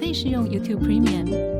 费试用 YouTube Premium。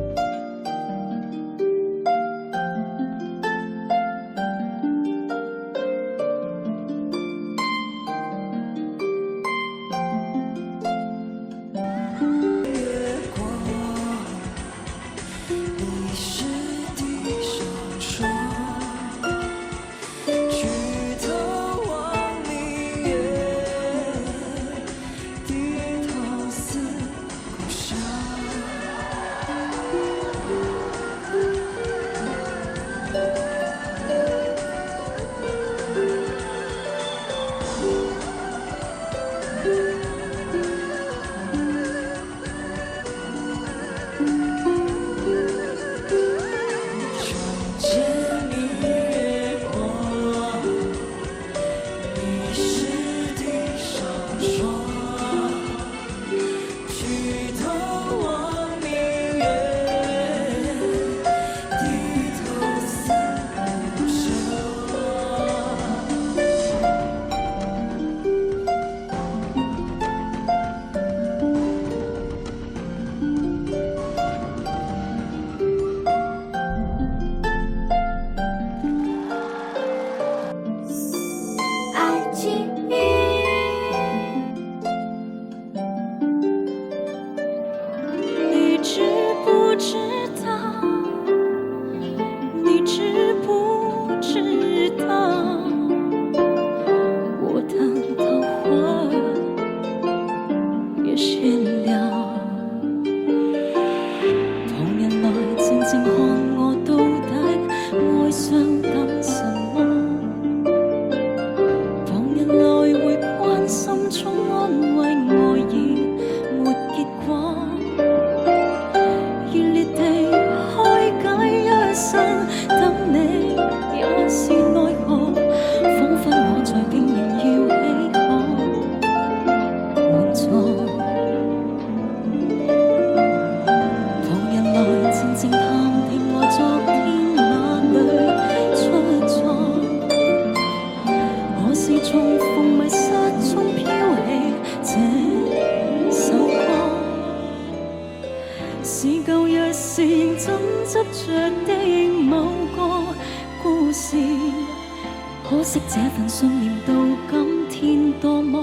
可惜这份信念到今天多么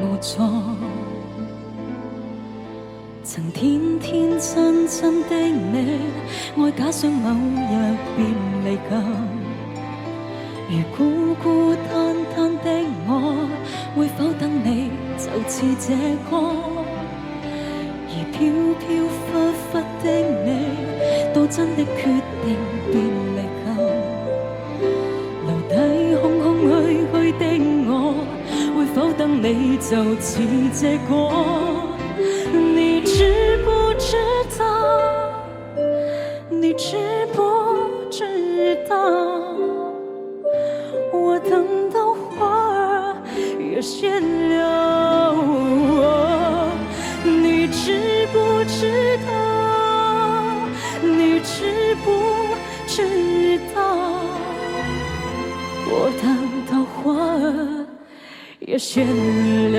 无助，曾天天真真的你，愛假想某日便離舊。如孤孤單單的我，會否等你就似這歌？而飄飄忽忽的你，到真的決定便離舊。留低空空虛虛的我，會否等你就似這歌？你知不知道？你知不知道？我等到花兒也謝了。你知不知道？你知不知道？我等到花兒也謝了。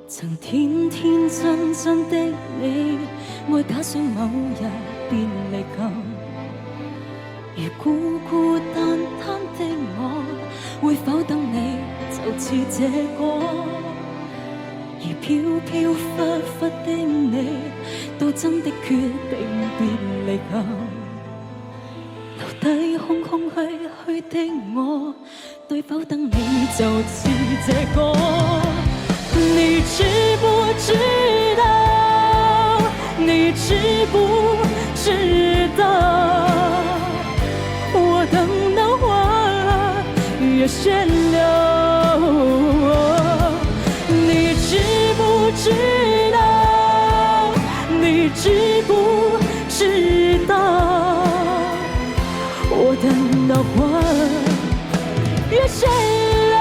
曾天天真真的你，愛假想某日便離舊。如孤孤單單的我，會否等你就似這歌？而飄飄忽忽的你，到真的決定別離舊。留低空空虛虛的我，對否等你就似這歌？你知不知道？你知不知道？我等到花兒也謝了。你知不知道？你知不知道？花越谢了。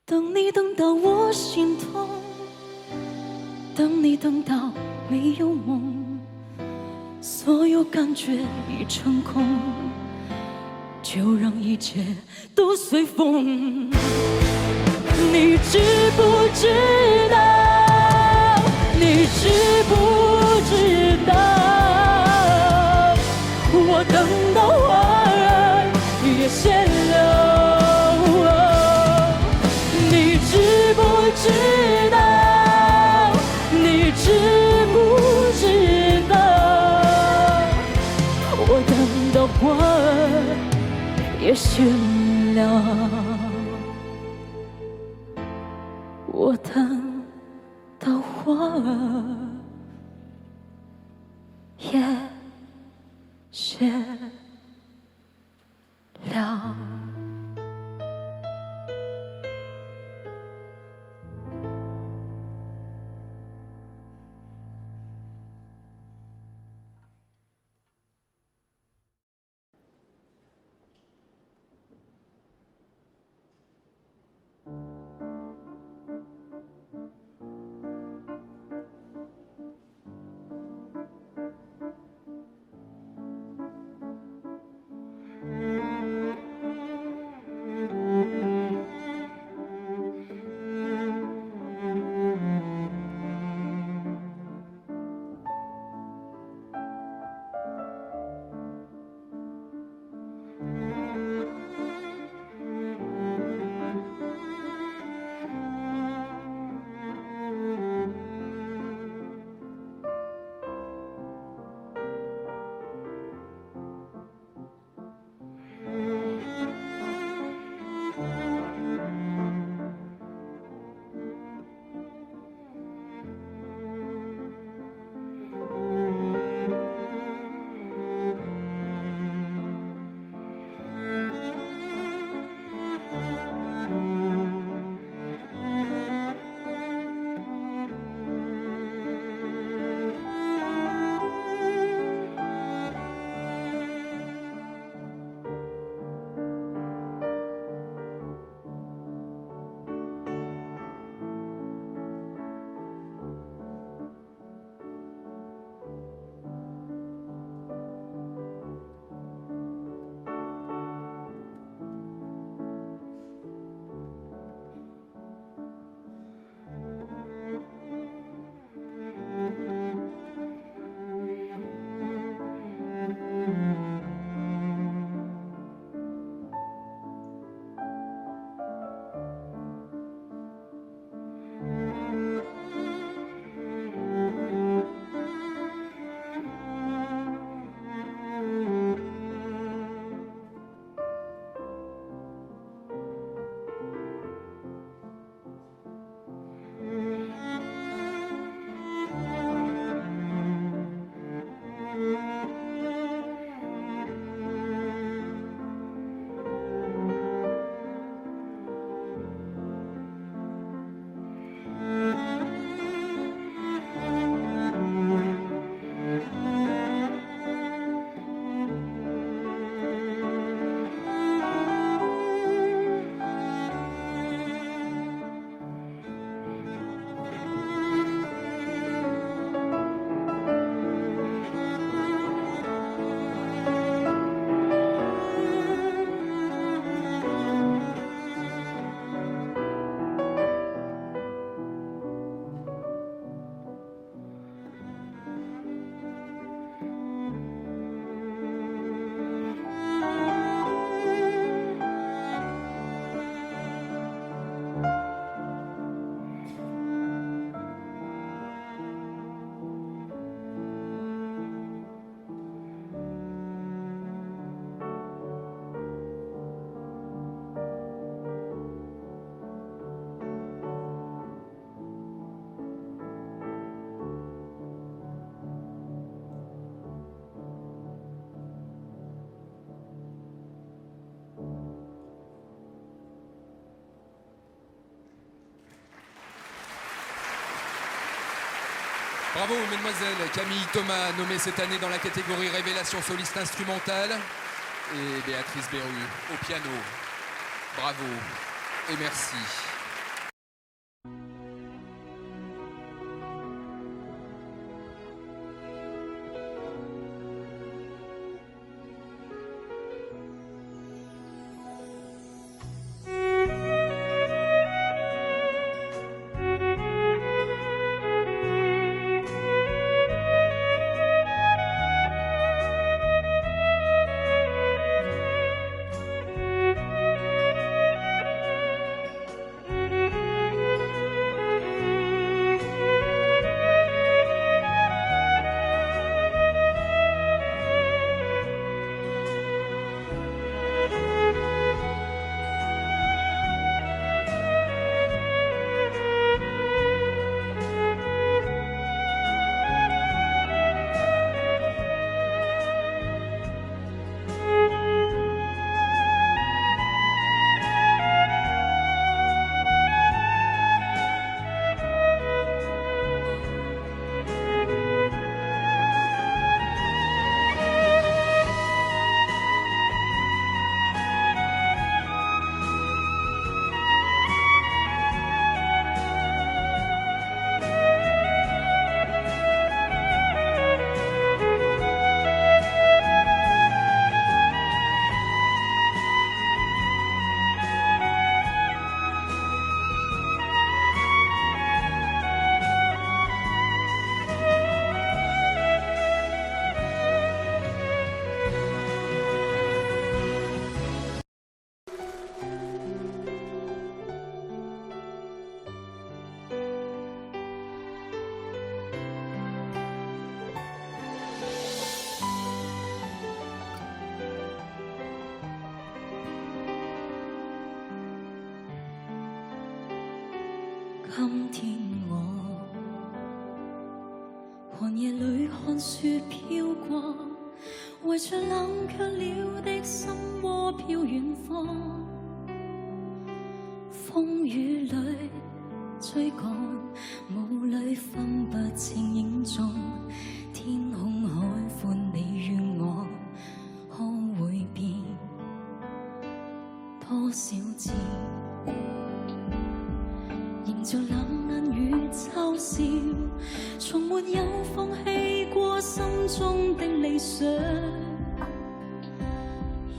当你等到我心痛，当你等到没有梦，所有感觉已成空，就让一切都随风。你知不知道？你知不知道？我等到花儿也谢了。你知不知道？你知不知道？我等到花儿也谢了。我等到花儿也谢了。Bravo, mesdemoiselles. Camille Thomas, nommée cette année dans la catégorie Révélation soliste instrumentale. Et Béatrice Berru, au piano. Bravo et merci.今天我寒夜里看雪飘过，围着冷却了的心窝飘远方。风雨里追赶，雾里分不清影踪。天空海阔，你与我可会变多少次？迎着冷眼与嘲笑，從沒有放棄過心中的理想。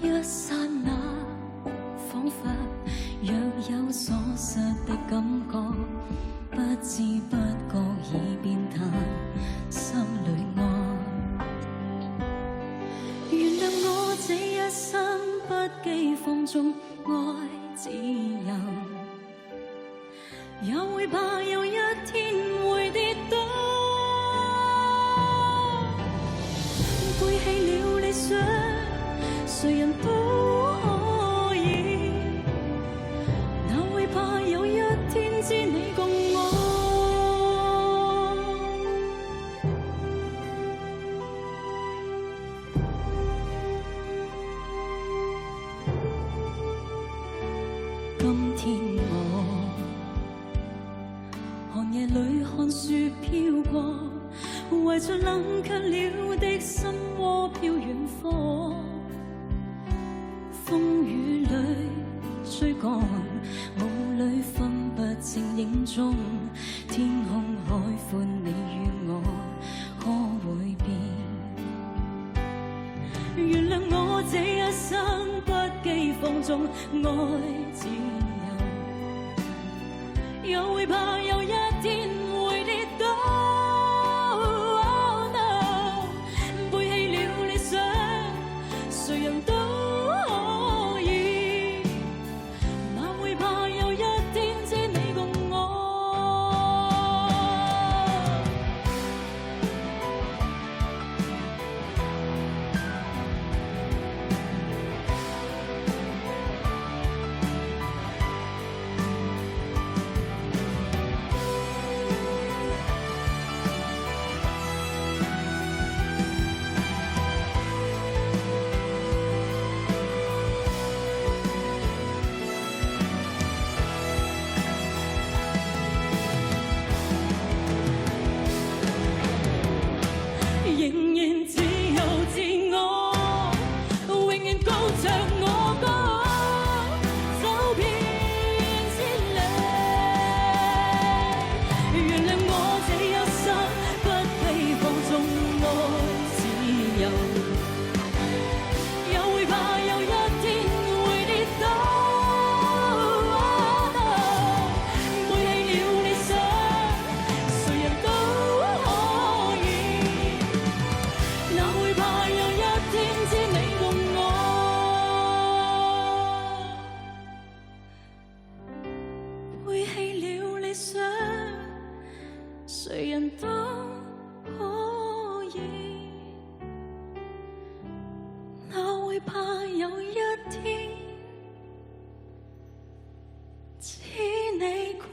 一剎那，彷彿若有所失的感覺，不知不覺已變淡，心裏愛。原諒我這一生不羈放縱愛自由。也會怕有一天會跌倒，背棄了理想，誰人都可以。哪會怕有一天知你共我？今天寒夜里看雪飄過，圍着冷卻了的心窩飄遠方。風雨裏追趕，霧裏分不清影蹤。天空海闊，你與我可會變？原諒我這一生不羈放縱愛自由，也會怕有一天會跌倒。Oh, no. 背棄了理想，誰人都可以。哪會怕有一天知你共我？游，又會怕有一天會跌倒。背棄了理想，誰人都可以，哪會怕有一天知你共我。背棄了理想，誰人都可以，哪會怕有一天只你共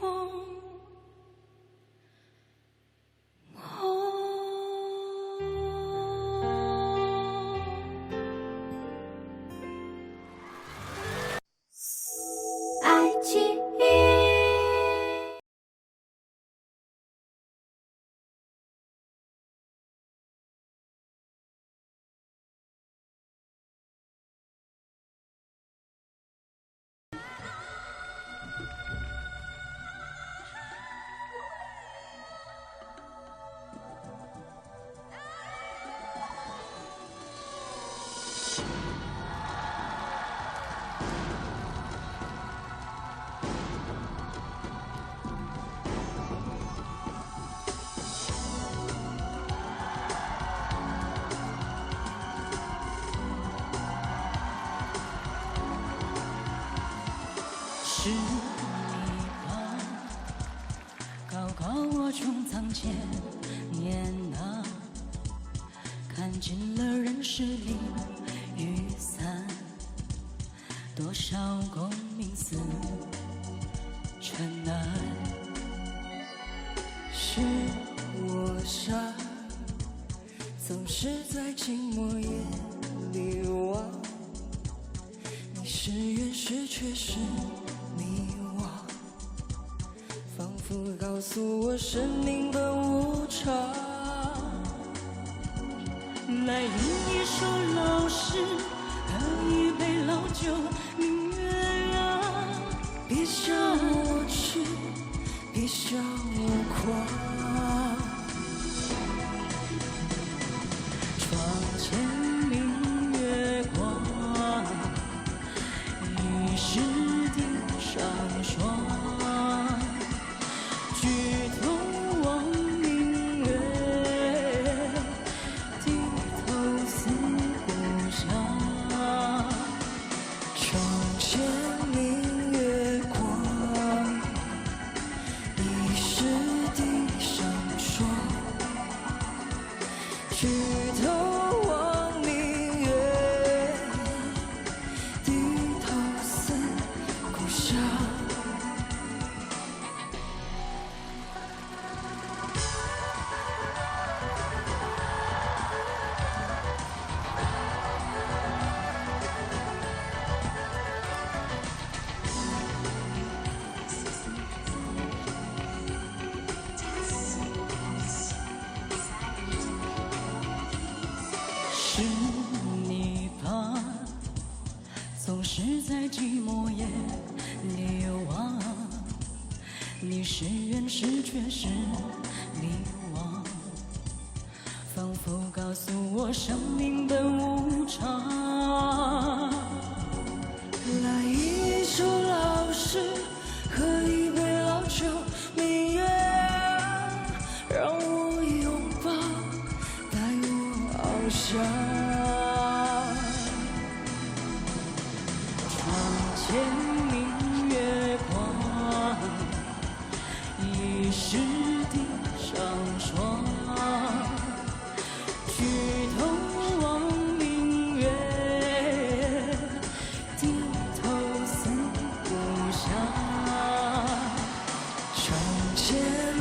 我。爱情。是你吧，高高我从藏千年啊，看尽了人世里雨伞，多少功名似尘埃。是我傻，总是在寂寞夜里望，你是原是却是迷惘，仿佛告诉我生命本无常。来吟一首老诗，喝一杯老酒，明月啊，别笑我痴，别笑我狂。窗前明月光，疑是地上霜。举头望明月，低头思故乡。窗前明月光，疑是地上霜。举头望明月，低头思故乡。是你吧，总是在寂寞夜里望，你是缘是却是迷惘，仿佛告诉我生命本无常。来一首老诗，喝一杯老酒，明月啊，让我拥抱，带我翱翔。窗前明月光，疑是地上霜。举头望明月，低头思故乡。窗前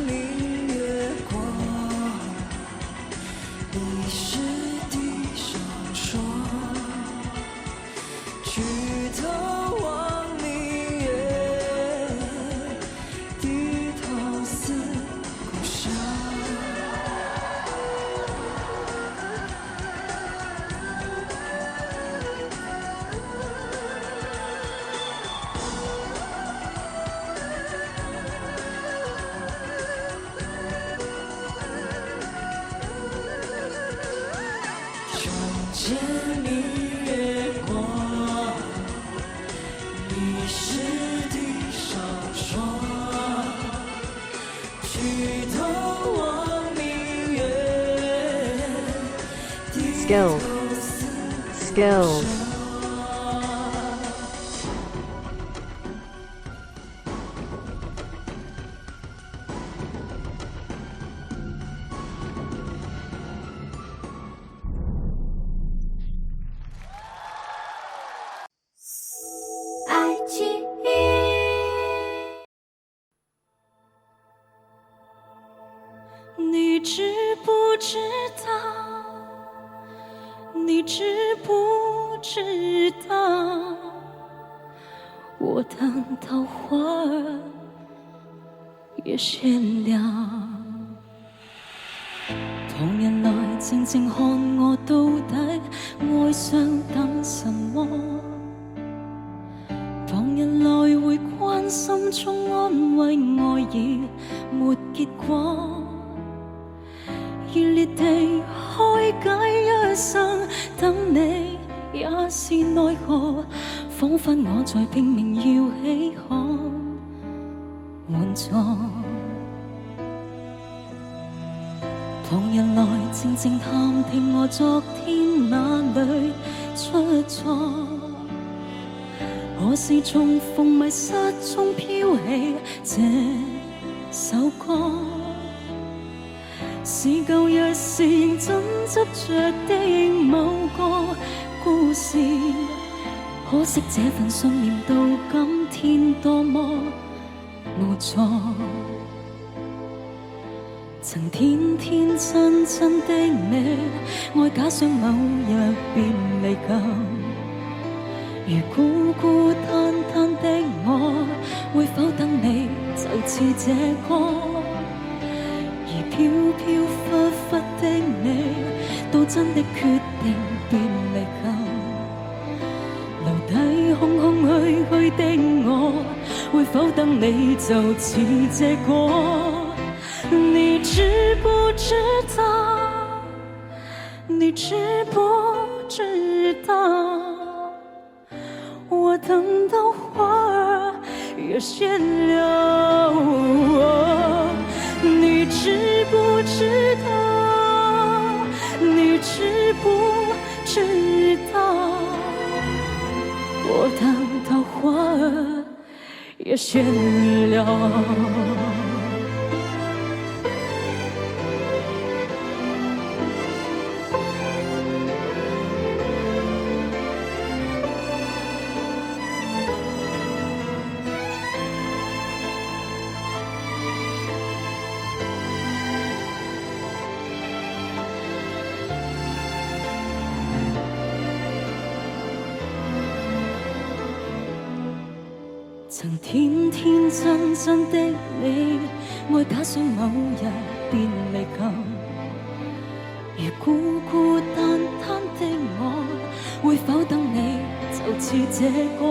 明月光，疑是地上见你越过，你是地上霜，举头望明月，低头思Skills.你知不知道？你知不知道？我等到花儿也谢了。旁人來靜靜看我到底愛上等什麼？旁人來回關心中安慰愛已沒結果。熱烈地開解一生，等你也是奈何，彷彿我在拼命要起可援助。旁人來靜靜探聽我昨天哪裏出錯，何時從逢迷失中飄起這首歌？是舊日時認真執着的某個故事，可惜這份信念到今天多麼無助。曾天天真真的你，愛假想某日便離舊。如孤孤單單的我，會否等你就似這歌？而飄飄忽忽的你，到真的決定便離舊。留低空空虛虛的我，會否等你就似這歌？你知不知道？你知不知道？我等到花兒也謝了。你知不知道？你知不知道？我等到花兒也謝了。曾天天真真的你，愛假想某日便離舊。如孤孤單單的我，會否等你就似這歌？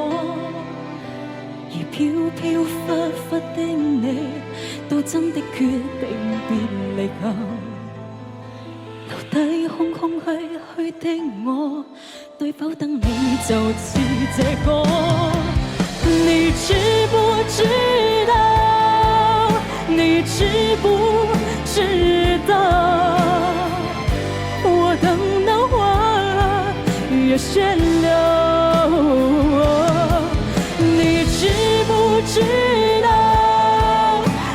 而飄飄忽忽的你，到真的決定便離舊。留低空空虛虛的我，對否等你就似這歌？你知不知道？你知不知道？我等到花兒也謝了。你知不知道？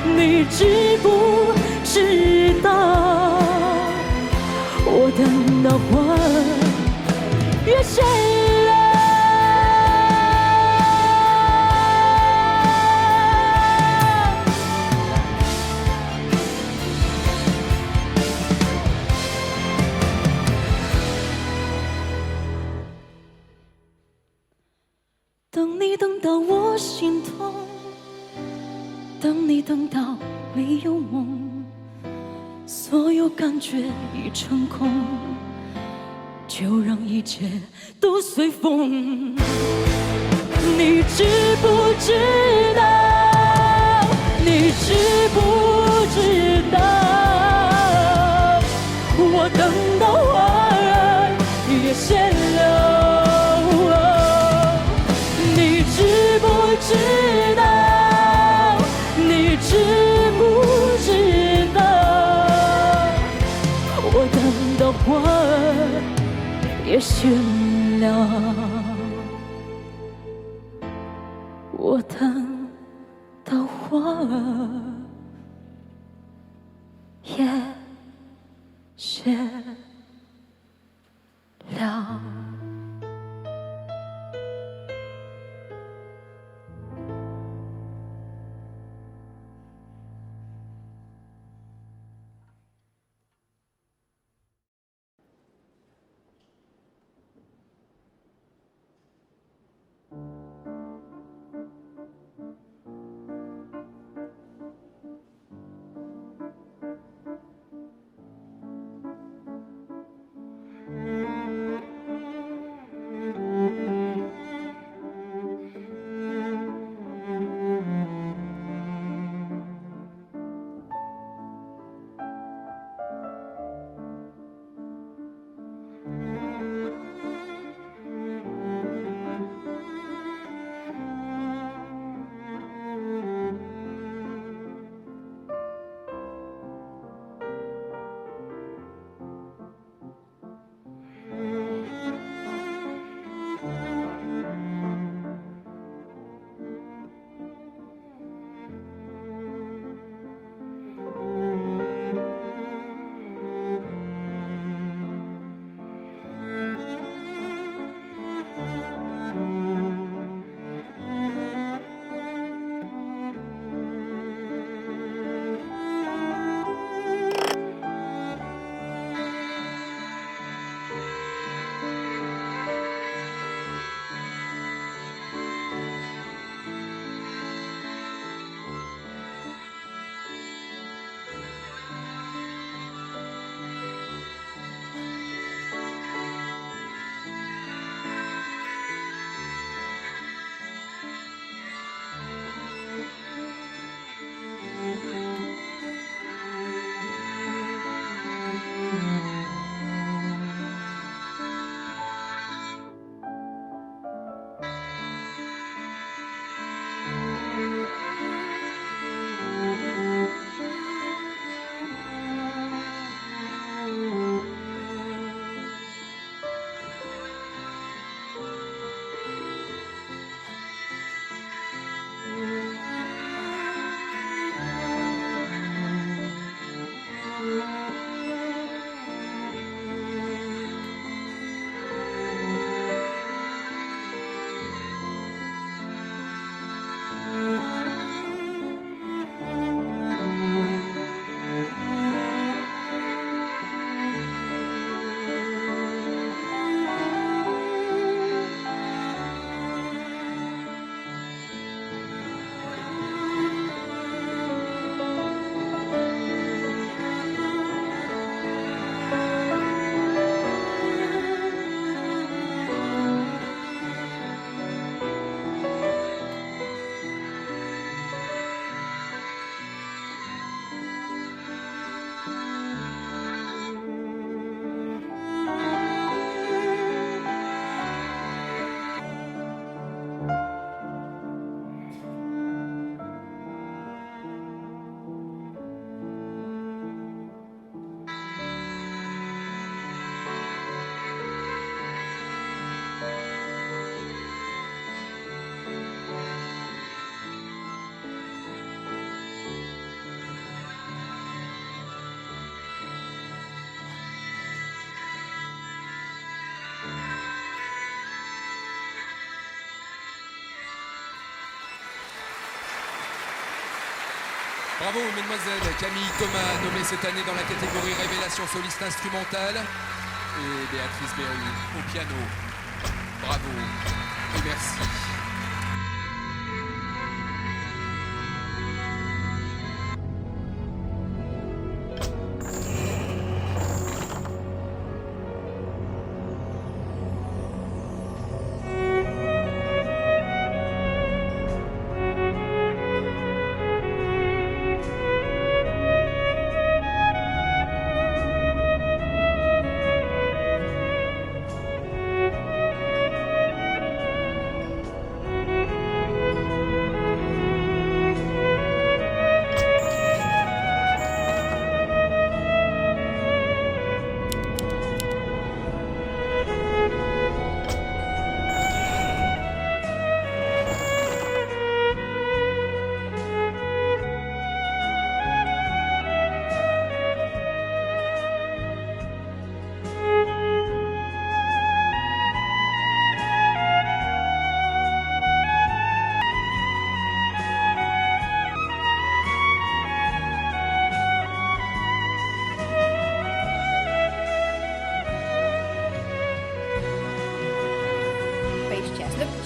你知不知道？我等到花兒也謝了。等你等到我心痛，等你等到没有梦，所有感觉已成空，就让一切都随风。你知不知道？你知不知道？我等到花儿也谢知道？你知不知道？我等到花儿也谢了，我等到花儿也谢了。Bravo, mesdemoiselles. Camille Thomas, nommée cette année dans la catégorie Révélation soliste instrumentale. Et Béatrice Berru au piano. Bravo et merci.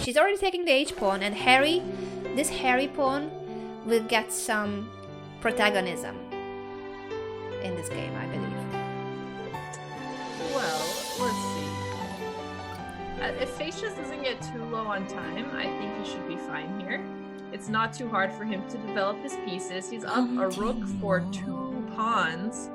she's already taking the H pawn, and this Harry pawn will get some protagonism in this game, I believe. Well, let's see. If Face Chess doesn't get too low on time, I think he should be fine here. It's not too hard for him to develop his pieces. He's up a rook for 2 pawns,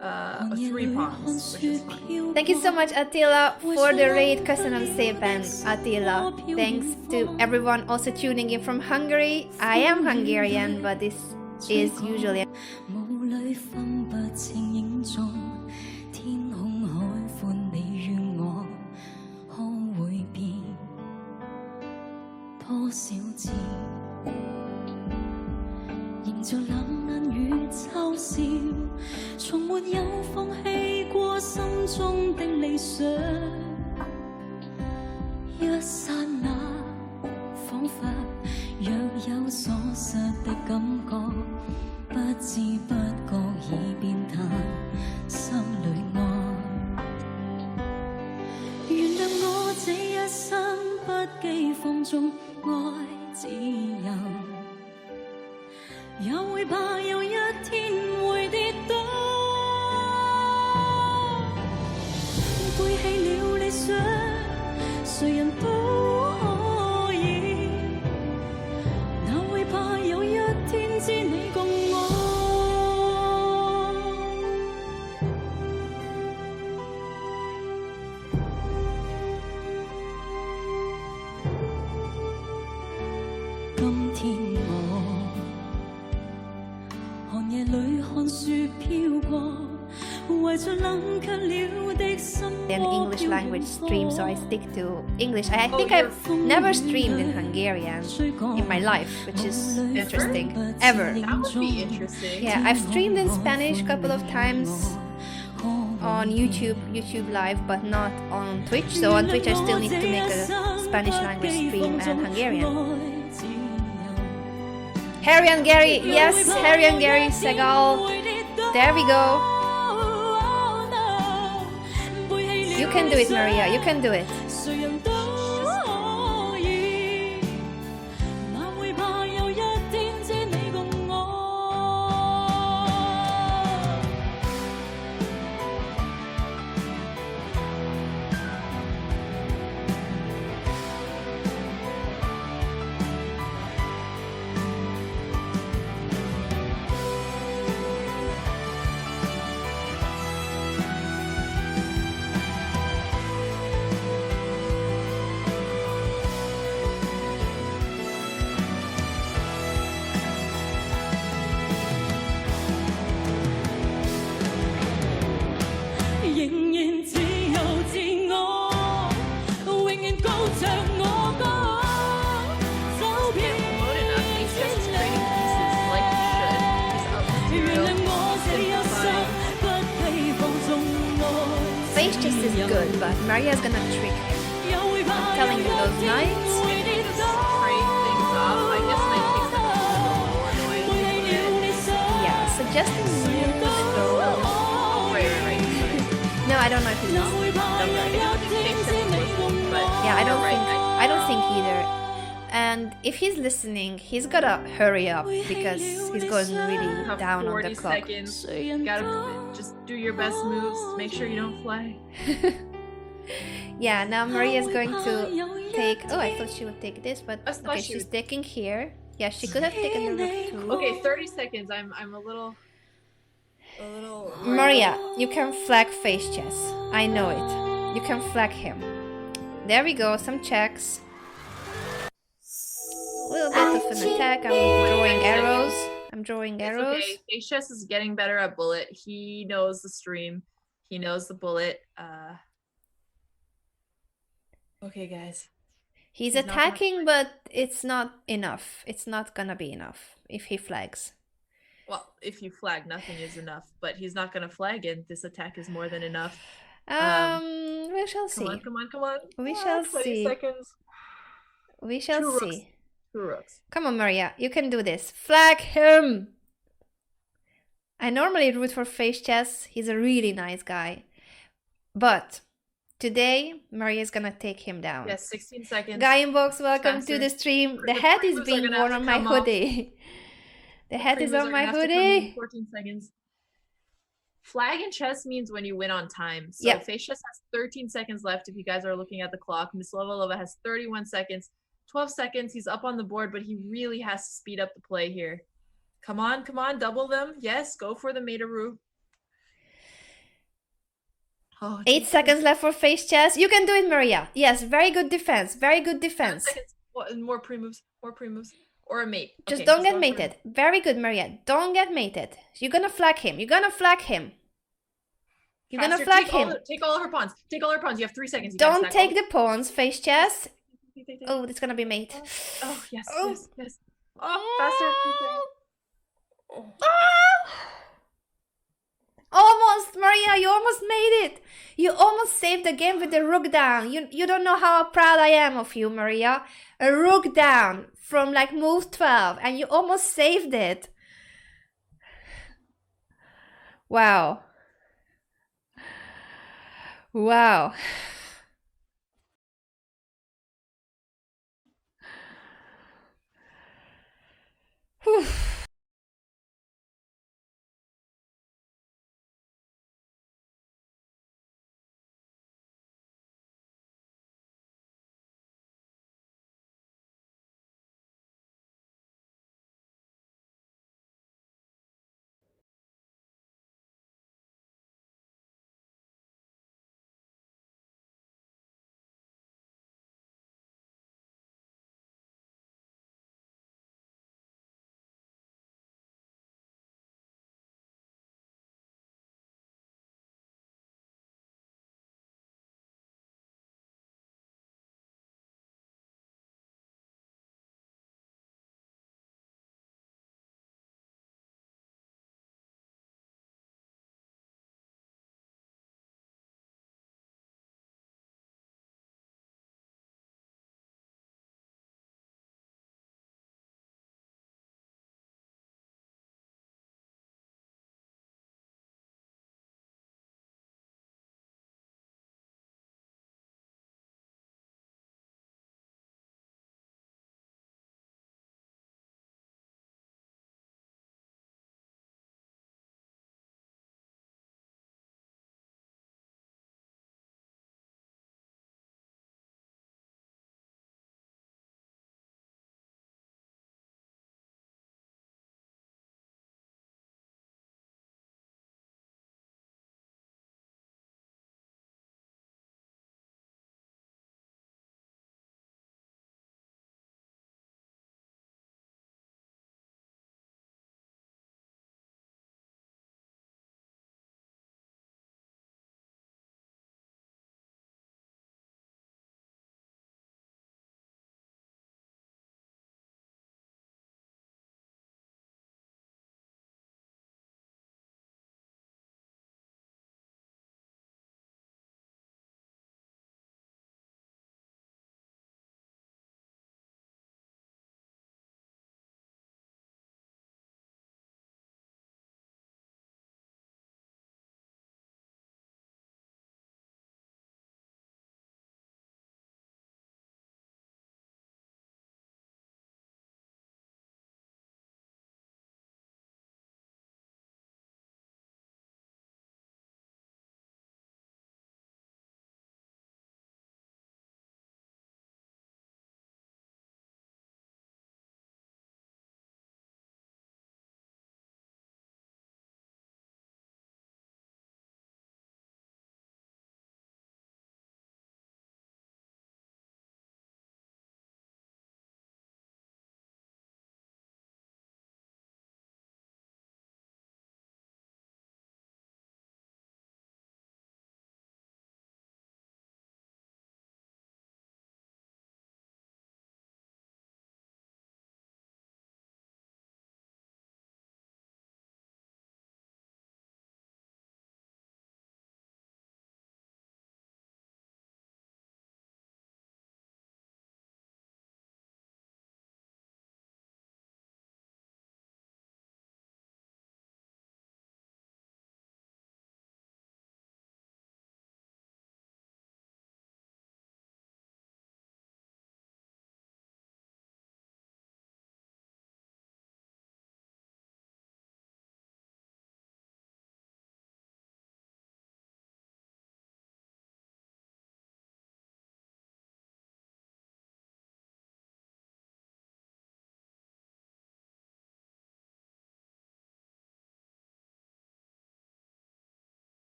3 pawns, which is fine. Thank you so much, Attila, for the raid. Köszönöm szépen, Attila. Thanks to everyone also tuning in from Hungary. I am Hungarian, but this is usually... 霧裏分不清影蹤，天空海闊，你與我可會變多少次？迎着冷眼與嘲笑，從沒有放棄過心中的理想。一剎那，彷彿若有所失的感覺。 不知不覺已變淡，心裏愛。原諒我這一生不羈放縱愛自由，也會怕有一天會跌倒。背棄了理想，誰人都可以，哪會怕有一天知你共我。 今天我寒夜裏看雪飄過，為着冷卻了的心。 An English language stream, so I stick to English. I think I've never streamed in Hungarian in my life, which is interesting. Ever. That would be interesting. Yeah, I've streamed in Spanish a couple of times on YouTube Live, but not on Twitch. So on Twitch, I still need to make a Spanish language stream and Hungarian. Harry and Gary, yes, Harry and Gary Segal. There we go. You can do it, Maria. You can do it. Face just is good, but Maria's gonna trick him. I'm telling you, those knights. Trade things up. I guess they take them a little more annoying. Yeah, suggesting moves though. Right. No, I don't know if he's listening. Yeah, I don't think either. And if he's listening, he's gotta hurry up because he's going really down on the clock. 40 seconds. You gotta just do your best moves. Make sure you don't flag. Yeah, now Maria's going to take... Oh, I thought she would take this, but okay, she's taking here. Yeah, she could have taken the rook too. Okay, 30 seconds. I'm a little... Maria, you can flag face chess. I know it. You can flag him. There we go, some checks. A little bit of an attack. I'm drawing arrows. Okay, face chess is getting better at bullet. He knows the stream. He knows the bullet. Okay, guys. He's attacking, but it's not enough. It's not gonna be enough if he flags. Well, if you flag, nothing is enough. But he's not gonna flag, and this attack is more than enough. We shall see. Come on. We shall 20 see. seconds. We shall see. 2 rooks. Come on, Maria. You can do this. Flag him! I normally root for face chess. He's a really nice guy. But Today, Maria's gonna take him down. Yes, 16 seconds. Guy in box, welcome to Faster. the stream. The The hat free is moves are being gonna worn have on to my come off. hoodie. The hat is Primo's on are my gonna have to come in hoodie. 14 seconds. Flag in chess means when you win on time. So Yep. face chess has 13 seconds left if you guys are looking at the clock. Miss Lovalova has 31 seconds. 12 seconds. He's up on the board, but he really has to speed up the play here. Come on, double them. Yes, go for the Materoo. Oh, 8 seconds left for face chess. You can do it, Maria. Yes, very good defense. Very good 7 defense. seconds. More pre-moves. Or a mate. Just Okay, don't get go for it. mated. Very good, Maria. Don't get mated. You're gonna flag him. You're gonna flag him. You're gonna Faster. flag Take all him. take all her pawns. Take all her pawns. You have 3 seconds. You gotta Don't stack take all- the pawns, face chess. Take. Oh, it's gonna be mate. Oh, yes, Oh. yes. Oh, faster. 2 seconds. Ah! Almost, Maria, you almost made it. You almost saved the game with the rook down. You don't know how proud I am of you, Maria. A rook down from like move 12 and you almost saved it. Wow. Wow. Whew.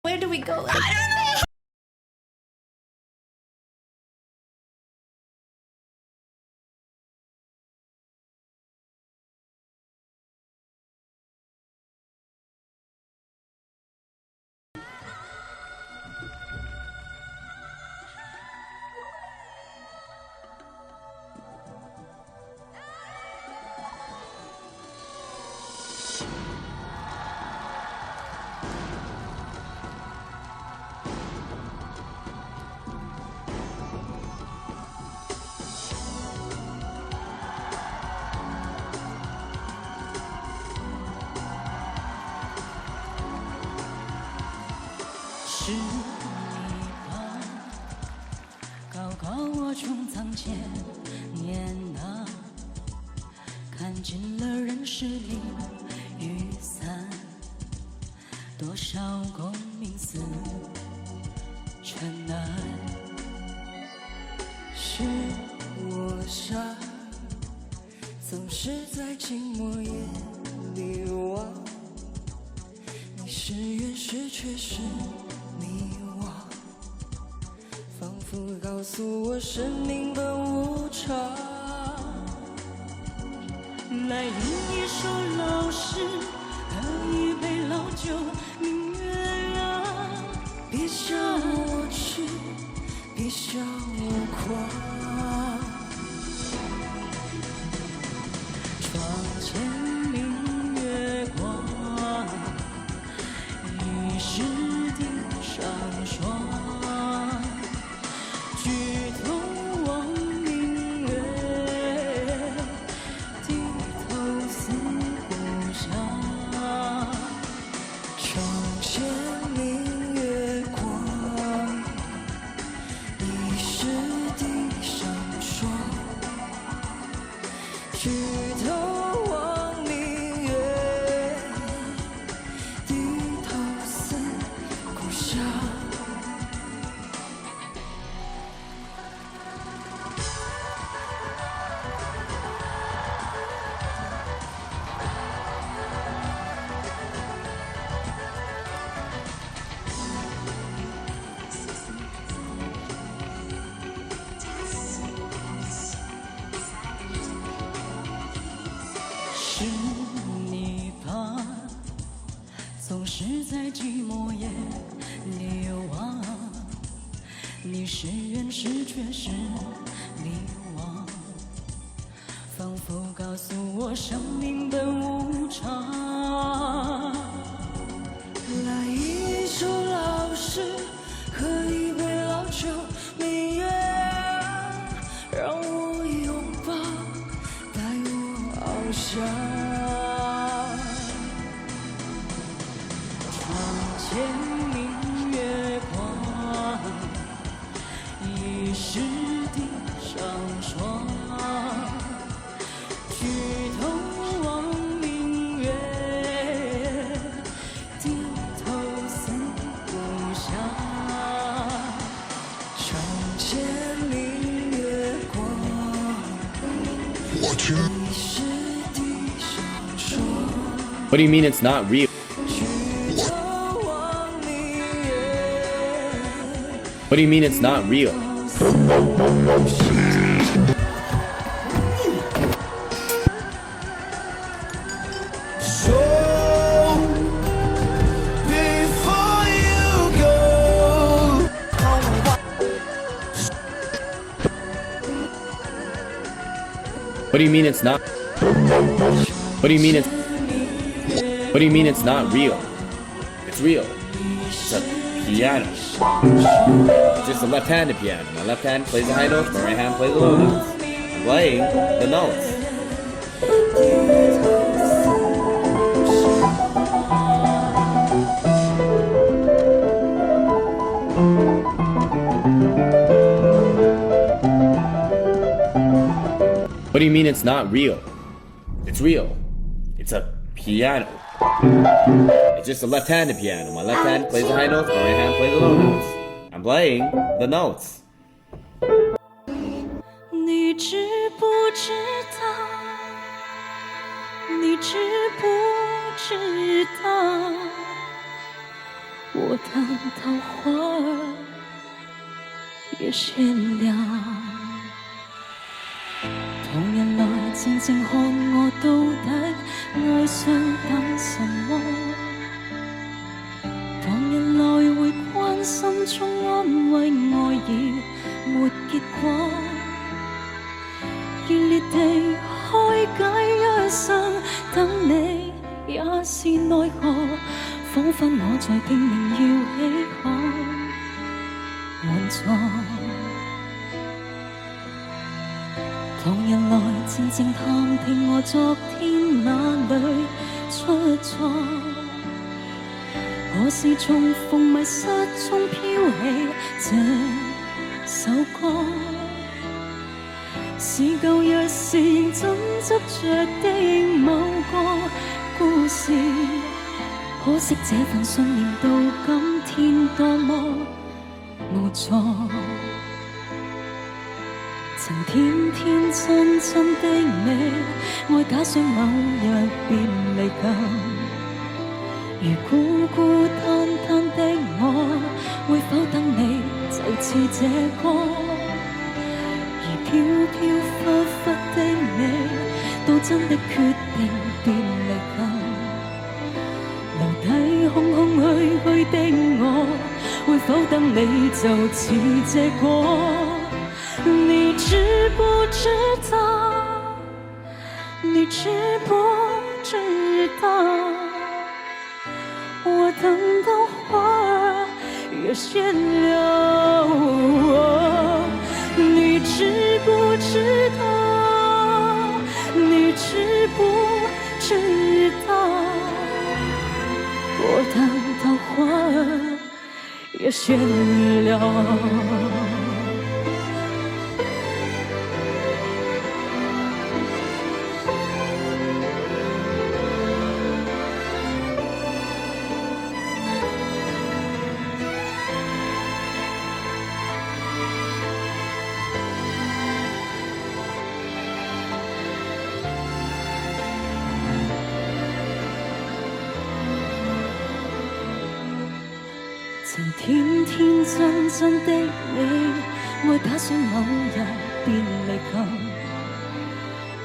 Where do we go?是你吧，高高我从藏千年啊，看尽了人世里雨伞，多少功名似尘埃。是我傻，总是在寂寞夜里望，你是远是却是迷惘，仿佛告诉我生命本无常。来饮一首老诗，喝一杯老酒，明月啊，别笑我痴，别笑我狂。窗前明月光，疑是地上霜。举头望明月，低头思故乡。窗前明月光，疑是地上霜。举头望明月，低头思故乡。是你吧，总是在寂寞夜里望，你是远是却是迷惘，仿佛告诉我生命本无常。来一首老诗，喝一杯老酒，明月啊，让我拥抱，带我翱翔。窗前明月光，疑是地上霜。举头望明月，低头思故乡。窗前明月光，疑是地上霜。 What do you mean it's not real? 举头望明月， What do you mean it's not real? So before you go, What do you mean it's not? What do you mean it's? What do you mean it's not real? It's real. It's a piano. It's just a left-handed piano. My left hand plays the high notes, my right hand plays the low notes. I'm playing the notes. What do you mean it's not real? It's real. It's a piano. It's just a left-handed piano. My left hand plays the high notes, my right hand plays the low notes. I'm playing the notes. 你知不知道？你知不知道？我等到花儿也谢了。旁人來靜靜看我到底愛上等什麼？旁人來會關心中安慰愛已沒結果，熱烈地開解一生，等你也是奈何，彷彿我在拼命要起可援助。旁人來靜靜探聽我昨天哪裏出錯，何時從逢迷失中飄起這首歌？是舊日時認真執着的某個故事，可惜這份信念到今天多麼無助。曾天天真真的你，愛假想某日便離舊。如孤孤單單的我，會否等你就似這歌？而飄飄忽忽的你，到真的決定便離舊。留低空空虛虛的我，會否等你就似這歌？你知不知道？你知不知道？我等到花兒也謝了。你知不知道？你知不知道？我等到花兒也謝了。曾天天真真的你，愛假想某日便離舊。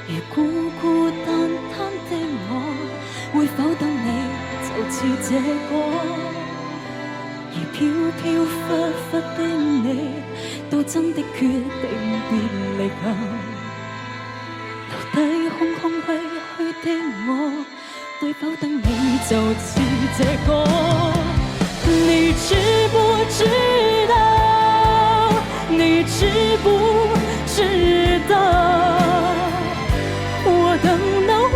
如孤孤單單的我，會否等你就似這歌？而飄飄忽忽的你，到真的決定別離舊。留低空空虛虛的我，會否等你就似這歌？你知不知道？你知不知道？我等到花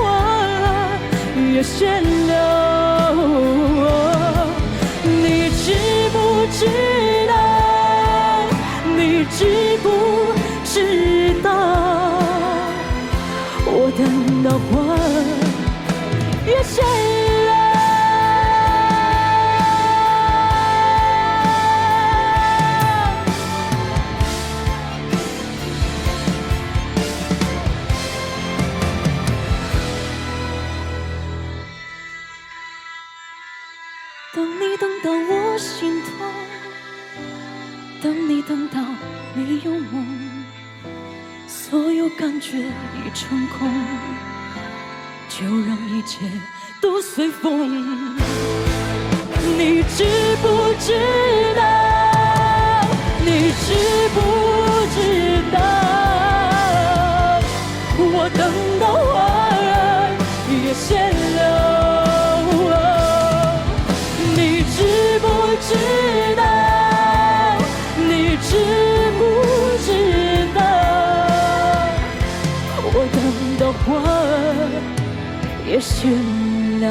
兒也謝了。你知不知道？你知不知道？我等到花兒也謝了。等你等到我心痛，等你等到没有梦，所有感觉已成空，就让一切都随风。你知不知道？你知不知道？我等到花儿也谢了。你知不知道？你知不知道？我等到花儿也谢了。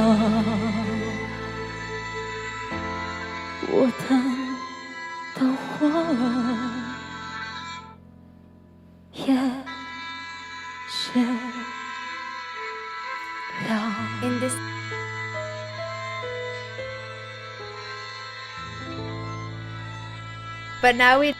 我等到花儿也谢了。 In this But now we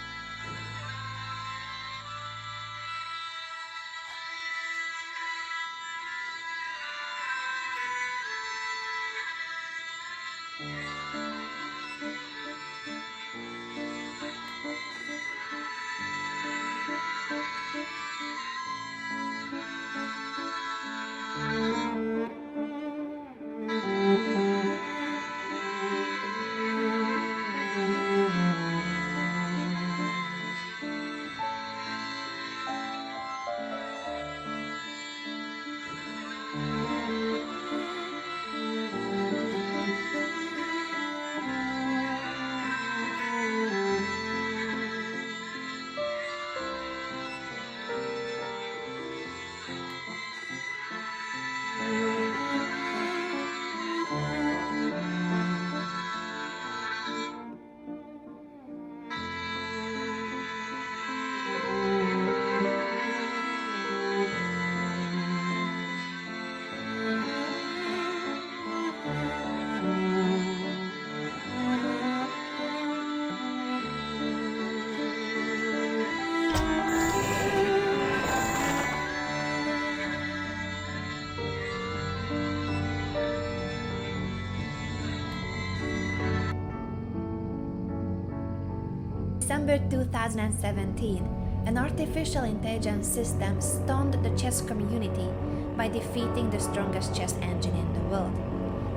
December 2017, an artificial intelligence system stunned the chess community by defeating the strongest chess engine in the world.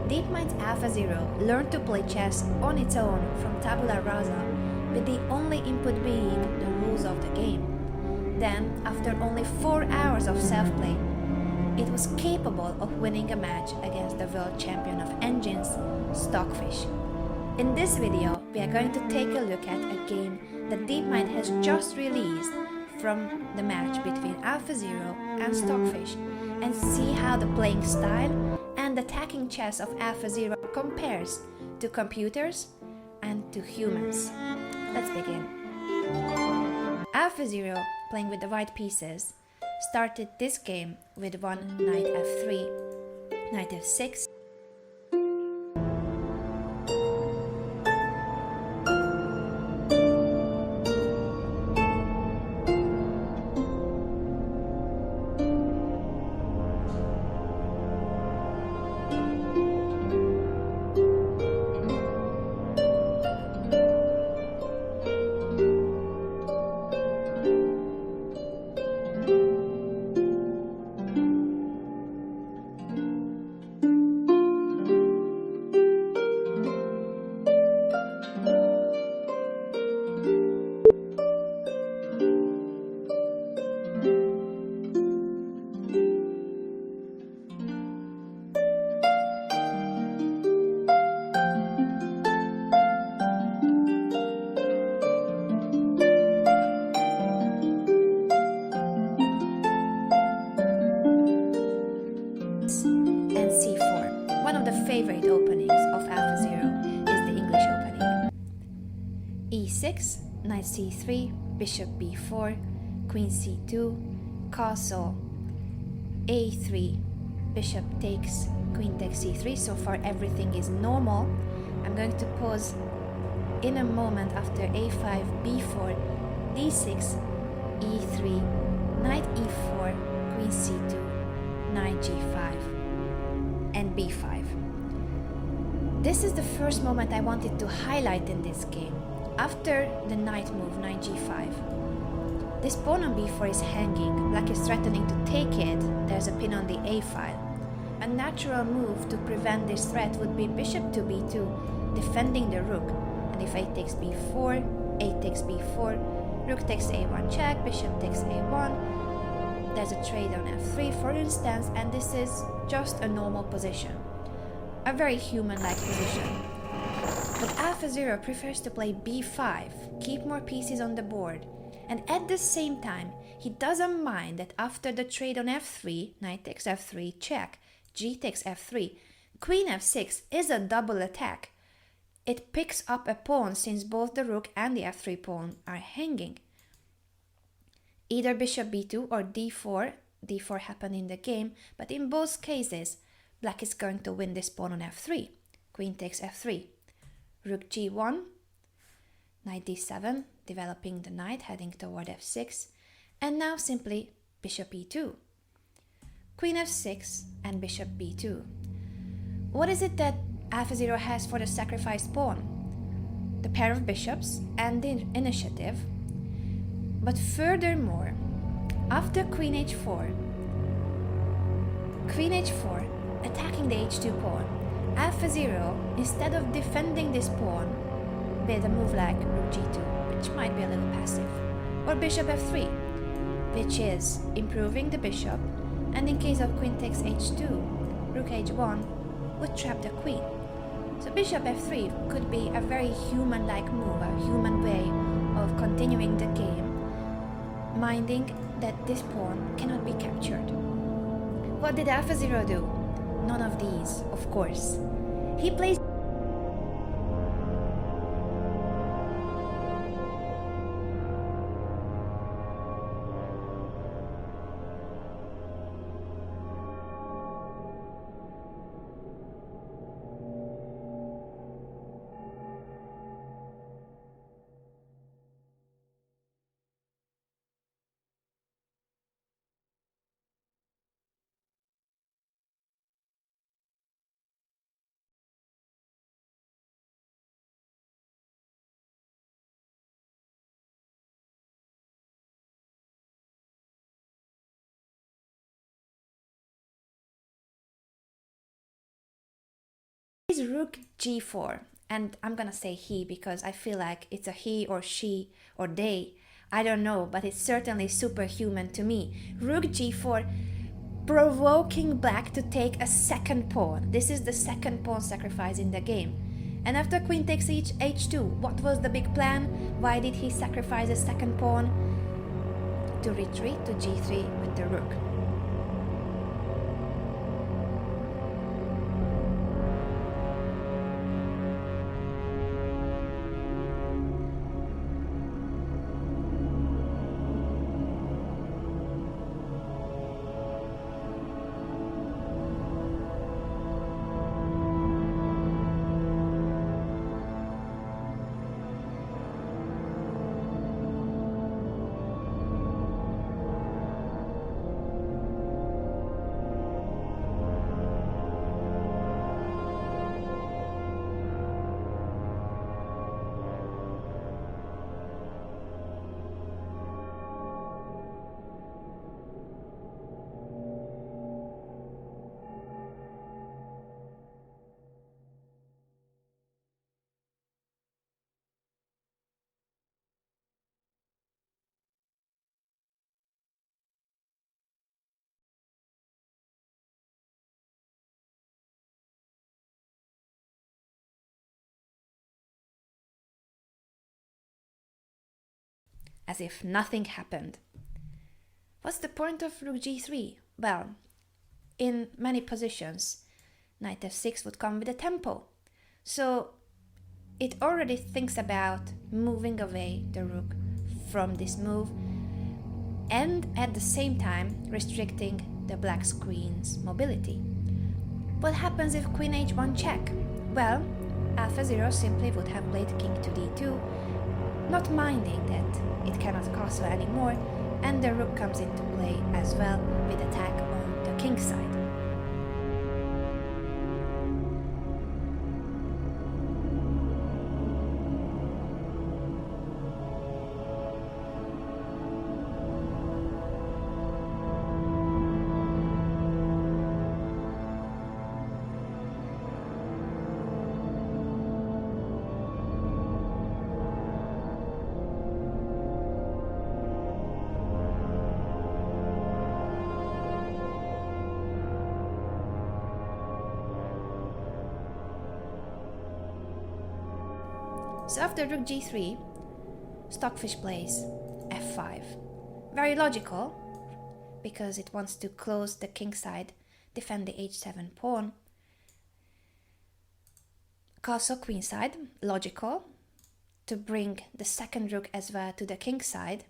DeepMind's AlphaZero learned to play chess on its own from tabula rasa, with the only input being the rules of the game. Then, after only 4 hours of self-play, it was capable of winning a match against the world champion of engines, Stockfish. In this video, we are going to take a look at a game that DeepMind has just released from the match between AlphaZero and Stockfish, and see how the playing style and attacking chess of AlphaZero compares to computers and to humans. Let's begin. AlphaZero, playing with the white pieces, started this game with one knight f3, knight f6, and c4. One of the favorite openings of AlphaZero is the English opening. e6, knight c3, bishop b4, queen c2, castle, a3, bishop takes, queen takes c3. So far everything is normal. I'm going to pause in a moment after a5, b4, d6, e3, knight e4, queen c2, knight g5, and b5. This is the first moment I wanted to highlight in this game. After the knight move, knight g5, this pawn on b4 is hanging. Black is threatening to take it. There's a pin on the a file. A natural move to prevent this threat would be bishop to b2, defending the rook. And if a takes b4, a takes b4, rook takes a1 check, bishop takes a1. There's a trade on f3, for instance, and this is just a normal position. A very human-like position. But AlphaZero prefers to play b5, keep more pieces on the board, and at the same time, he doesn't mind that after the trade on f3, knight takes f3, check, g takes f3, queen f6 is a double attack. It picks up a pawn since both the rook and the f3 pawn are hanging. Either bishop b2 or d4 happened in the game, but in both cases, black is going to win this pawn on f3. Queen takes f3. Rook g1, knight d7, developing the knight, heading toward f6, and now simply bishop e2. Queen f6 and bishop b2. What is it that AlphaZero has for the sacrificed pawn? The pair of bishops and the initiative. But furthermore, after queen h4, attacking the h2 pawn, AlphaZero, instead of defending this pawn with a move like rook g2, which might be a little passive, or bishop f3, which is improving the bishop, and in case of queen takes h2, rook h1 would trap the queen. So bishop f3 could be a very human-like move, a human way of continuing the game, minding that this pawn cannot be captured. What did AlphaZero do? None of these, of course. He plays plays rook g4, and I'm gonna say he because I feel like it's a he or she or they. I don't know, but it's certainly superhuman to me. Rook g4, provoking black to take a second pawn. This is the second pawn sacrifice in the game. And after queen takes h2, what was the big plan? Why did he sacrifice a second pawn? To retreat to g3 with the rook. As if nothing happened. What's the point of rook g3? Well, in many positions, knight f6 would come with a tempo. So it already thinks about moving away the rook from this move and at the same time restricting the black queen's mobility. What happens if queen h1 check? Well, AlphaZero simply would have played king to d2, not minding that it cannot castle anymore, and the rook comes into play as well with attack on the king side. So after rook g3, Stockfish plays f5. Very logical, because it wants to close the king side, defend the h7 pawn. Castle queen side, logical, to bring the second rook as well to the king side.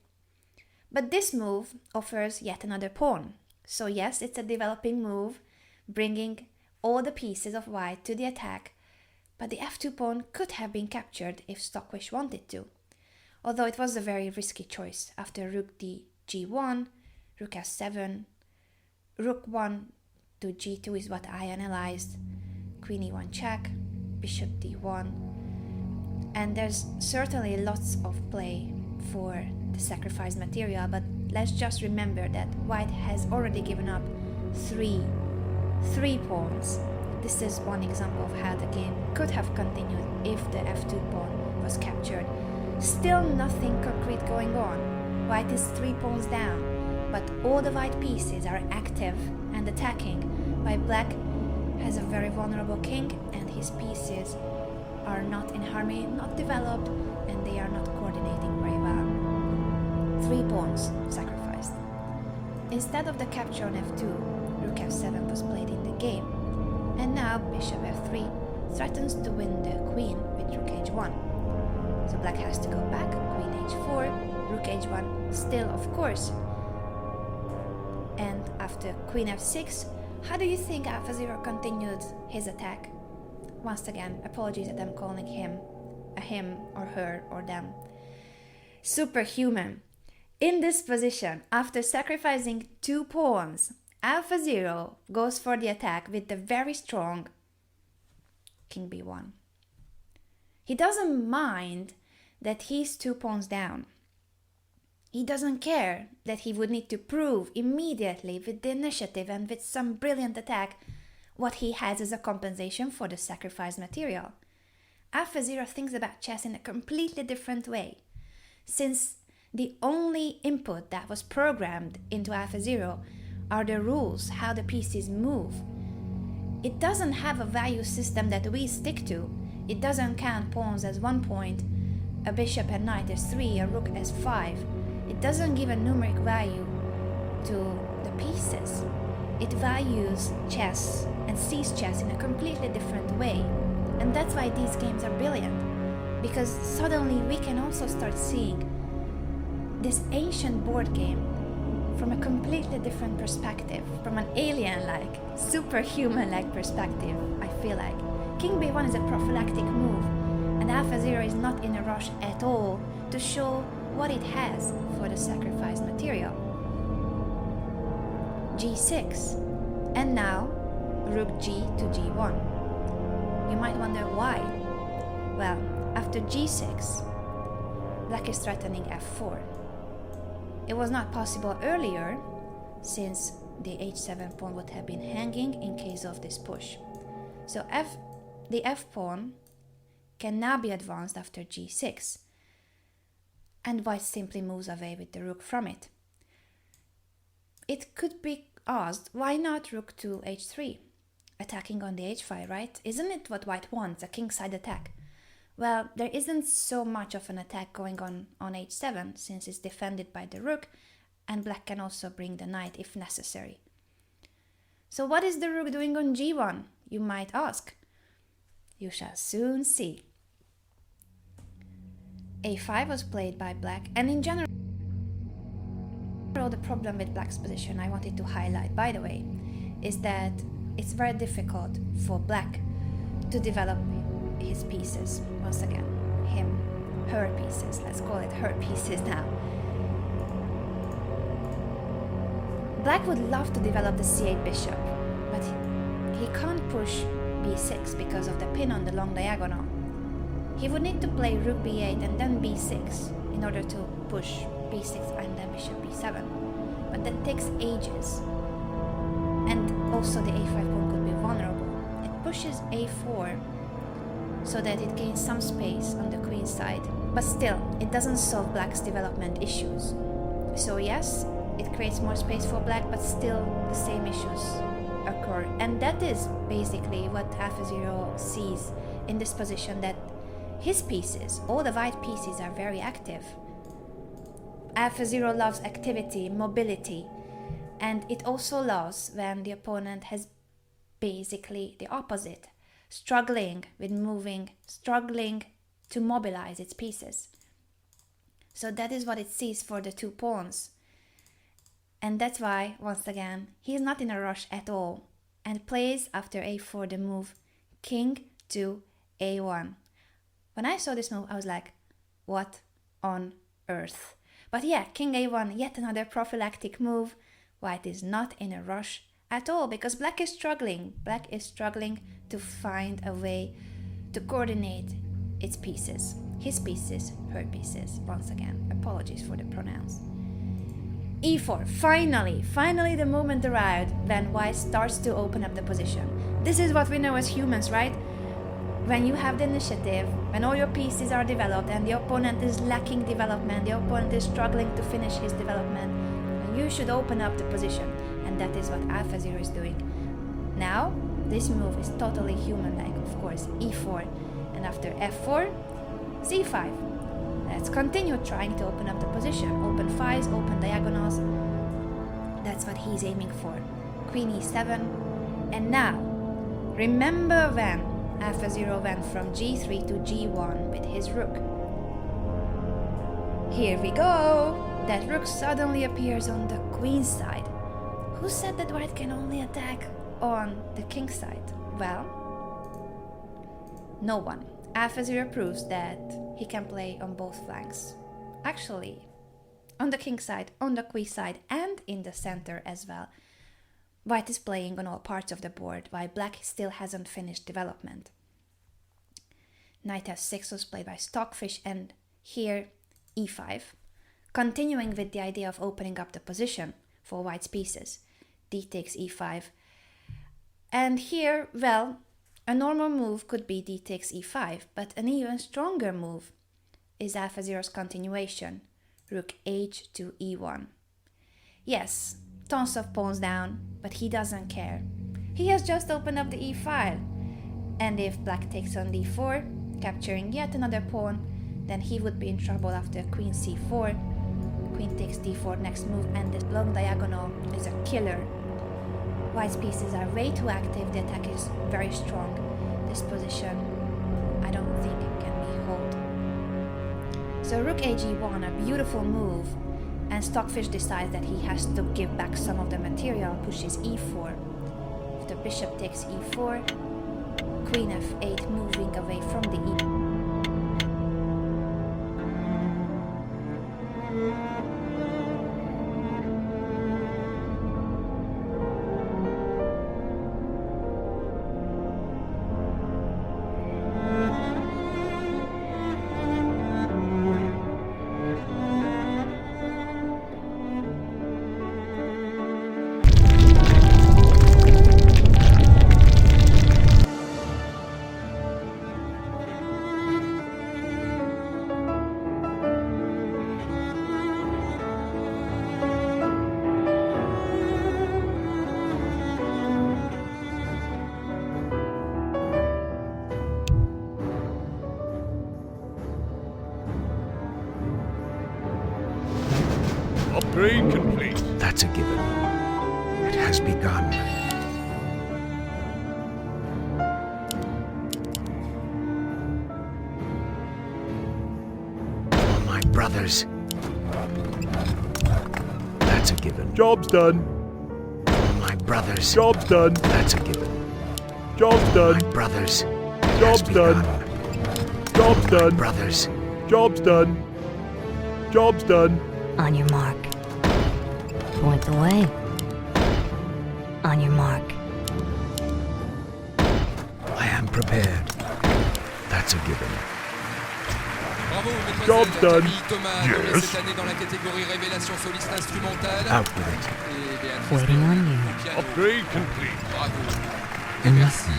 But this move offers yet another pawn. So yes, it's a developing move, bringing all the pieces of white to the attack, but the f2 pawn could have been captured if Stockfish wanted to, although it was a very risky choice after rook d g1, rook f7, rook 1 to g2 is what I analyzed, queen e1 check, bishop d1, and there's certainly lots of play for the sacrificed material, but let's just remember that white has already given up three pawns. This is one example of how the game could have continued if the f2 pawn was captured. Still nothing concrete going on. White is 3 pawns down, but all the white pieces are active and attacking, while black has a very vulnerable king and his pieces are not in harmony, not developed, and they are not coordinating very well. 3 pawns sacrificed. Instead of the capture on f2, rook f7 was played in the game. And now bishop f3 threatens to win the queen with rook h1. So black has to go back, queen h4, rook h1 still of course. And after queen f6, how do you think AlphaZero continued his attack? Once again, apologies that I'm calling him a him or her or them. Superhuman. In this position, after sacrificing 2 pawns, AlphaZero goes for the attack with the very strong king b1. He doesn't mind that he's 2 pawns down. He doesn't care that he would need to prove immediately with the initiative and with some brilliant attack what he has as a compensation for the sacrificed material. AlphaZero thinks about chess in a completely different way. Since the only input that was programmed into AlphaZero are the rules, how the pieces move, it doesn't have a value system that we stick to. It doesn't count pawns as 1 point, a bishop and knight as 3, a rook as 5. It doesn't give a numeric value to the pieces. It values chess and sees chess in a completely different way. And that's why these games are brilliant, because suddenly we can also start seeing this ancient board game from a completely different perspective, from an alien-like, superhuman-like perspective, I feel like. King b1 is a prophylactic move, and AlphaZero is not in a rush at all to show what it has for the sacrificed material. g6, and now rook g to g1. You might wonder why. Well, after g6, black is threatening f4. It was not possible earlier, since the h7 pawn would have been hanging in case of this push. So the f pawn can now be advanced after g6, and white simply moves away with the rook from it. It could be asked, why not rook to h3, attacking on the h5, right? Isn't it what white wants, a kingside attack? Well, there isn't so much of an attack going on h7, since it's defended by the rook, and black can also bring the knight if necessary. So what is the rook doing on g1, you might ask? You shall soon see. a5 was played by black, and in general the problem with black's position I wanted to highlight, by the way, is that it's very difficult for black to develop his pieces. Once again, her pieces, let's call it her pieces now. Black would love to develop the c8 bishop, but he can't push b6 because of the pin on the long diagonal. He would need to play rook b8 and then b6 in order to push b6 and then bishop b7, but that takes ages. And also the a5 pawn could be vulnerable. It pushes a4 so that it gains some space on the queen side, but still it doesn't solve black's development issues. So yes, it creates more space for black, but still the same issues occur, and that is basically what AlphaZero sees in this position, that his pieces, all the white pieces, are very active. AlphaZero loves activity, mobility, and it also loves when the opponent has basically the opposite, struggling with moving, struggling to mobilize its pieces. So that is what it sees for the two pawns. And that's why, once again, he is not in a rush at all and plays after a4 the move king to a1. When I saw this move, I was like, what on earth? But yeah, king a1, yet another prophylactic move. White is not in a rush at all because black is struggling. Black is struggling to find a way to coordinate its pieces. His pieces, her pieces. Once again, apologies for the pronouns. e4, finally the moment arrived when white starts to open up the position. This is what we know as humans, right? When you have the initiative, when all your pieces are developed and the opponent is lacking development, the opponent is struggling to finish his development, you should open up the position, and that is what AlphaZero is doing. Now, this move is totally human-like, of course, e4, and after f4, c5. Let's continue trying to open up the position. Open fives, open diagonals. That's what he's aiming for. Queen e7. And now, remember when AlphaZero went from g3 to g1 with his rook. Here we go! That rook suddenly appears on the queen side. Who said that white can only attack on the king side? Well, no one. AlphaZero proves that he can play on both flanks. Actually, on the king side, on the queen side, and in the center as well. White is playing on all parts of the board, while black still hasn't finished development. Knight f6 was played by Stockfish, and here e5. Continuing with the idea of opening up the position for white's pieces. D takes e5. And here, well, a normal move could be d takes e5, but an even stronger move is Alpha Zero's continuation, rook h to e1. Yes, tons of pawns down, but he doesn't care. He has just opened up the e file, and if black takes on d4, capturing yet another pawn, then he would be in trouble after queen c4. Queen takes d4 next move, and this long diagonal is a killer. White's pieces are way too active, the attack is very strong. This position, I don't think can be held. So rook ag1, a beautiful move, and Stockfish decides that he has to give back some of the material, pushes e4. If the bishop takes e4, queen f8, moving away from the e. Upgrade complete. That's a given. It has begun. For my brothers. That's a given. Job's done. For my brothers. Job's done. That's a given. Job's done. My brothers. Job's done. Job's done. Brothers. Job's done. Job's done. On your mark. Point the way. On your mark. I am prepared. That's a given. Bravo, Job mesdemoiselles, done. Camille Thomas, nommée Yes. cette année dans la catégorie Révélation soliste instrumentale. Out with it. Et Béatrice Waiting on Berruy you. au piano. Upgrade complete. Bravo. Et merci.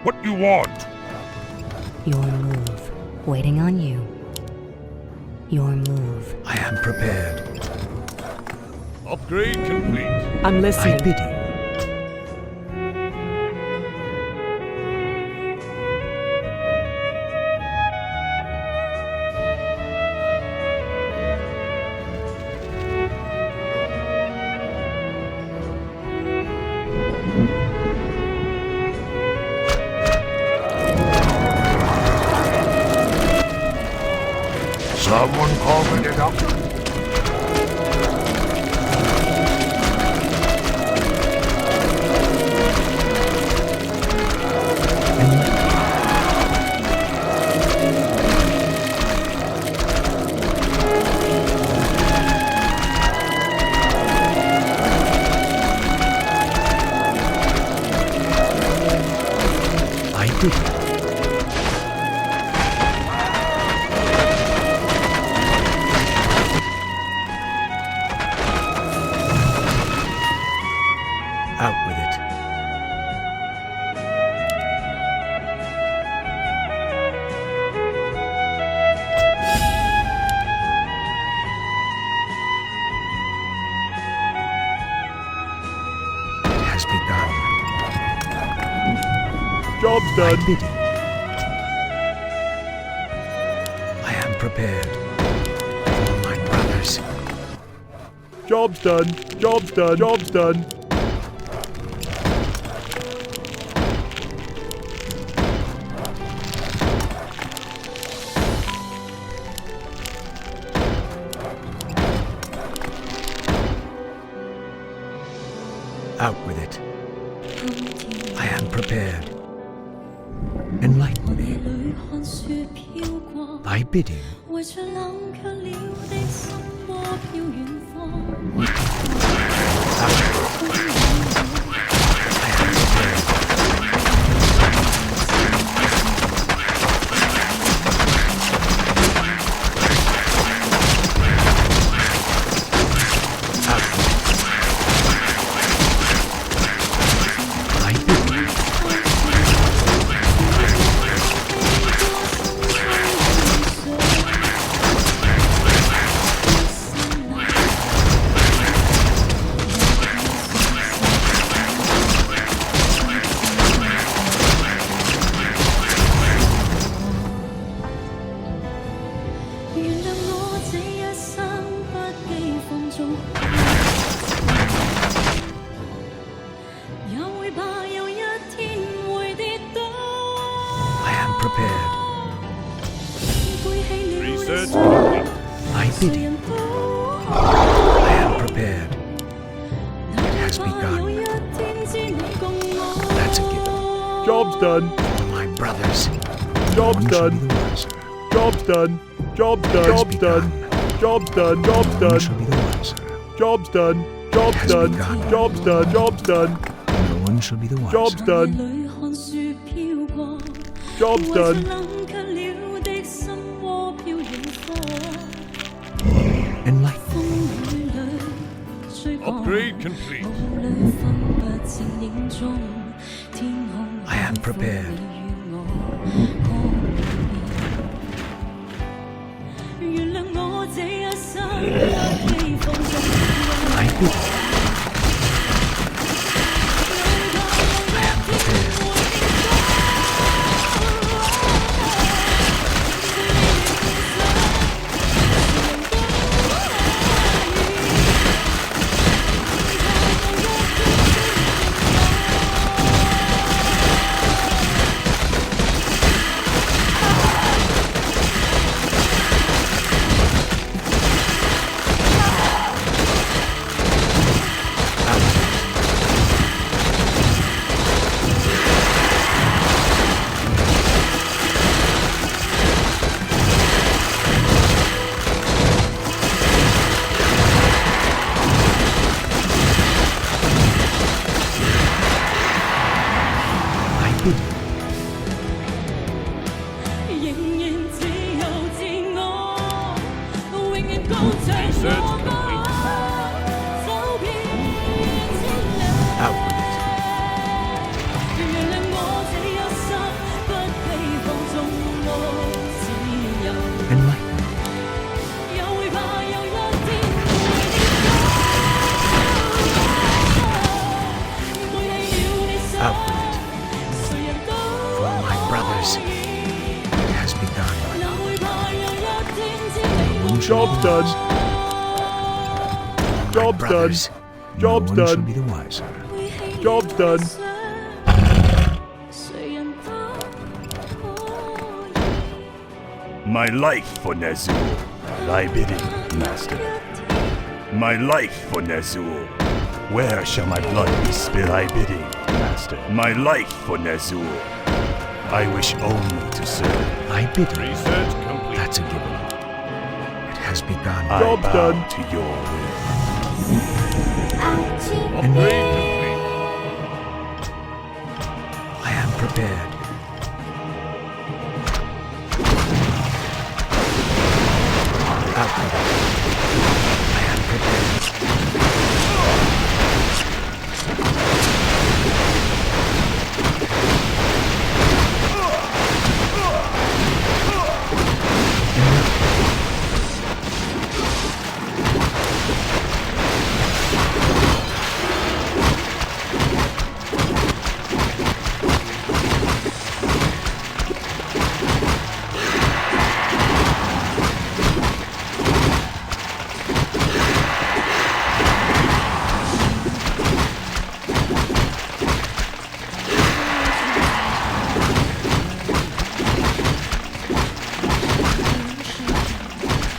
What you want? Your move. Waiting on you. Your move. I am prepared. Upgrade complete. I'm I listening. bid you. Someone call me the doctor. I bid you. Out with it. It has begun. Job's I done. bid you. I am prepared. For my brothers. Job's done. Job's done. Job's done. Out with it. I am prepared. Enlighten me. 裏看雪飄過， Thy bidding. 為着冷卻了的心窩飄遠方。 Out with it. 也會怕有一天會跌倒。I am prepared. 背棄了 Research 你 complete. I bid 誰 you. 人都 I am prepared. It has 哪怕有一 begun. 天知你共我。 That's a given. Job's done. To my brothers. Job's One shall done. be the wiser. Job's done. Job's done. Has Job's done. begun. Job's done. Job's No one shall done. be the wiser. Job's done. Job's Has done. begun. Job's done. Job's done. No one shall be the Job's wiser. done. 裏看雪飄過 Job's 為着 done. 冷卻了的心窩飄遠方 Enlighten. 風雨裏追趕 Upgrade complete. 霧裏分不清影蹤天空 I am prepared. 與我光明原諒我這一生不羈放縱 I bid you. I am prepared. I bid you. 仍然自由自我，永遠高唱我歌，走遍千里。 Out with it. 原諒我這一生不羈放縱我自由， Enlighten. 也會怕有一天會跌倒。背棄了你手， Out with it. 誰人都 For my brothers. It has begun. 哪會怕有一天知你共 Job's done. Job's done. Brothers. No Job's one shall done. be the wiser. Job's done. 誰人都可以 My life for Nazul. Thy bidding, master. My life for Nazul. Where shall my blood be spilled? Thy bidding, master. My life for Nazul. I wish only to serve. I bid you. Research complete. That's a given. It has begun. I Job's bow done. to your will. 爱情 Upgrade complete. I am prepared. Out with it. I am prepared.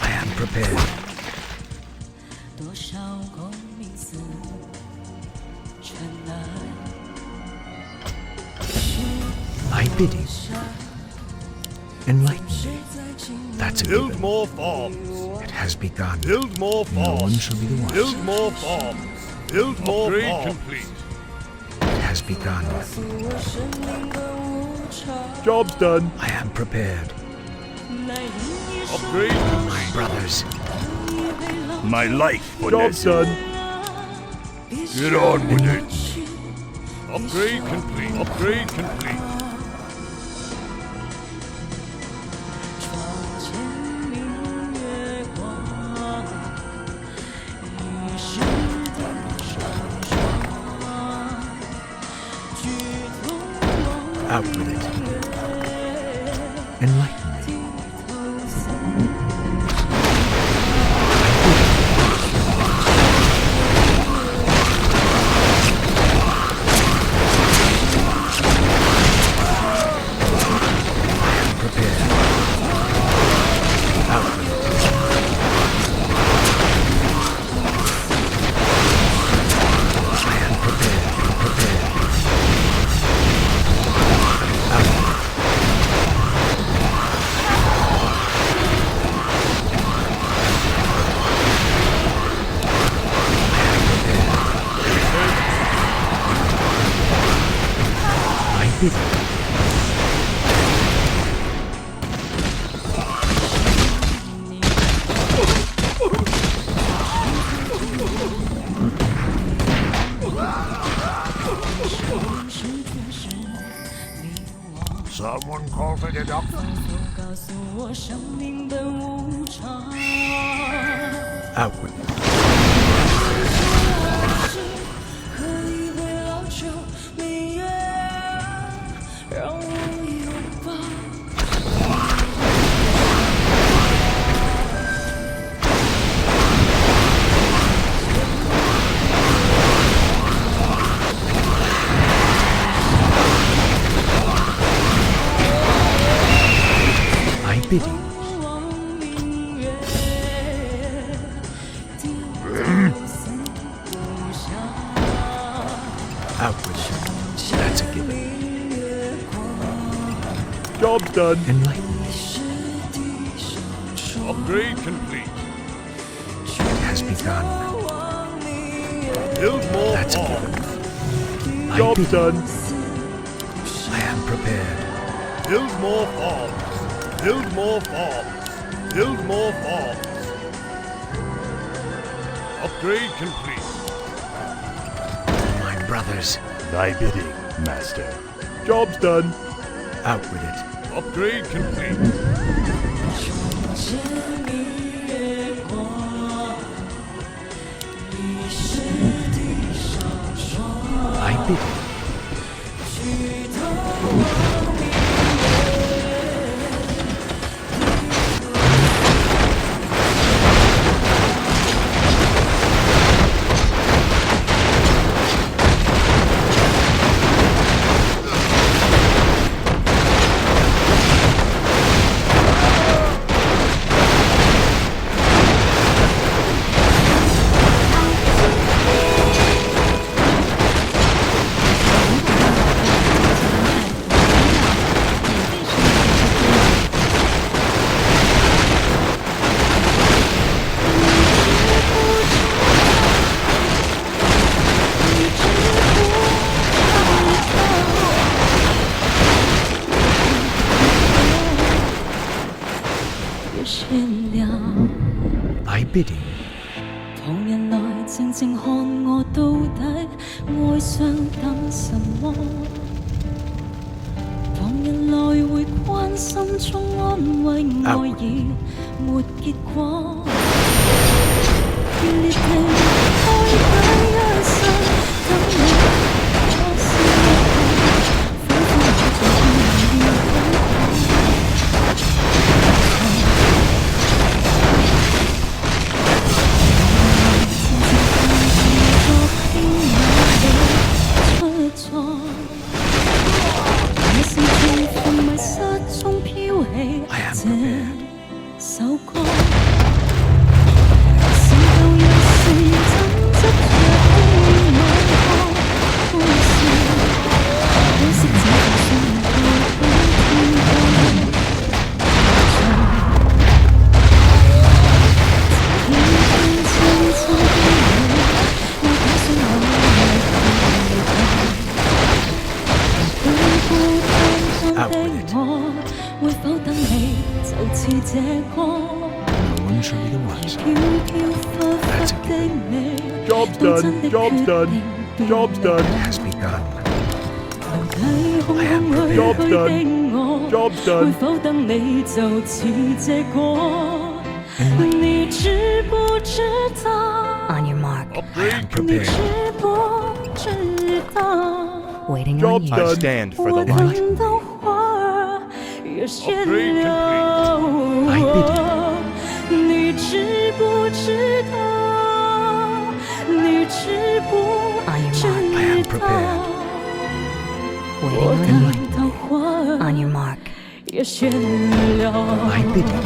I am prepared. 多少个名字传来， I bid you. Enlighten me. That's a Build given. more farms. It has begun. Build more No one farms. shall be the wiser. Build more farms. Build more Upgrade farms. complete. It has begun. Job's done. I am prepared. Upgrade complete. My brothers. My life for Job's Nazul. done. Get on with it. Upgrade complete. Upgrade complete. 窗前明月光，一世的双双，举头望 Out with it. Enlighten me. 低头思。 I bidding. Someone call for the doctor. Outward. 可以被老旧明月让我拥抱。I bidding. Outward. That's a given. Job's done. Enlighten. Upgrade complete. It has begun. Build more That's a farms. given. I Job's bidding. done. I am prepared. Build more farms. Build more farms. Build more farms. Upgrade complete. My brothers. Thy bidding, master. Job's done. Out with it. Upgrade complete. I bid it. I bidding. 旁人來靜靜看我到底愛上等什麼？旁人來會關心中安慰愛已沒結果。願你停開這一生，等你我是一個仿佛無盡Job's done. Job's done. Job's done. Has begun. Job's done. Job's done. 會否等你就似這個？你知不知道 On your mark. Upgrade 你 complete. 知不知道 Waiting on Job's you. I done. stand for 我 the light. 看到花兒越謝 Upgrade 了 I bid 你知不知道？你知不 On your 知 mark. I am 道 prepared.？ Waiting 我 on you. 看到花兒 On your mark. 越謝了 I bidding.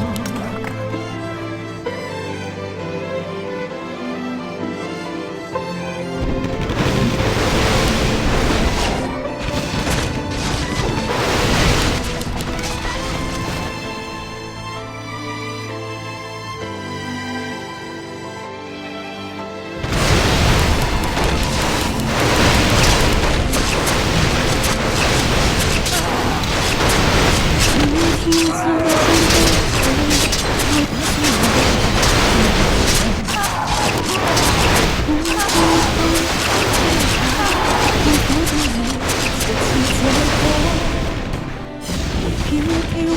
飄忽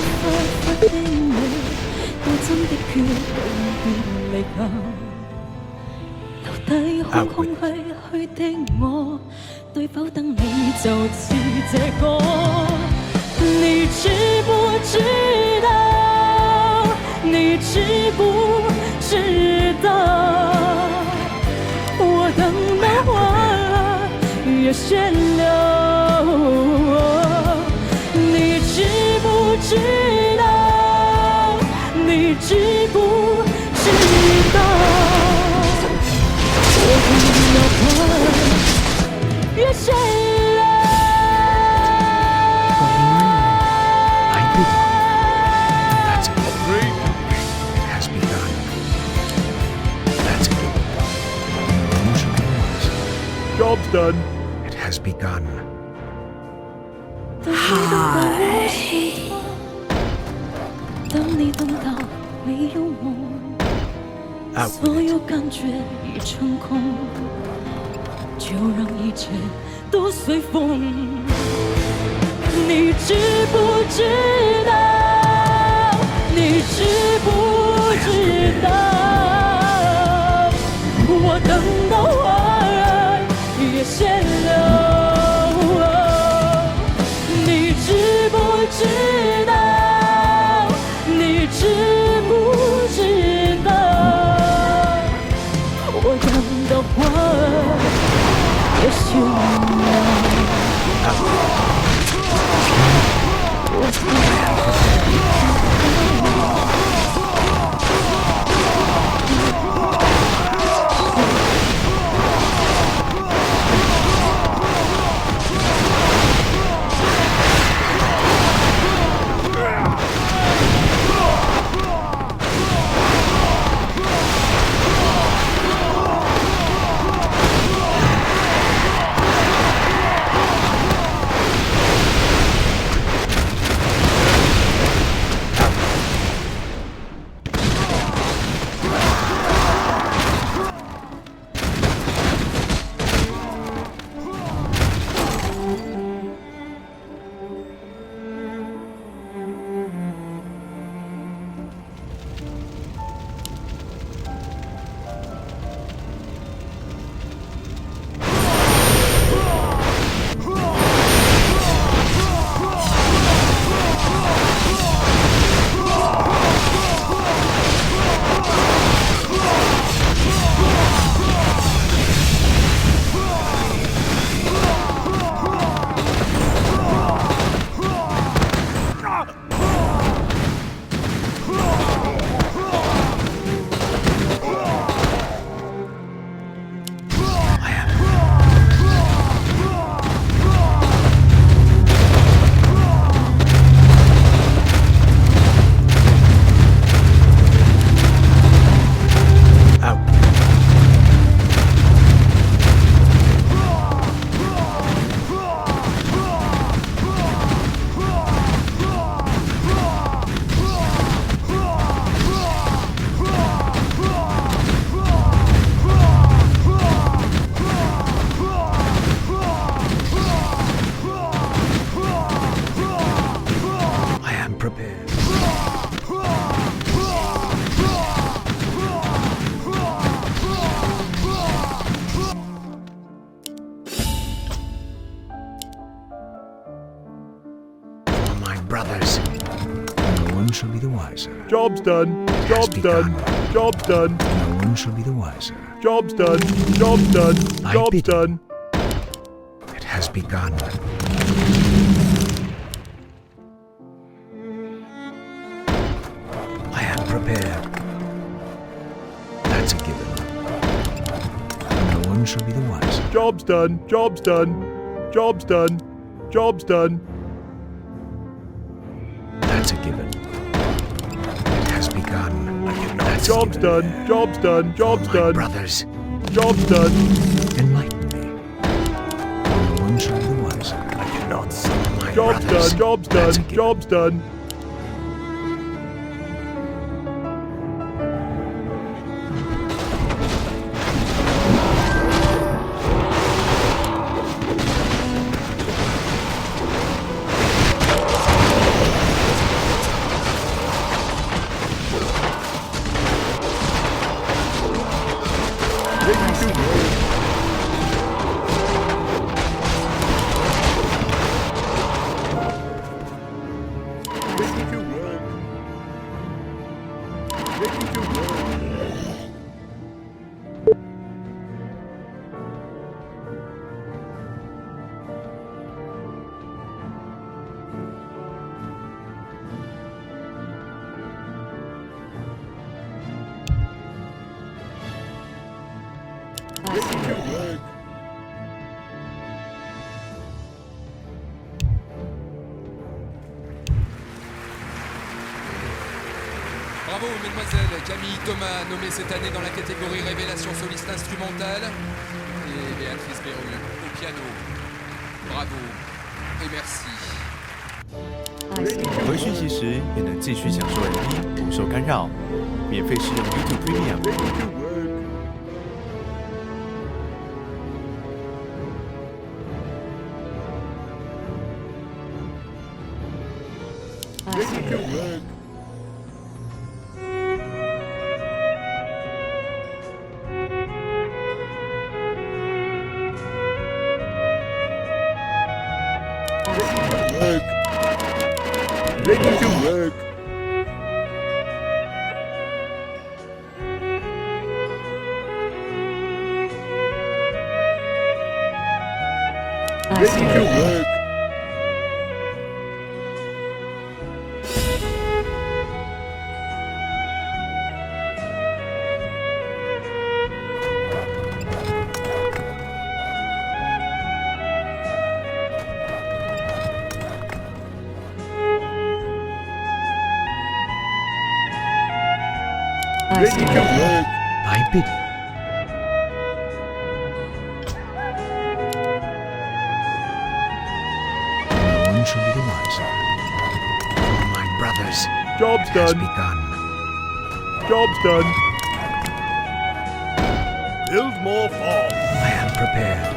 忽的你，到真的決定別離後，留低空空虛虛的我，對否等你就似這個，你知不知道？你知不知道？我等到花也謝了，你知不知道？你知不知道？我等到花也謝了。That's it. It has begun. That's it. Job's done. It has begun. Hi. 等你等到没有我，所有感觉已成空，就让一切都随风。你知不知道？你知不知道？我等到花儿也谢了，你知不知道？你知不知道？我等到花儿也谢了。Brothers, no one shall be the wiser. Job's done. Job's done. Job's done. No one shall be the wiser. Job's done. Job's done. Job's done. It has begun. I am prepared. That's a given. No one shall be the wiser. Job's done. Job's done. Job's done. Job's done. That's a given. It has begun. That's Job's done. Job's done. Job's done. Brothers. Job's done. Enlighten me. No one shall be the wiser. I cannot see my Job's brothers. done. Job's done. Job's done. Bravo, mesdemoiselles. Camille Thomas, nommée cette année dans la catégorie Révélation soliste instrumentale. Et Béatrice Berru, au piano. Bravo et merci. 回讯息时也能继续享受 MV 不受干扰，免费试用 YouTube Premium。Ready to work. Ready to work. Ready to work. I bid you. No one shall be the wiser. For my brothers, Job's it has done. begun. Job's done. Build more farms. I am prepared.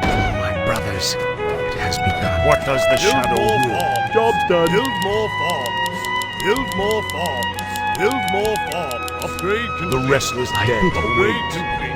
For my brothers, it has begun. What does the Build shadow more rule? farms. Job's done. Build more farms. Build more farms. Build more farms. Upgrade complete. The restless I dead bid you. Upgrade await. complete.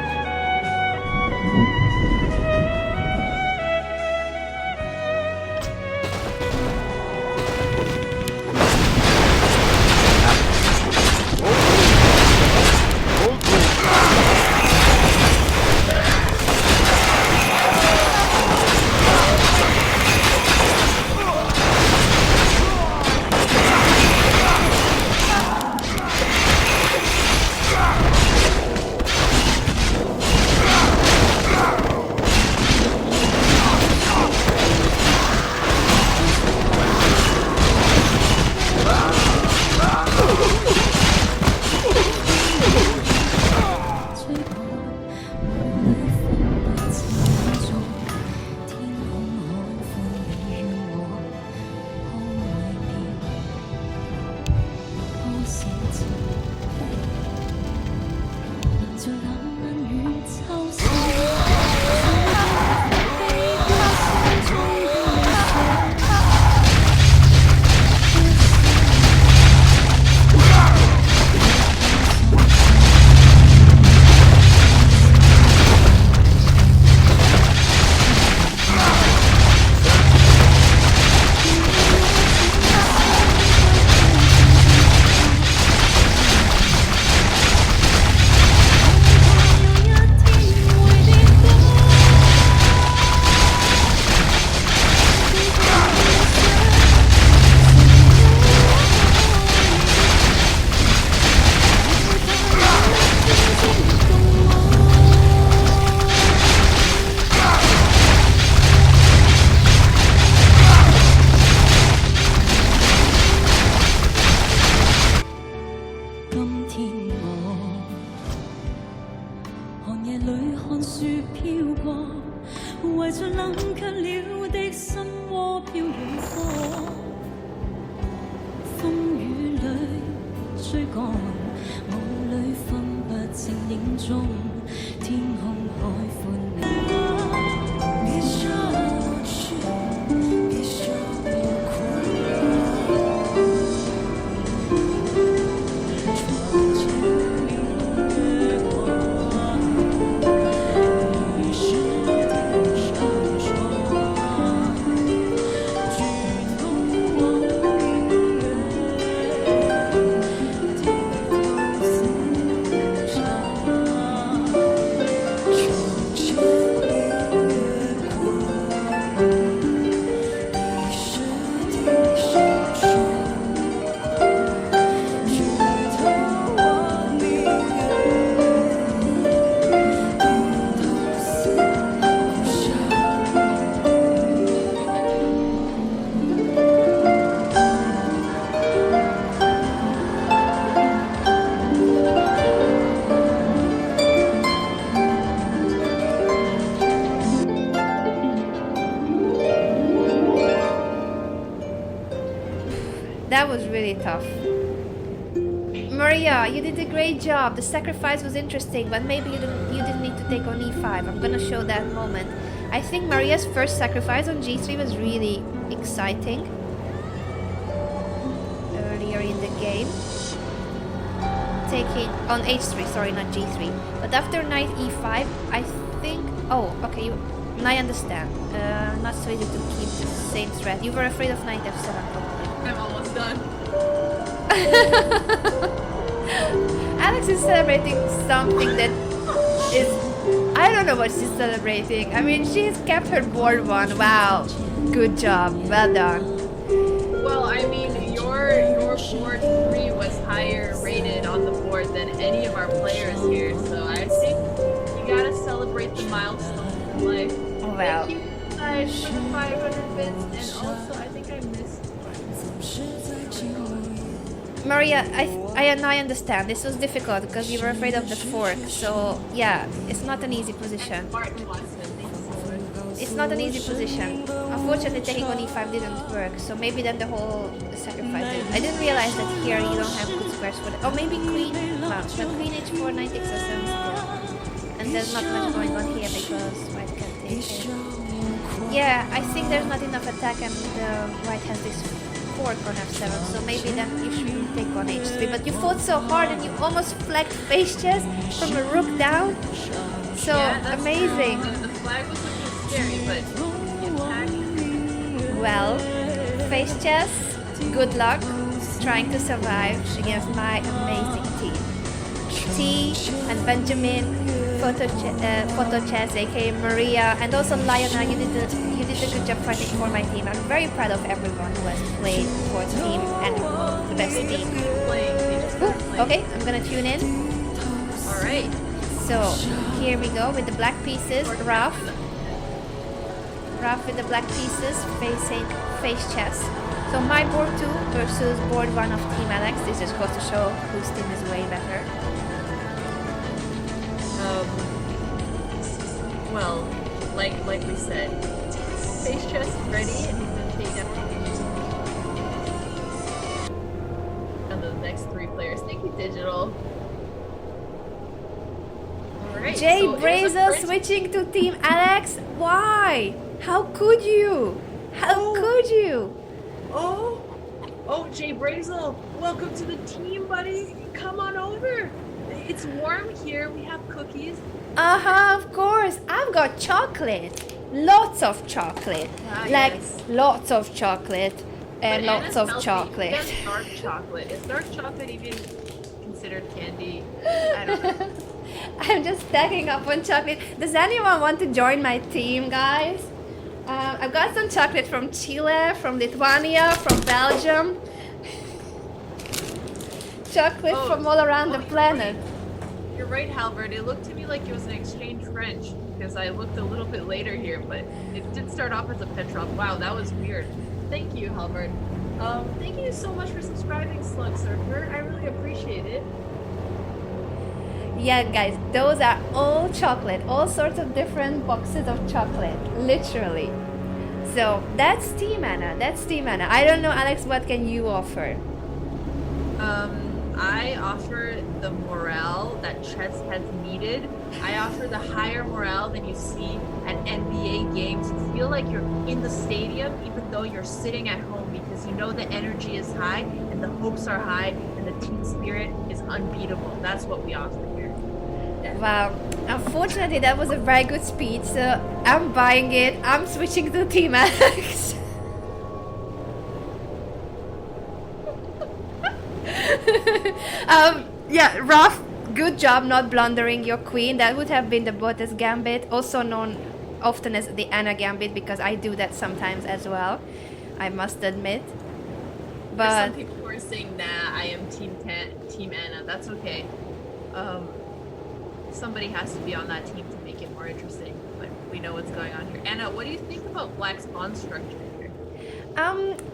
That was really tough. Maria, you did a great job. The sacrifice was interesting, but maybe you didn't need to take on e5. I'm gonna show that moment. I think Maria's first sacrifice on g3 was really exciting. Earlier in the game. Taking on h3, sorry, not g3. But after knight e5, I think... Oh, okay, I understand. Not so easy to keep the same threat. You were afraid of knight f7, probably. I'm almost done. Alex is celebrating something that is... I don't know what she's celebrating. I mean, she's kept her board one. Wow. Good job. Well done. Well, I mean, your board 3 was higher rated on the board than any of our players here, so I think you gotta celebrate the milestones in life. Well. Thank you guys for the 500 bits, and also I think I missed. Maria, I understand. This was difficult because you were afraid of the fork. So yeah, it's not an easy position. It's not an easy position. Unfortunately, taking on e5 didn't work. So maybe then the whole sacrifice did. I didn't realize that here you don't have good squares for it. Or maybe queen. Well, queen h4, knight x7 still. And there's not much going on here because white can take it. Yeah, I think there's not enough attack and white has this fork on f7, so maybe then you shouldn't take on h3. But you fought so hard and you almost flagged face chess from a rook down. So yeah, amazing. The flag was looking scary, but the attack... Well, face chess, good luck trying to survive against my amazing team. T and Benjamin, Photo Chess, aka Maria, and also Liona, you did a good job fighting for my team. I'm very proud of everyone who has played for team and the best team. Okay, I'm gonna tune in. Alright. So, here we go with the black pieces, Raf with the black pieces facing face chess. So my board 2 versus board 1 of Team Alex. This just goes to show whose team is way better. Well, like we said, face chess is ready and he's gonna take up and the next 3 players. Thank you, Digital. Alright. Jay so Brazel switching to Team Alex? Why? How could you? How could you? Oh, Jay Brazel, welcome to the team, buddy. Come on over. It's warm here. We have cookies. Of course. I've got chocolate. Lots of chocolate. Lots of chocolate. And lots of chocolate. That's dark chocolate. Is dark chocolate even considered candy? I don't know. I'm just stacking up on chocolate. Does anyone want to join my team, guys? I've got some chocolate from Chile, from Lithuania, from Belgium. Chocolate from all around the planet. You're right, Halvard. It looked to me like it was an exchange French because I looked a little bit later here, but it did start off as a Petrov. Wow, that was weird. Thank you, Halvard. Thank you so much for subscribing, Slug Surfer. I really appreciate it. Yeah, guys, those are all chocolate. All sorts of different boxes of chocolate. Literally. So, that's Team Anna. That's Team Anna. I don't know, Alex, what can you offer? I offer the morale that chess has needed. I offer the higher morale than you see at NBA games. You feel like you're in the stadium even though you're sitting at home because you know the energy is high and the hopes are high and the team spirit is unbeatable. That's what we offer here. Wow. Unfortunately, that was a very good speech, so I'm buying it. I'm switching to Team Alex. Yeah, Raf, good job not blundering your queen. That would have been the Botes Gambit, also known often as the Anna Gambit, because I do that sometimes as well, I must admit. But for some people who are saying, nah, I am Team Anna, that's okay. Somebody has to be on that team to make it more interesting, but we know what's going on here. Anna, what do you think about Black's pawn structure here?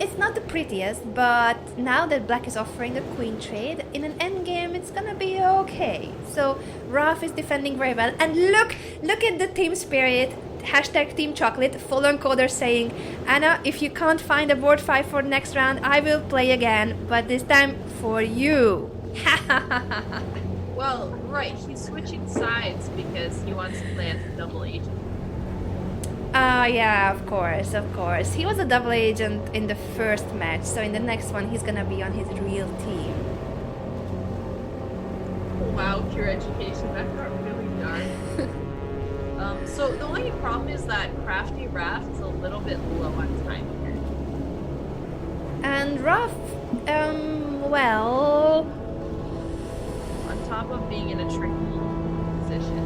It's not the prettiest, but now that Black is offering a queen trade, in an endgame it's gonna be okay. So Raf is defending very well, and look at the team spirit. hashtag Team Chocolate, full encoder saying, Anna, if you can't find a board 5 for next round, I will play again, but this time for you. Well, right, he's switching sides because he wants to play as a double agent. Yeah, of course, of course. He was a double agent in the first match, so in the next one he's gonna be on his real team. Wow, pure education, that got really dark. So the only problem is that Crafty Raft is a little bit low on time here. And Ruff, well... On top of being in a tricky position.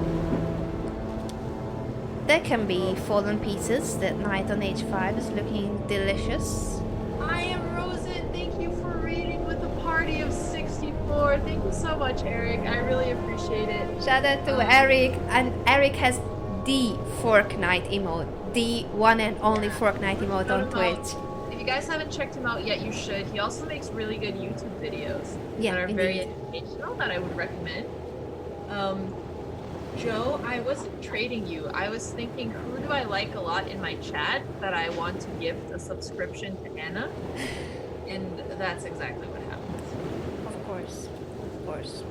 There can be fallen pieces. That knight on h5 is looking delicious. I am Rosen, thank you for reading with a party of 64. Thank you so much, Eric. I really appreciate it. Shout out to Eric, and Eric has the Fork Knight emote. The one and only Fork Knight emote on Twitch. If you guys haven't checked him out yet, you should. He also makes really good YouTube videos Yeah, that are very indeed. educational that I would recommend. Joe, I wasn't trading you. I was thinking, who do I like a lot in my chat that I want to gift a subscription to Anna? And that's exactly what happened. Of course, of course.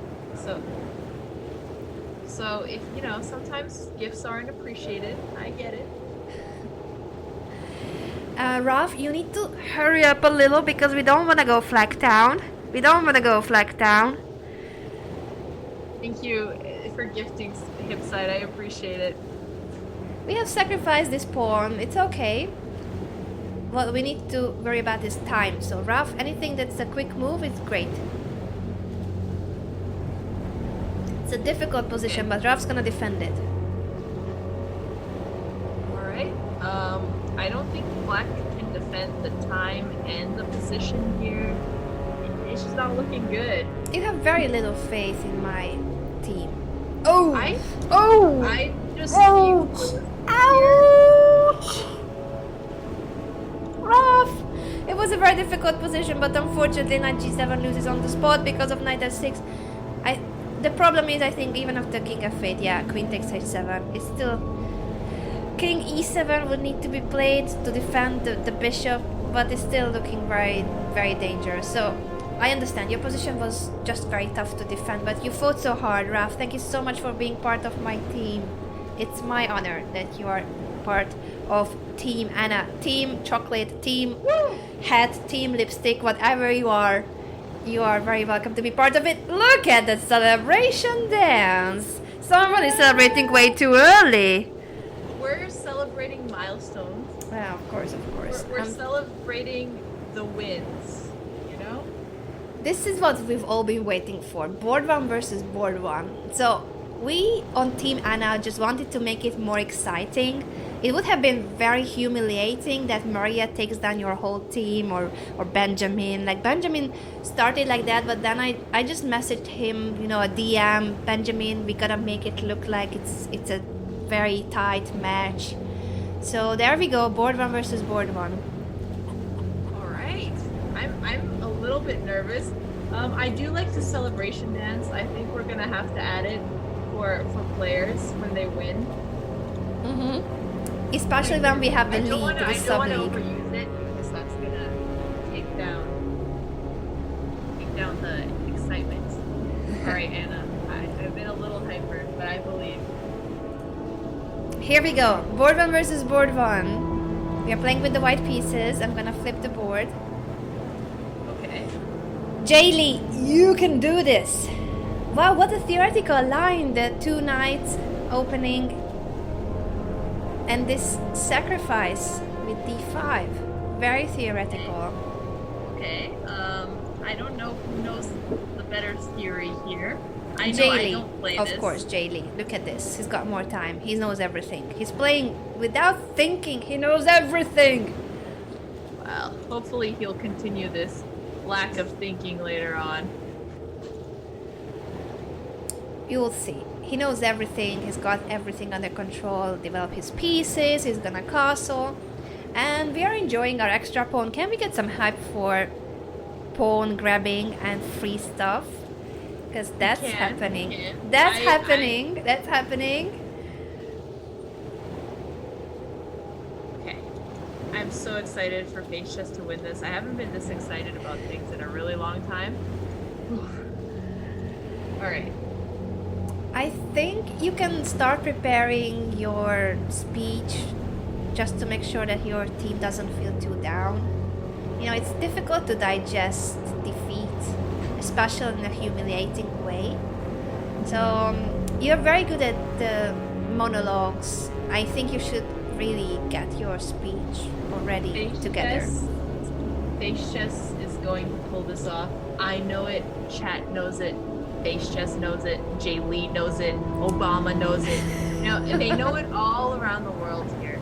So if, you know, sometimes gifts aren't appreciated, I get it. Ralph, you need to hurry up a little because we don't want to go flag down. We don't want to go flag down. Thank you for gifting Hipside, I appreciate it. We have sacrificed this pawn. It's okay. What we need to worry about is time. So Ralph, anything that's a quick move is great. It's a difficult position, but Ralph's gonna defend it. Alright. I don't think Black can defend the time and the position here. It's just not looking good. You have very little faith in my team. I just Ouch! Ouch! Rough! It was a very difficult position, but unfortunately knight g7 loses on the spot because of knight f6. The problem is, I think, even after king f8, yeah, queen takes h7, it's still... King e7 would need to be played to defend the bishop, but it's still looking very, very dangerous. So, I understand, your position was just very tough to defend, but you fought so hard, Raf. Thank you so much for being part of my team. It's my honor that you are part of Team Anna, Team Chocolate, Team Hat, Team Lipstick, whatever you are very welcome to be part of it. Look at the celebration dance! Someone is celebrating way too early. We're celebrating milestones. Well, of course, of course. We're celebrating the wins, you know? This is what we've all been waiting for. Board 1 versus Board 1. So, we on Team Anna just wanted to make it more exciting. It would have been very humiliating that Maria takes down your whole team or Benjamin. Like, Benjamin started like that, but then I just messaged him, you know, a DM, Benjamin, we gotta make it look like it's a very tight match. So there we go, Board 1 versus Board 1. Alright. I'm a little bit nervous. I do like the celebration dance. I think we're gonna have to add it for players when they win. Especially when we have the league, the sub-league. I don't want to overuse it because that's gonna take down the excitement. Alright, Anna. I've been a little hyper, but I believe. Here we go. Board 1 versus Board 1. We are playing with the white pieces. I'm gonna flip the board. Okay. Jaylee, you can do this. Wow, what a theoretical line. The two knights opening. And this sacrifice with d5. Very theoretical. Okay. I don't know who knows the better theory here. I know Jaylee, I don't play of this. course, Jaylee. Look at this. He's got more time. He knows everything. He's playing without thinking. He knows everything. Well, hopefully he'll continue this lack of thinking later on. You will see. He knows everything. He's got everything under control. Develop his pieces. He's gonna castle. And we are enjoying our extra pawn. Can we get some hype for pawn grabbing and free stuff? Because that's happening. That's happening. That's happening. so excited for Face Chess to win this. I haven't been this excited about things in a really long time. All right. I think you can start preparing your speech just to make sure that your team doesn't feel too down. You know, it's difficult to digest defeat, especially in a humiliating way. So you're very good at the monologues. I think you should really get your speech already together. Face Chess is going to pull this off. I know it. Chat knows it. Face Chess knows it. Jay Lee knows it. Obama knows it. You know, they know it all around the world here.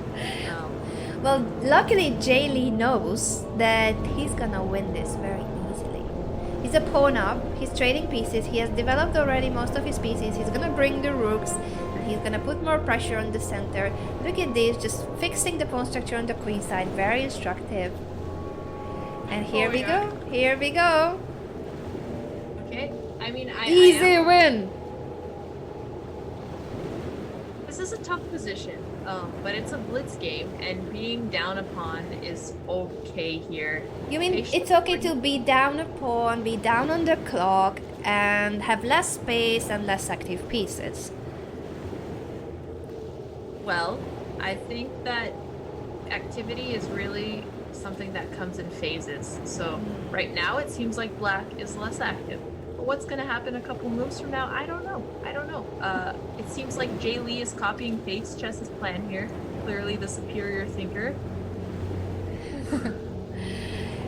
Well, luckily Jay Lee knows that he's gonna win this very easily. He's a pawn up. He's trading pieces. He has developed already most of his pieces. He's gonna bring the rooks. He's gonna put more pressure on the center. Look at this, just fixing the pawn structure on the queen side. Very instructive. And here we go. Here we go. Okay. I mean, easy win. This is a tough position, but it's a blitz game, and being down a pawn is okay here. You mean it's okay to be down a pawn, be down on the clock, and have less space and less active pieces? Well, I think that activity is really something that comes in phases. So right now it seems like black is less active. But what's going to happen a couple moves from now? I don't know. It seems like Jay Lee is copying Face Chess's plan here. Clearly the superior thinker.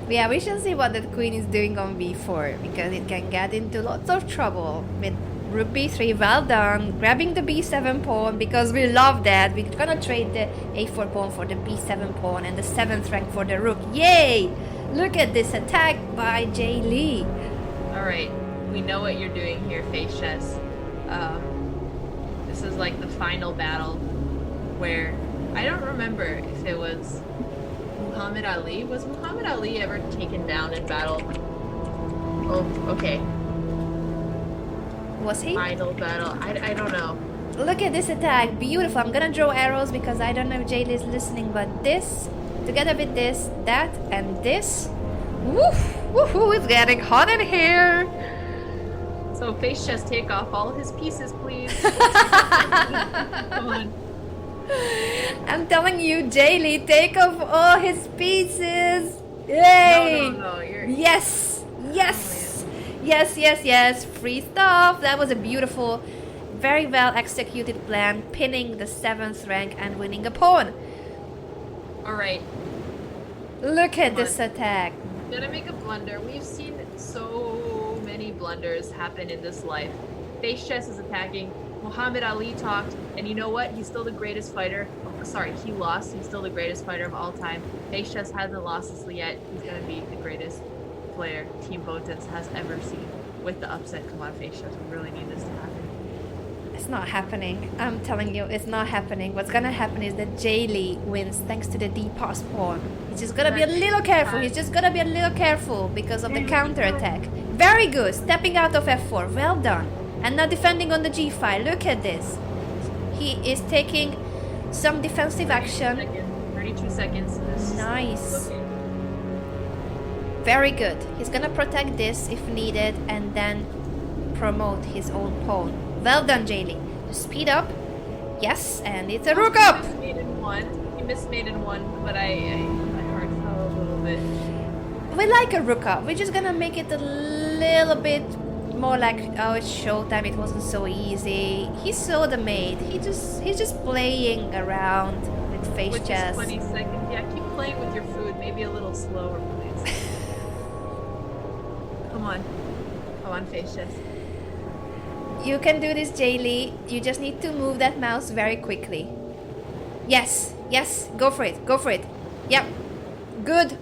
Yeah, we shall see what the queen is doing on b4, because it can get into lots of trouble with rook b3. Well done, grabbing the b7 pawn, because we love that. We're gonna trade the a4 pawn for the b7 pawn and the 7th rank for the rook. Yay! Look at this attack by Jay Lee. All right, we know what you're doing here, Face Chess. This is like the final battle where I don't remember if it was Muhammad Ali. Was Muhammad Ali ever taken down in battle? Oh, okay. Was he? Final battle. I don't know. Look at this attack. Beautiful. I'm gonna draw arrows because I don't know if Jay Lee is listening, but this, together with this, that, and this. Woof! Woohoo! It's getting hot in here! So Face Chess, take off all his pieces, please. Come on. I'm telling you, Jay Lee, take off all his pieces! Yay! No, you're... Yes! Yes! Yes, yes, yes! Free stuff! That was a beautiful, very well executed plan, pinning the 7th rank and winning a pawn. Alright. Look at this attack. Gonna make a blunder. We've seen so many blunders happen in this life. Face Chess is attacking. Muhammad Ali talked, and you know what? He's still the greatest fighter. Oh, sorry, he lost. He's still the greatest fighter of all time. Face Chess hasn't lost this yet. He's gonna be the greatest player Team Botas has ever seen. With the upset, come on, Face Chess. We really need this to happen. It's not happening. I'm telling you, it's not happening. What's gonna happen is that Jay Lee wins thanks to the D-pass pawn. He's just gonna be a little careful. He's just gonna be a little careful because of the counter attack. Very good. Stepping out of f4. Well done. And now defending on the g5. Look at this. He is taking some defensive action. 32 seconds. Nice. Very good. He's gonna protect this if needed and then promote his own pawn. Well done, Jay Lee. Speed up. Yes, and it's a rook up. He mismade in one, but my heart fell a little bit. We like a rook up. We're just gonna make it a little bit more like, oh, it's showtime. It wasn't so easy. He saw the mate. He's just playing around with Face Chess. 20 seconds. Yeah, keep playing with your food. Maybe a little slower, please. Come on, Face Chess. You can do this, Jay Lee. You just need to move that mouse very quickly. Yes, yes, go for it, go for it. Yep, good,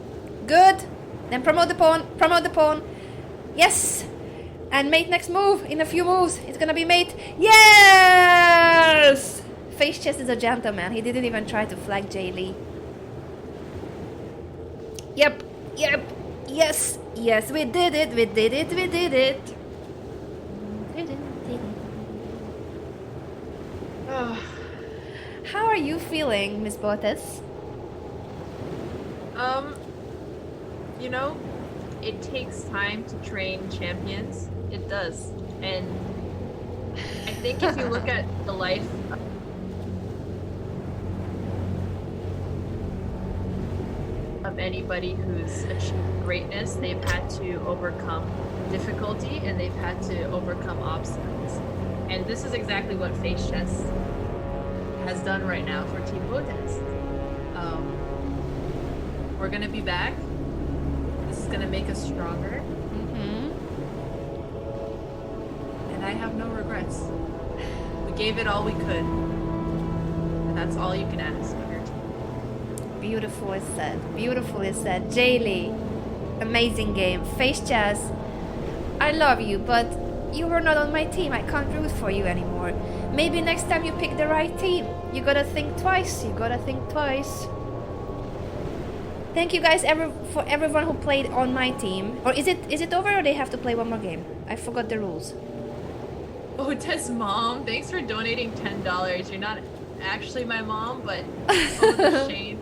good. Then promote the pawn, Yes, and mate next move, in a few moves. It's gonna be mate. Yes! Face Chess is a gentleman. He didn't even try to flag Jay Lee. Yep, yep, yes, yes, we did it, we did it, we did it. Oh. How are you feeling, Miss Botas? You know, it takes time to train champions. It does. And I think if you look at the life of anybody who's achieved greatness, they've had to overcome difficulty and they've had to overcome obstacles. And this is exactly what Face Chess has done right now for Team Botes. We're gonna be back. This is gonna make us stronger. And I have no regrets. We gave it all we could. And that's all you can ask of your team. Beautiful is said. Beautiful is said. Jaylee, amazing game. Face Chess, I love you, but you were not on my team. I can't root for you anymore. Maybe next time you pick the right team. You gotta think twice. You gotta think twice. Thank you guys for everyone who played on my team. Or is it over or they have to play one more game? I forgot the rules. Botes mom, thanks for donating $10. You're not actually my mom, but oh, the shame.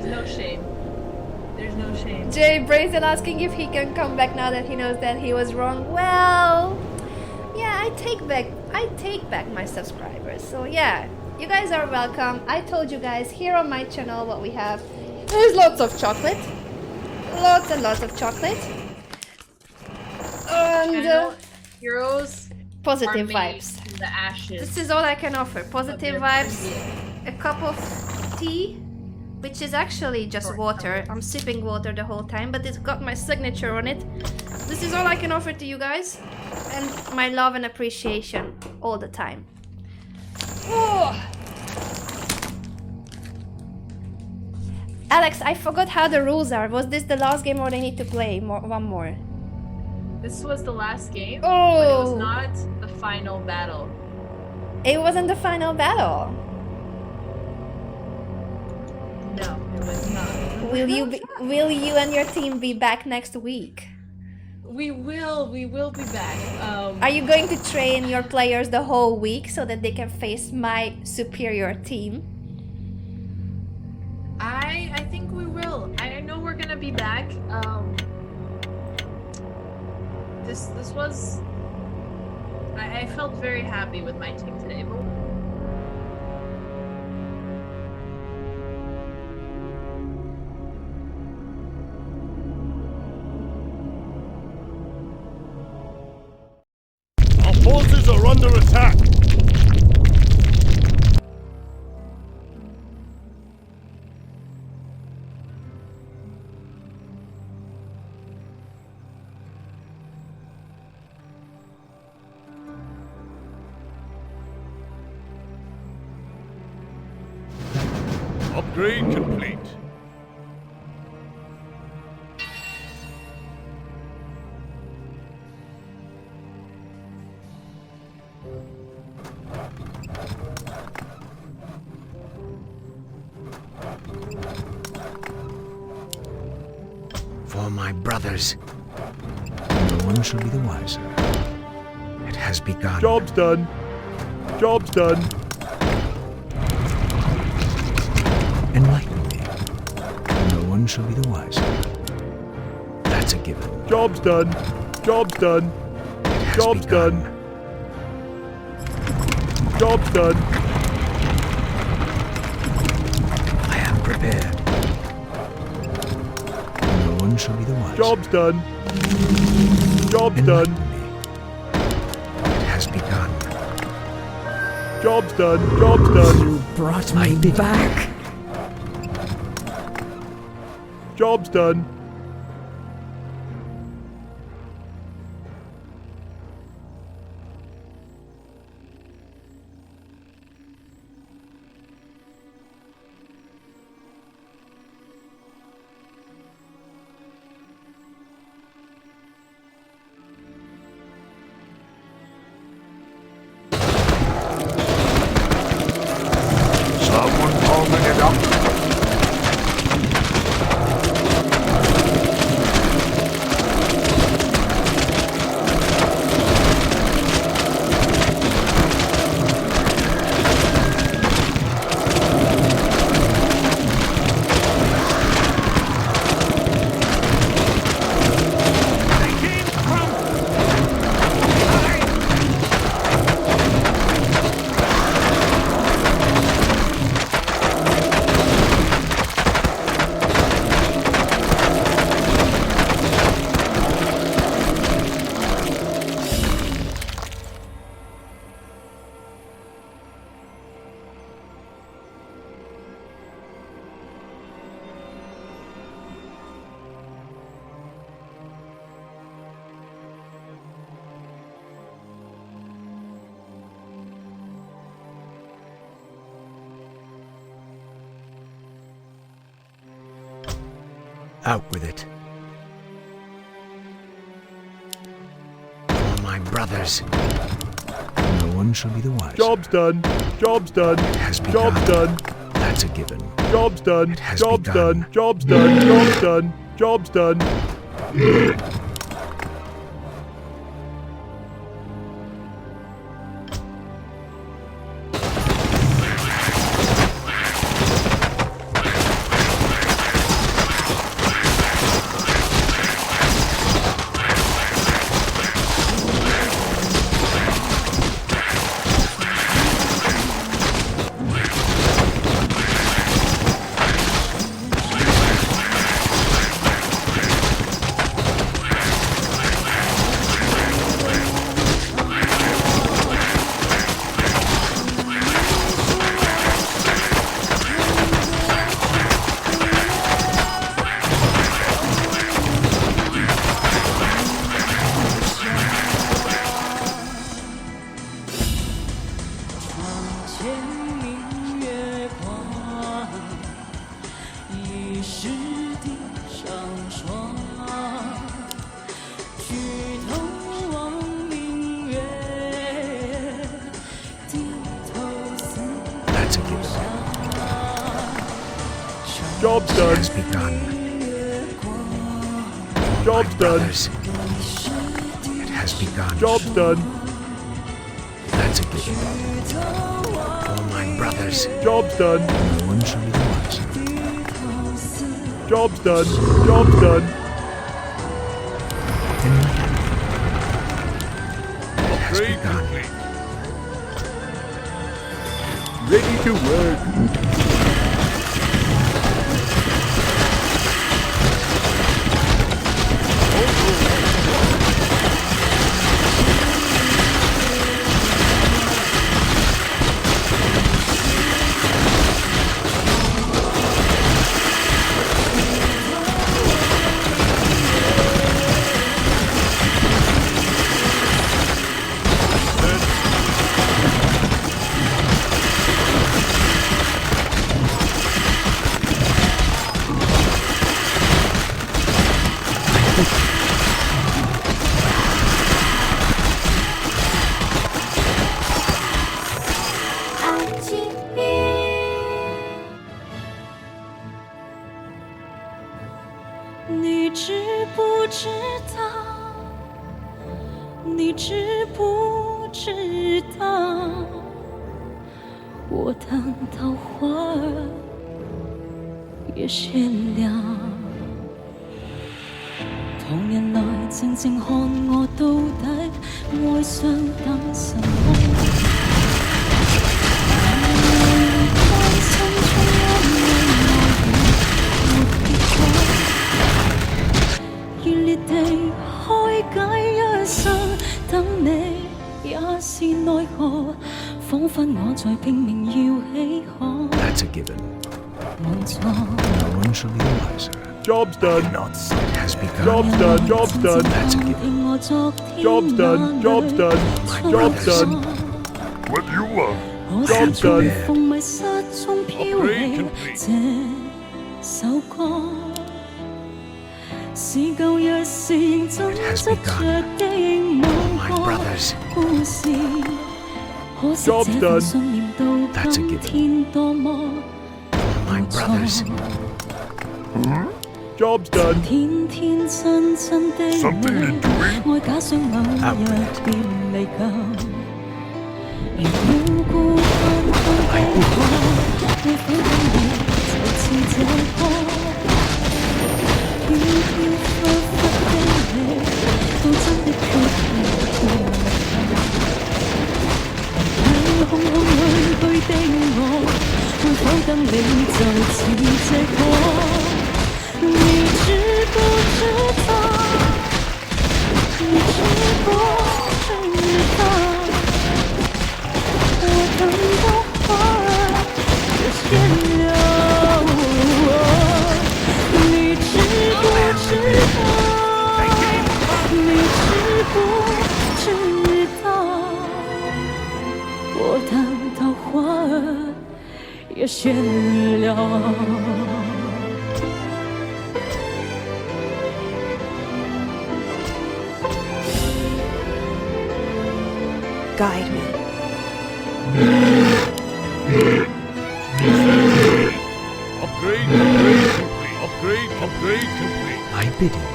no shame. There's no shame. Jay Brazel asking if he can come back now that he knows that he was wrong. Well, yeah, I take back my subscribers. So yeah, you guys are welcome. I told you guys here on my channel what we have. There's lots of chocolate. Lots and lots of chocolate. And heroes positive are made vibes. from the ashes. This is all I can offer. Positive vibes, a cup of tea, which is actually just water. I'm sipping water the whole time, but it's got my signature on it. This is all I can offer to you guys. And my love and appreciation all the time. Oh. Alex, I forgot how the rules are. Was this the last game or they need to play one more? This was the last game, Oh. but it was not the final battle. It wasn't the final battle. No, it was not. Will you and your team be back next week? We will be back. Are you going to train your players the whole week so that they can face my superior team? I think we will. I know we're gonna be back. This was. I felt very happy with my team today. But Our forces are under attack. Upgrade complete. For my brothers, no one shall be the wiser. It has begun. Job's done. Job's done. Enlighten me. No one shall be the wiser. That's a given. Job's done. Job's done. It has Job's begun. done. Job's done. I am prepared. No one shall be the wiser. Job's done. Job's Enlighten done. me. It has begun. Job's done. Job's done. You brought me back. Job's done. Someone open it up. Out with it. For my brothers, no one shall be the wiser. Job's done. Job's done. It has begun. Job's done. That's a given. Job's done. It has Job's begun. done. Job's done. Job's done. Job's done. 前明月光，疑是地上霜。举头望明月，低头思 That's a given. ，Job's It done. has begun. Job's done. Brothers, it has begun. Job's done. That's a given. All my brothers, Job's done. no one shall be the wiser. Job's done. Job's done. Enlighten me. It has Upgrade begun. complete. Ready to work.你知不知道？你知不知道？我等到花儿也谢了。旁人來靜靜看我到底哀傷等什麼？關心中安慰我，熱烈地開解一生，等你也是奈何，彷彿我在拼命要起可。That's a given. 冇錯。 No one shall be the wiser. Job's done. It has begun. Job's done. Job's done. That's a given. Job's done. Job's done. My Job's brothers, done. What do you want? Job's done. 風迷失中飄起這首歌，是舊日時認真執着的某個故事，可惜這份信念到今天多麼無錯。 Job's done. 天天真真的你，愛假想某日便離舊。如孤孤單單的我，會否等你就似這歌？飄飄忽忽的你，到真的決定變離舊。空空虛虛的我，會否等你就似這歌？ 你知不知道？你知不知道？我等到花儿也谢了。你知不知道？你知不知道？我等到花儿也谢了。 Guide me. Upgrade complete. Upgrade complete. I bid you.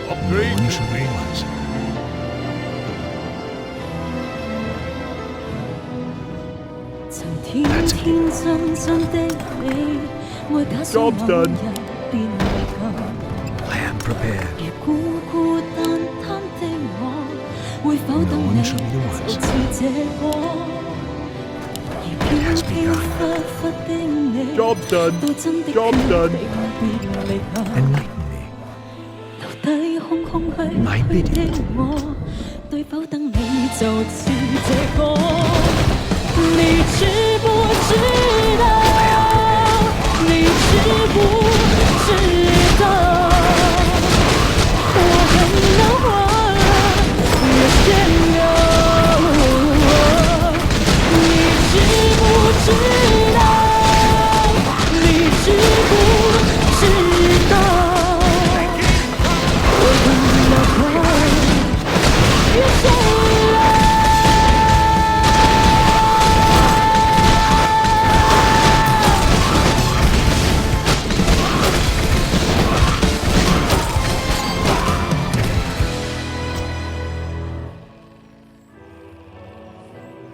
Upgrade No one shall be complete. wiser. That's a given. Job's done. I am prepared. 孤孤單單的我，會否等你就似這歌？而飄飄忽忽的你， Job's done. 到真的 Job's 決 done. 定別離舊。 Enlighten me. 到底空空虛 My 虛 bidding. 的我，對否等你就似這歌？你知不知道？你知不知道？ 我等到花儿也谢了。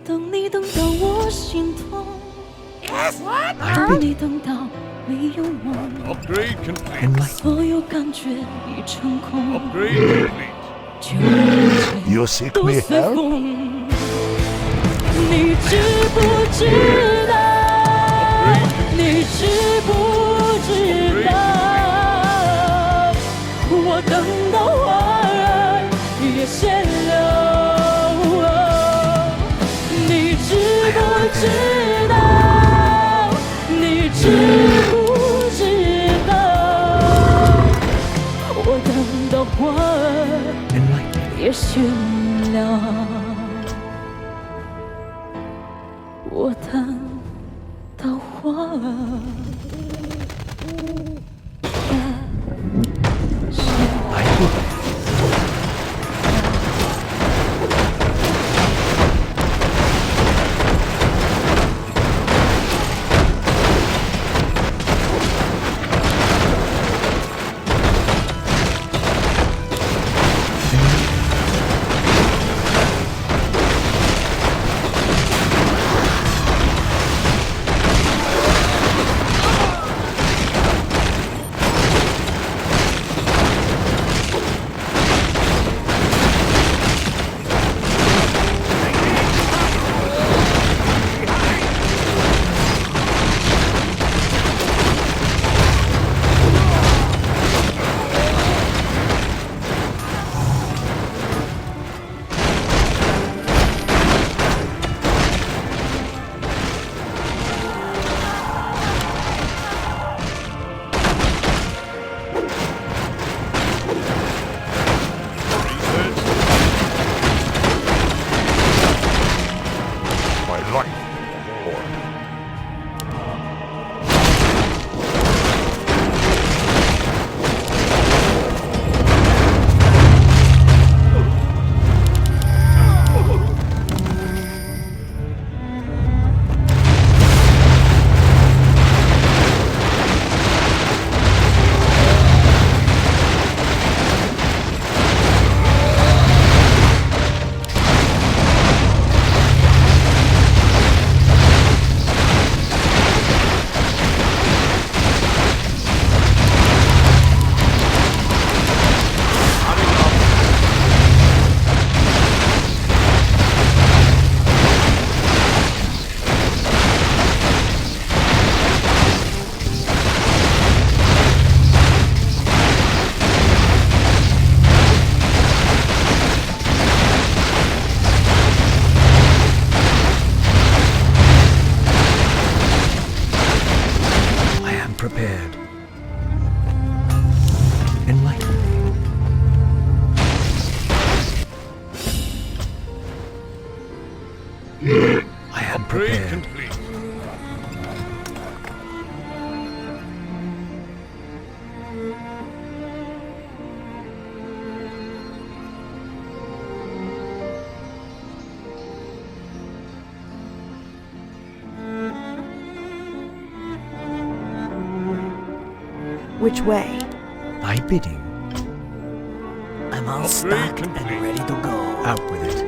当你等到我心痛， I 当 bid 你等到没有梦， Upgrade complete. enlighten. 所有感觉已成空， Upgrade complete. 就一切 You seek 都 me 随 help? 风。你知不知道？你知不知道？我等到花儿也谢了。你知不知道？你知不知道？我等到花儿 Enlighten. 也谢了。我等到花儿也谢了。 I bid. My life for the Lord. I am prepared. Enlighten me. I am Upgrade prepared. complete. Which way? Thy bidding. I'm all Upgrade stocked complete. and ready to go. Out with it.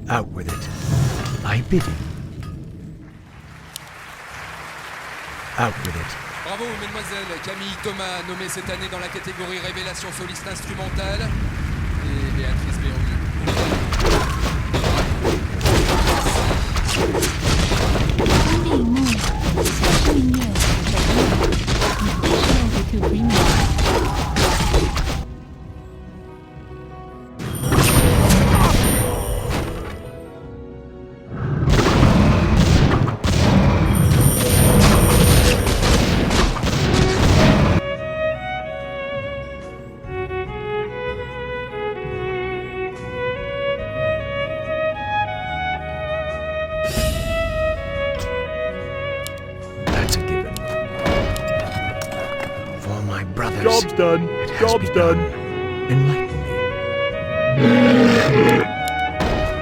Out with it. Thy bidding. Out with it. Bravo, mesdemoiselles. Camille Thomas, nommée cette année dans la catégorie Révélation soliste instrumentale. Et Béatrice Berru. brothers. Job's done. It has Job's begun. done. Enlighten me.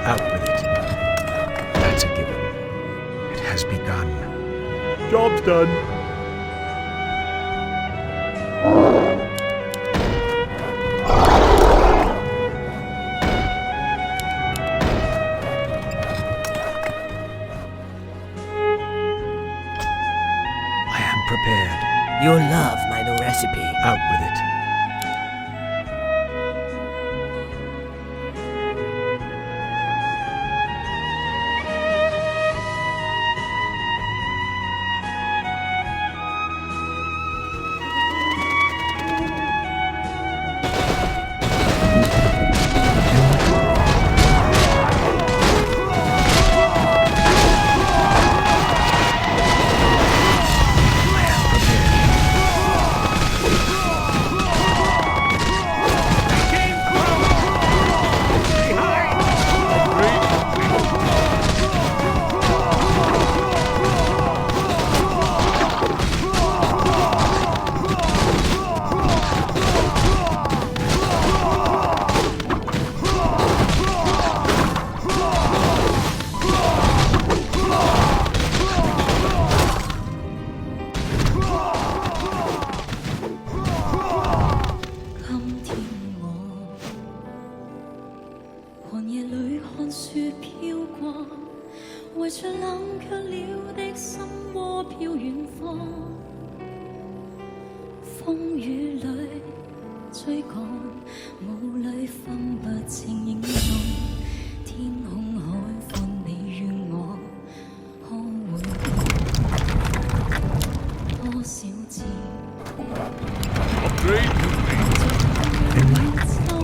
Out with it. That's a given. It has begun. Job's done. I am prepared. You'll love my new recipe. Out with it.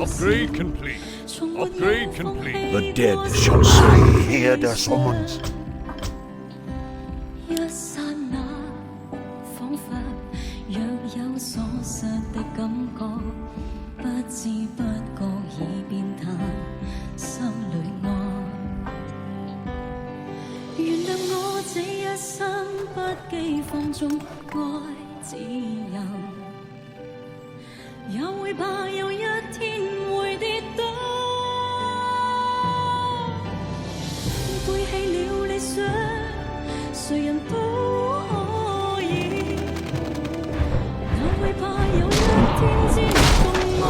Upgrade complete. Upgrade complete. The dead shall soon hear their summons. 一剎那，彷彿若有所失的感覺，不知不覺已變淡，心裏愛。原諒我這一生不羈放縱愛自由，也會怕有一天會跌倒。背棄了理想，誰人都可以，也會怕有一天知道我。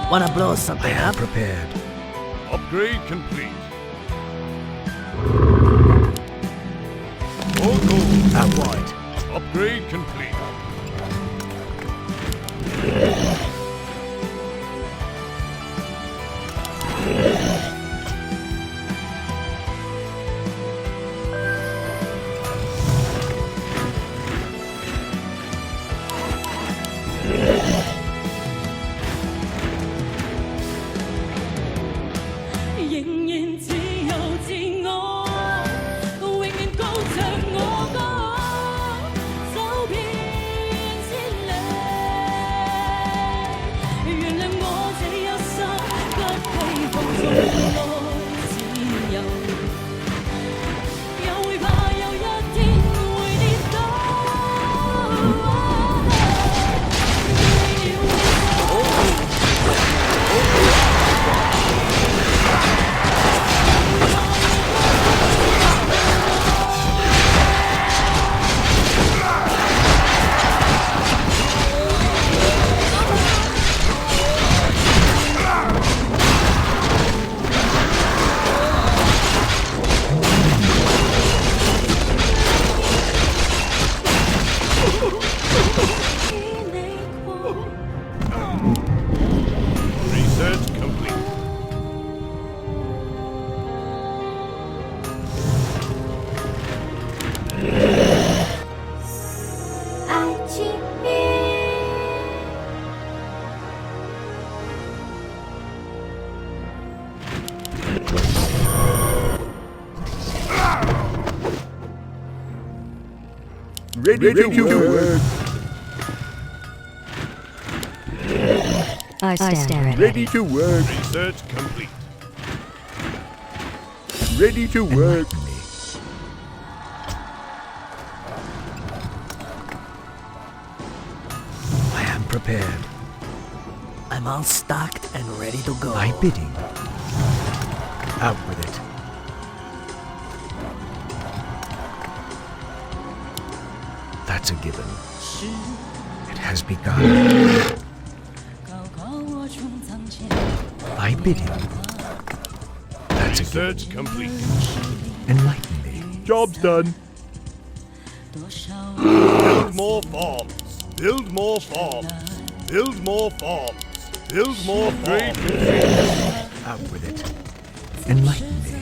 Wanna blow something up? Prepared. Upgrade complete. All gold. Outright. Upgrade complete. Ready to work. I stand Ready to work. Research complete. Ready to work. I am prepared. I'm all stocked and ready to go. My bidding. Out with it. That's a given. It has begun. My bidding. That's a given. Research complete. Enlighten me. Job's done. Build more farms. Build more farms. Build more farms. Build more farms. Out with it. Enlighten me.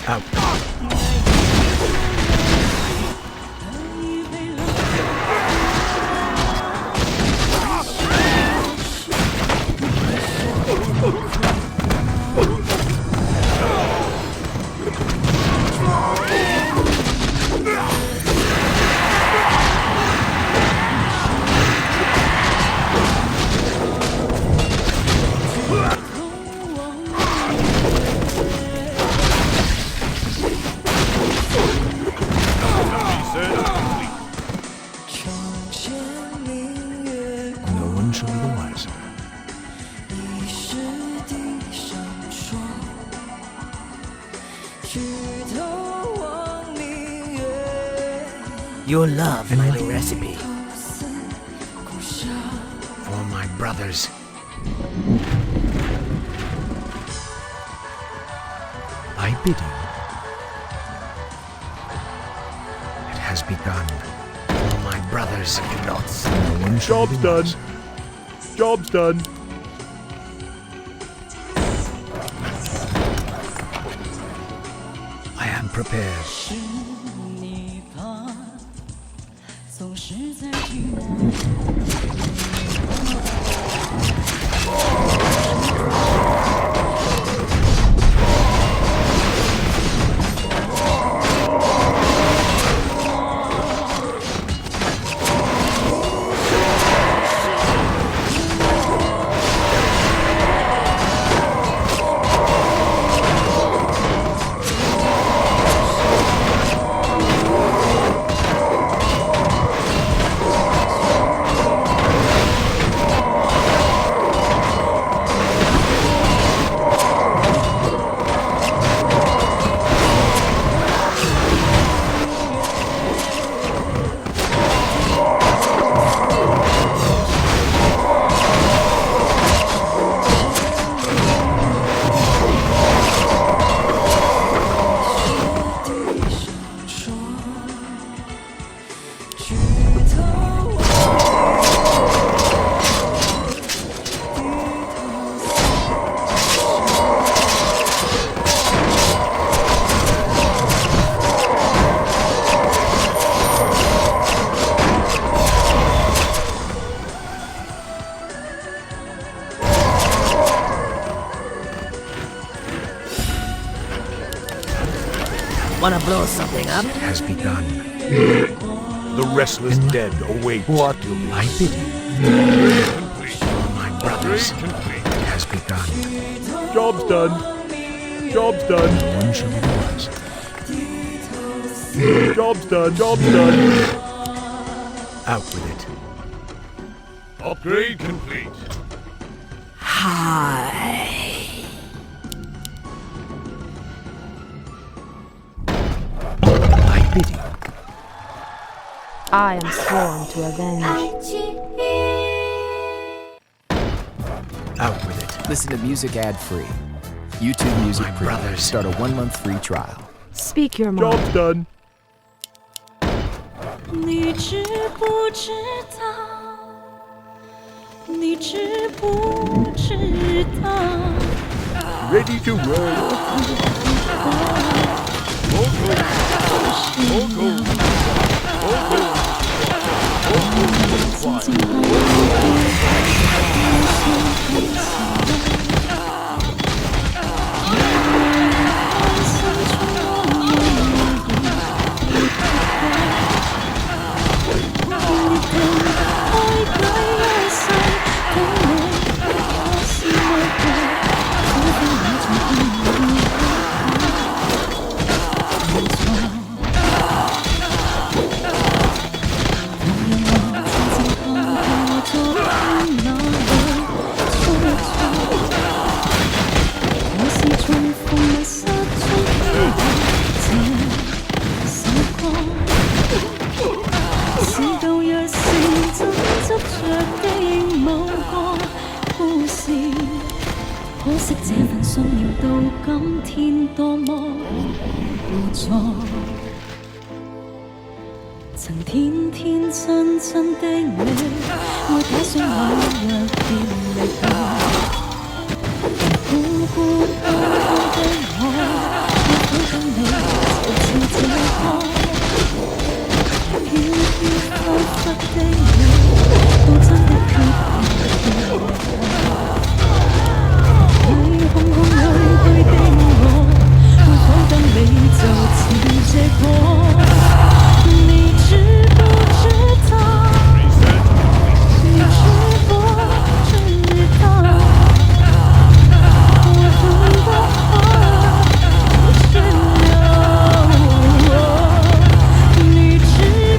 Out. No one shall be the wiser. You'll love my new recipe. For my brothers. My bidding. It has begun. For my brothers. No one shall Job's be done. wiser. Job's done. I am prepared. Wanna blow something up? It has begun. The restless dead await. What will be my bidding? For my brothers. It has begun. Job's done. Job's done. No one shall be the wiser. Job's done. Job's done. Out with it. Upgrade complete. Hi. My bidding. I am sworn to avenge. Out with it. Listen to music ad-free. YouTube Music My Premium. brothers. Start a 1-month free trial. Speak your mind. Job's done. 你知不知道？你知不知道？ Ready to work. More gold. More gold. More gold. More gold. 事，可惜這份信念到今天多麼無助。曾天天親親的你，我打算某日便離去。孤孤單單的我，我想跟你就似這歌。飄飄忽忽的你，都真的決定要離開。你空空虛虛的我，會否跟你就似這歌？你知不知道？你知不知道？我等的花有些了。你知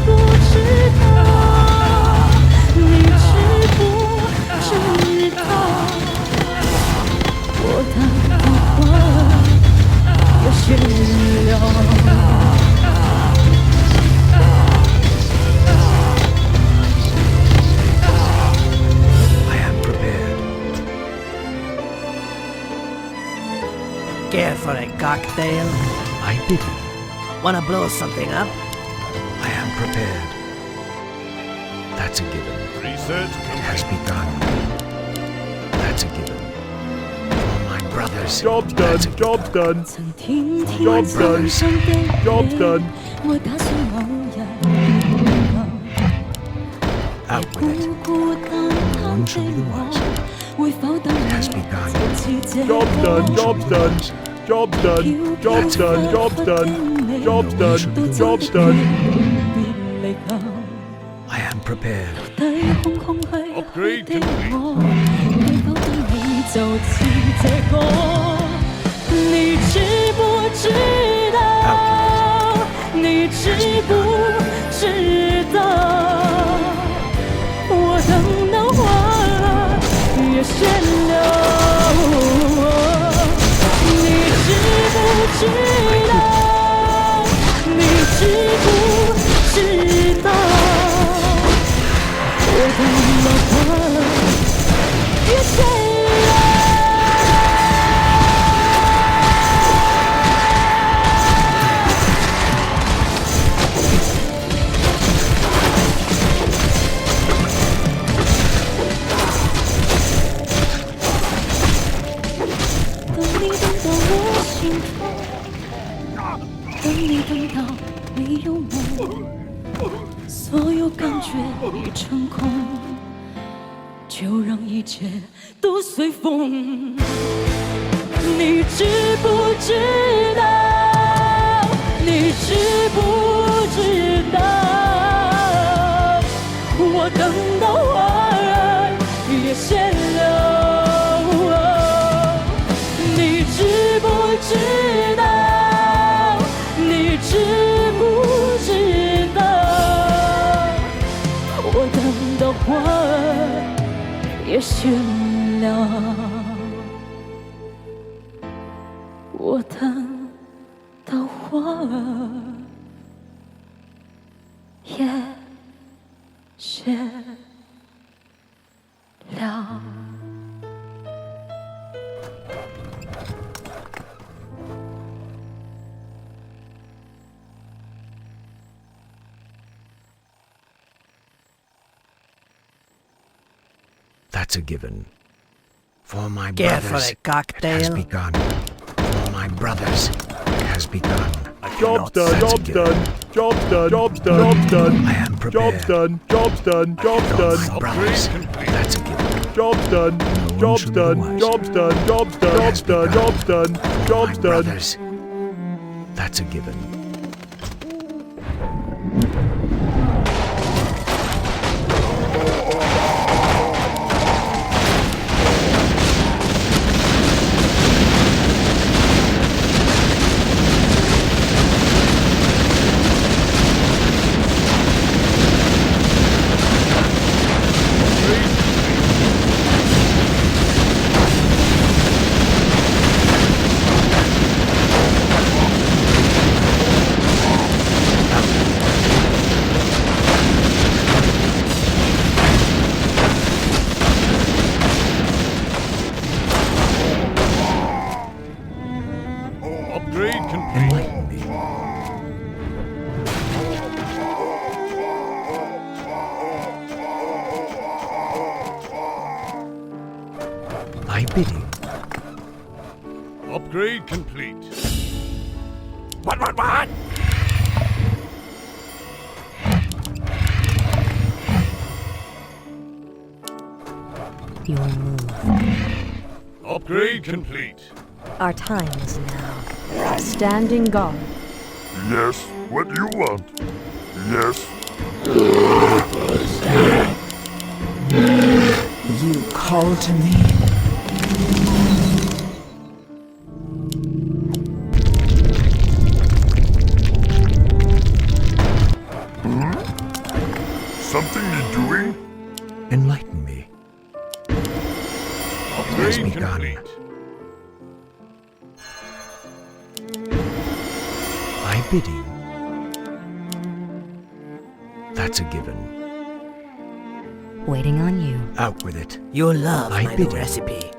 不知道？你知不知道？我等的花有些了。Care for a cocktail? I bid you. Wanna blow something up? I am prepared. That's a given. Research It has begun. That's a given. For my brothers. Job's done. Job's done. Job's done. Job's done. Out with it. No one shall be the wiser. It has begun. Job's done. Job's done. Job's done. Job's done. Job's done. Job's done. Job's done. I am prepared. Upgrade complete. 你知不知道？你知不知道？我等的花也谢了。你知不知道？你知不知道？我等的花也谢了。等你等到没有我，所有感觉已成空，就让一切都随风。你知不知道？你知不知道？我等到花儿也谢了。你知不知道？你知不知道？我等的花儿也谢了。我等的花儿也谢了。That's a given. For my Care for brothers, a cocktail? it has begun. For my brothers, it has begun. Job's done. Job's done. Job's done. Job's done. Job's done. I am prepared. Job's done. Job's done. Job's done. For my brothers, that's a given. Job's done. Job's done. Job's done. Job's done. Job's done. Job's done. Job's done. Brothers, that's a given. bidding. Upgrade complete. What? Your move. Upgrade complete. Our time is now. Standing guard. Yes, what do you want? Yes. You call to me? Something you're doing? Enlighten me. Let's Upgrade be gone. complete. My bidding. That's a given. Waiting on you. Out with it. You'll love My my new bidding. recipe.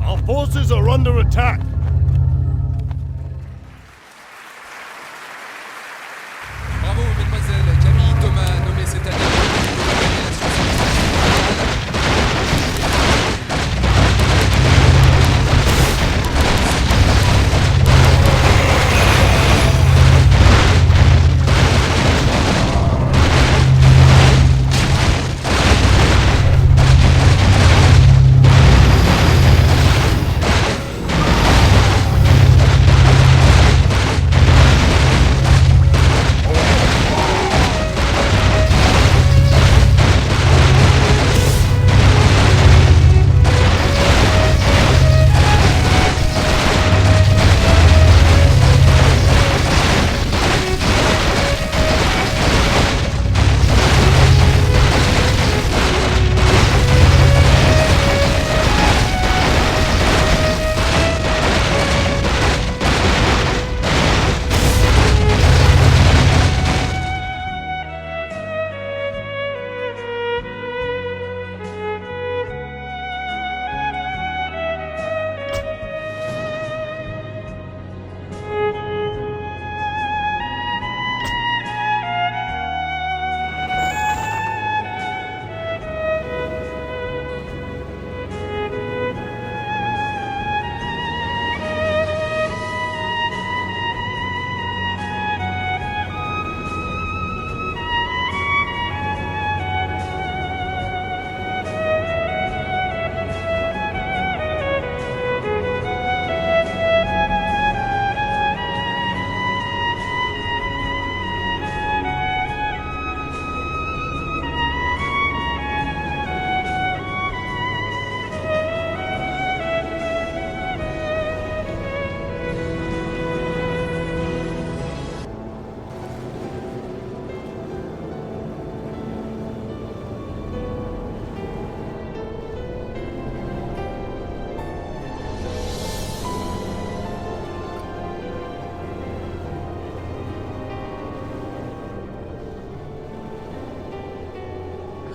Our forces are under attack. Bravo, mesdemoiselles. Camille Thomas, nommée cette année.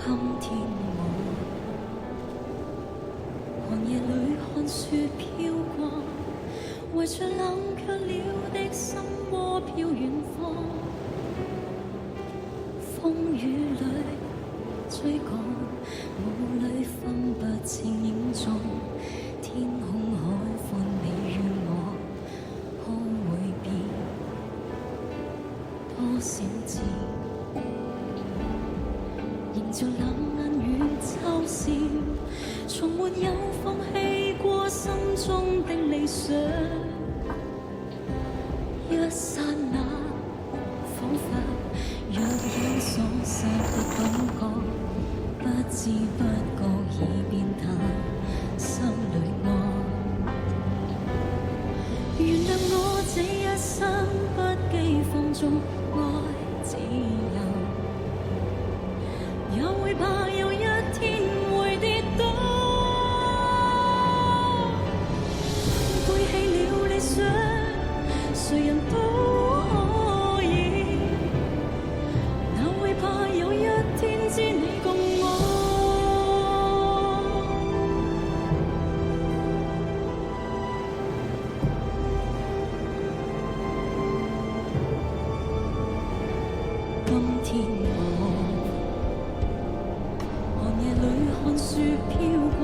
今天我寒夜裏看雪飄過，為着冷卻了的心窩飄遠方。風雨裏追趕，霧裏分不清影蹤，天空海。着冷眼與嘲笑，從沒有放棄過心中的理想。一剎那，彷彿若有所失的感覺，不知不覺已變淡心裏愛。原諒我這一生不羈放縱愛自由，也會怕有一天會跌倒。背棄了理想，誰人都可以，哪會怕有一天知你共我。今天我寒夜裏看雪飄過，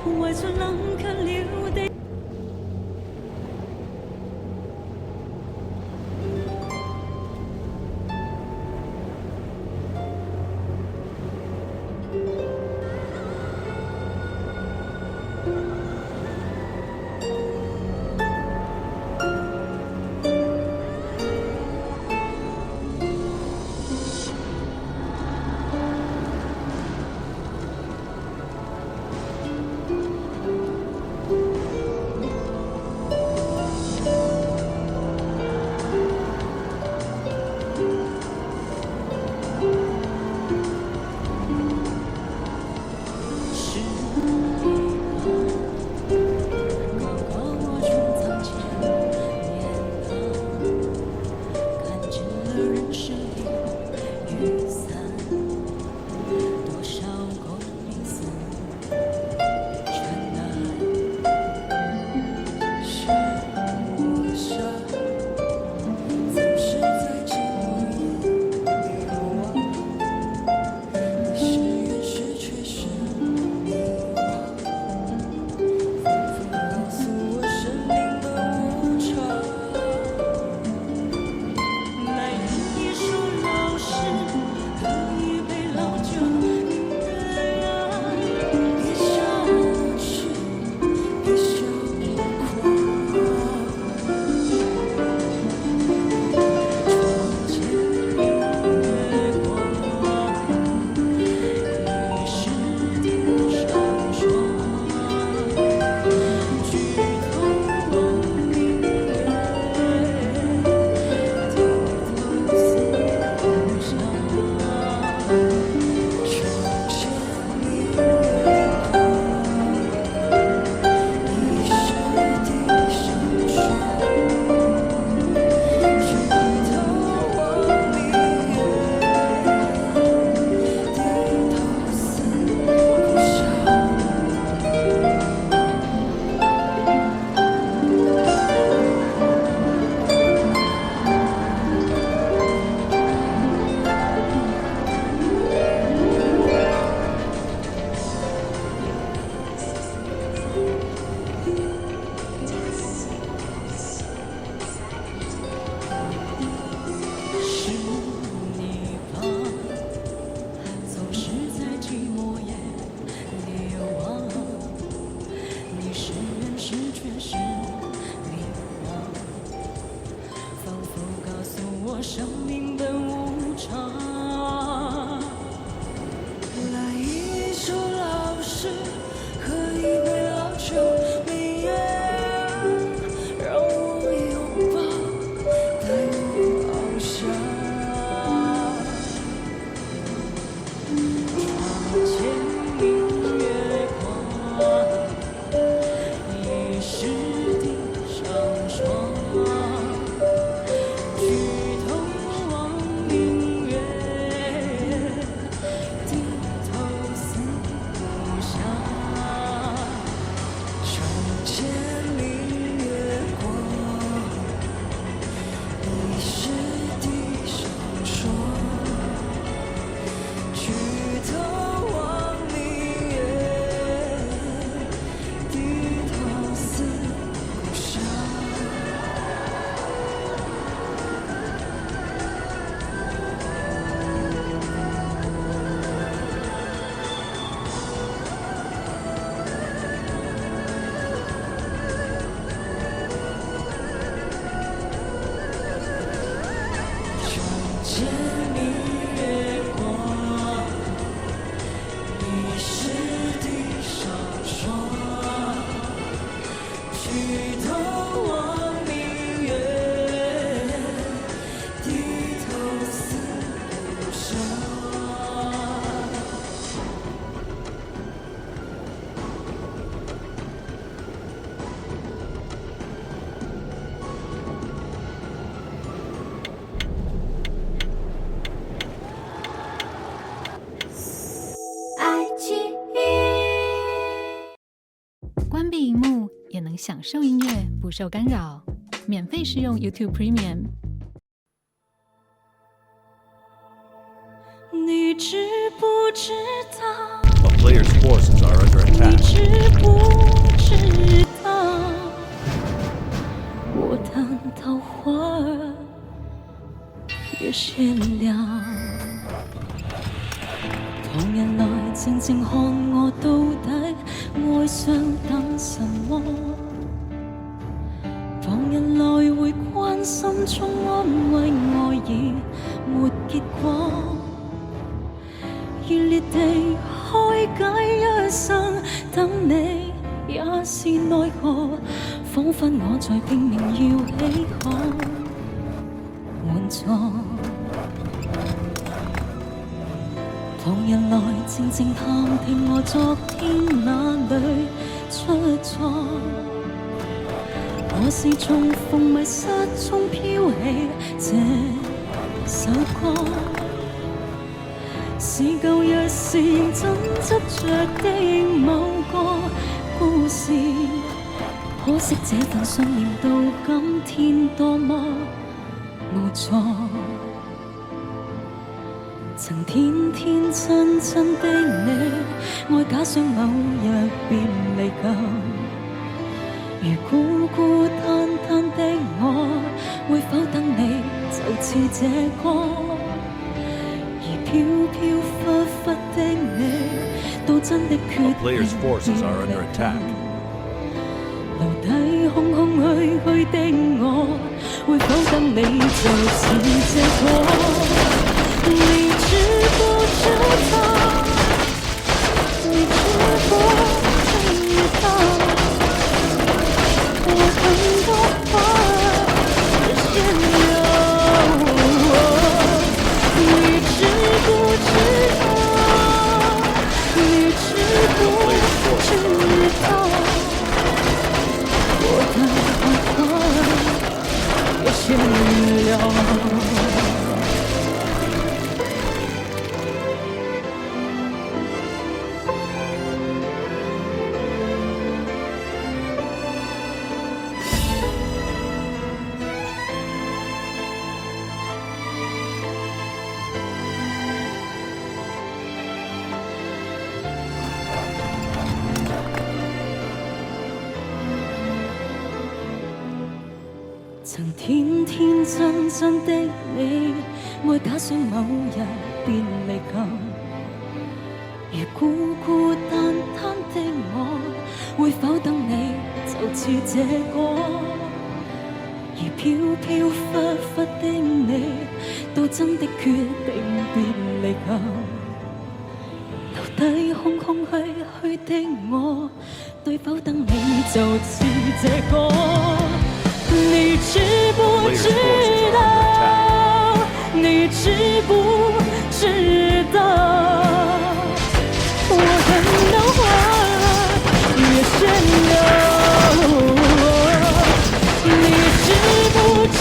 懷着冷卻了的。享受音乐不受干扰，免费试用 YouTube Premium。你知不知道？ A player's forces are under 你 attack. 知不知道？我的桃花儿也谢了。旁人來靜靜看我到底愛上等什麼？旁人來會關心中安慰我已沒結果。熱烈地開解一生，等你也是奈何，彷彿我在拼命要起可援助。旁人來靜靜探聽我昨天哪裏出錯，我是從逢迷失中飄起這首歌。是舊日是認真執着的某個故事，可惜這份信念到今天多麼無助。曾天天真真的你，愛假想某日便離舊。如孤孤單單的我，會否等你就似這歌？飄飄忽忽的你，到真的決定 A player's forces are under attack. 留低空空虛虛的我，會否等你就似這歌？你知不知道？你知不知道？我很多話也先留。你知不知道？你知不知道？我的花也谢了。曾天天真真的你，愛假想某日便離舊。如孤孤單單的我，會否等你就似這歌？而飄飄忽忽的你，到真的決定別離舊。留低空空虛虛的我，對否等你就似這歌？你知不知道？你知不知道？我很多話也先留。你知不知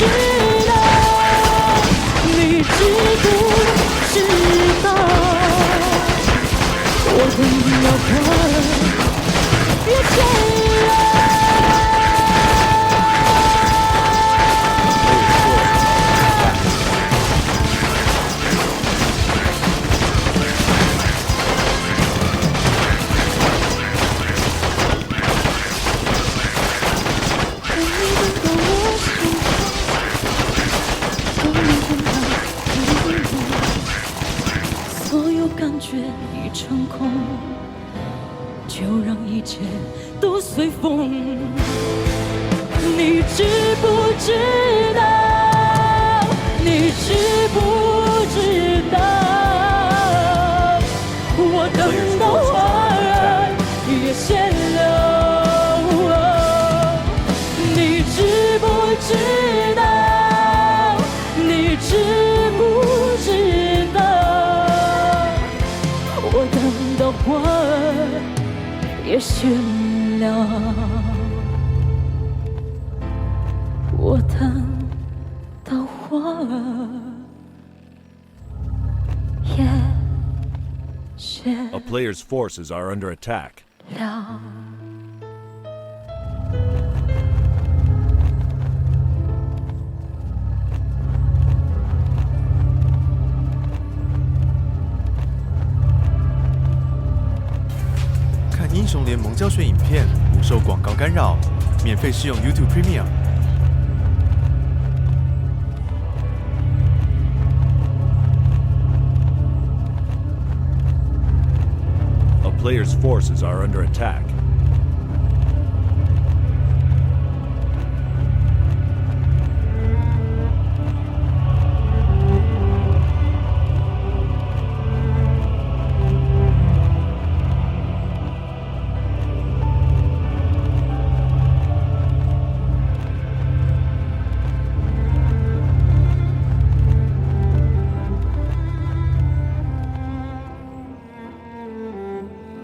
道？你知不知道？我很多話也先留。感觉已成空，就让一切都随风。你知不知道？你知不知道？我等到花儿也谢了。你知不知道？你知不知道？我等到花儿也谢了，我等到花儿也谢了。 A player's forces are under attack. 英雄联盟教学影片不受广告干扰，免费试用 YouTube Premium。A player's forces are under attack.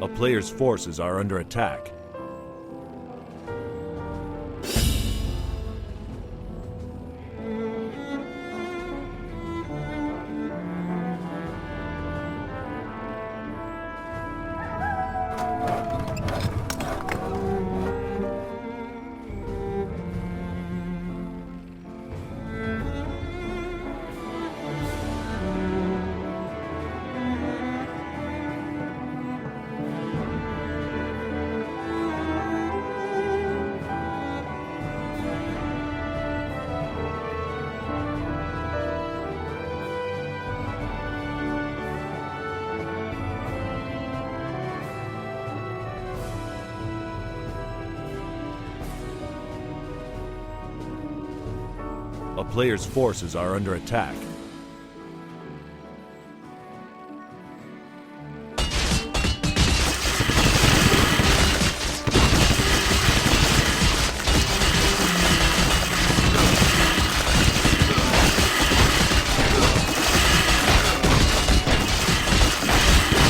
A player's forces are under attack. A player's forces are under attack. Player's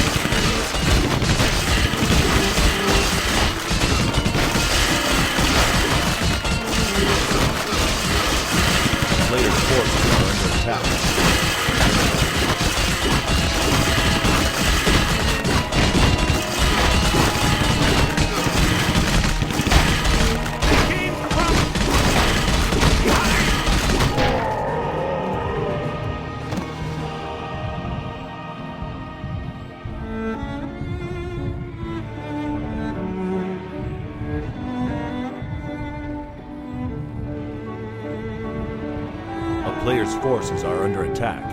forces are under attack. A player's forces are under attack.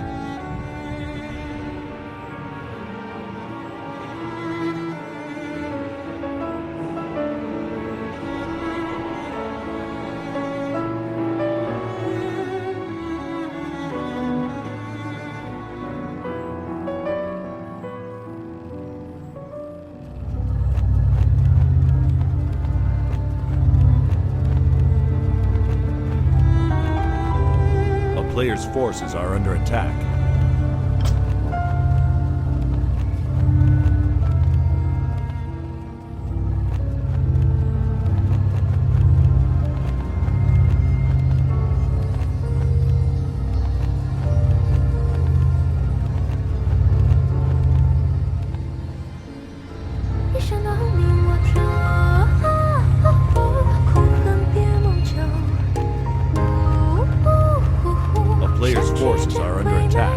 A player's forces are under attack. A player's forces are under attack.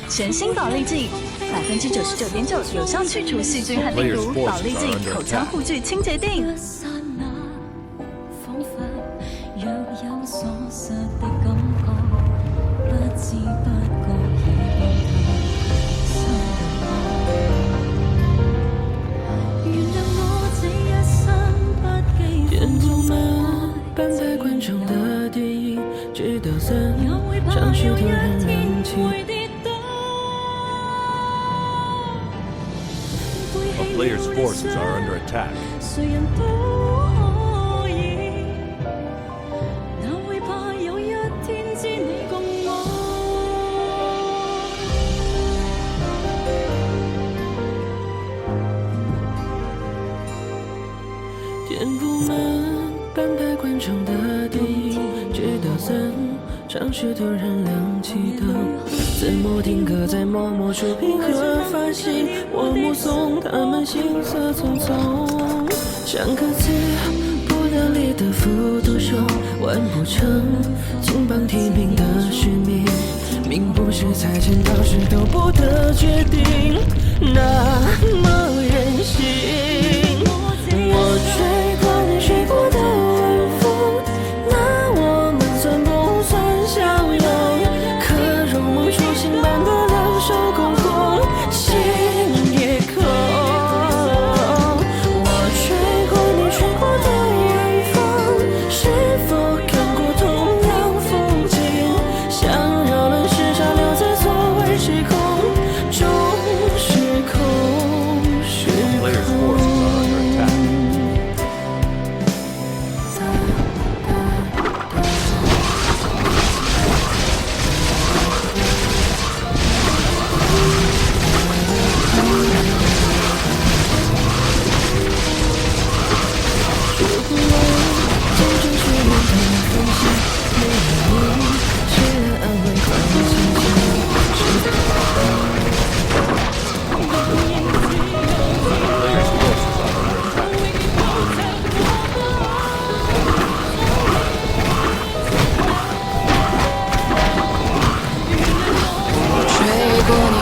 全新保利净，99.9%有效去除细菌和病毒。保利净口腔护具清洁定。天空们半排观众的电影，直到3场时突然亮起。A player's forces are under attack. 虽然多疑，哪會怕有一天知你共我？天父们半排观众的电影，直到3场时突然亮起灯。字幕定格在默默触屏和发行，我目送他们行色匆匆，像歌词不了裂的复读手，完不成金榜题名的使命，命不是财神到时都不得决定，那么任性。我吹过你吹过的晚风，那我们算不算相拥？可容我初心般的两手空空，心也空。我吹过你吹过的远方，是否看过同样风景？想扰乱时差留在错位时空中，时空时空。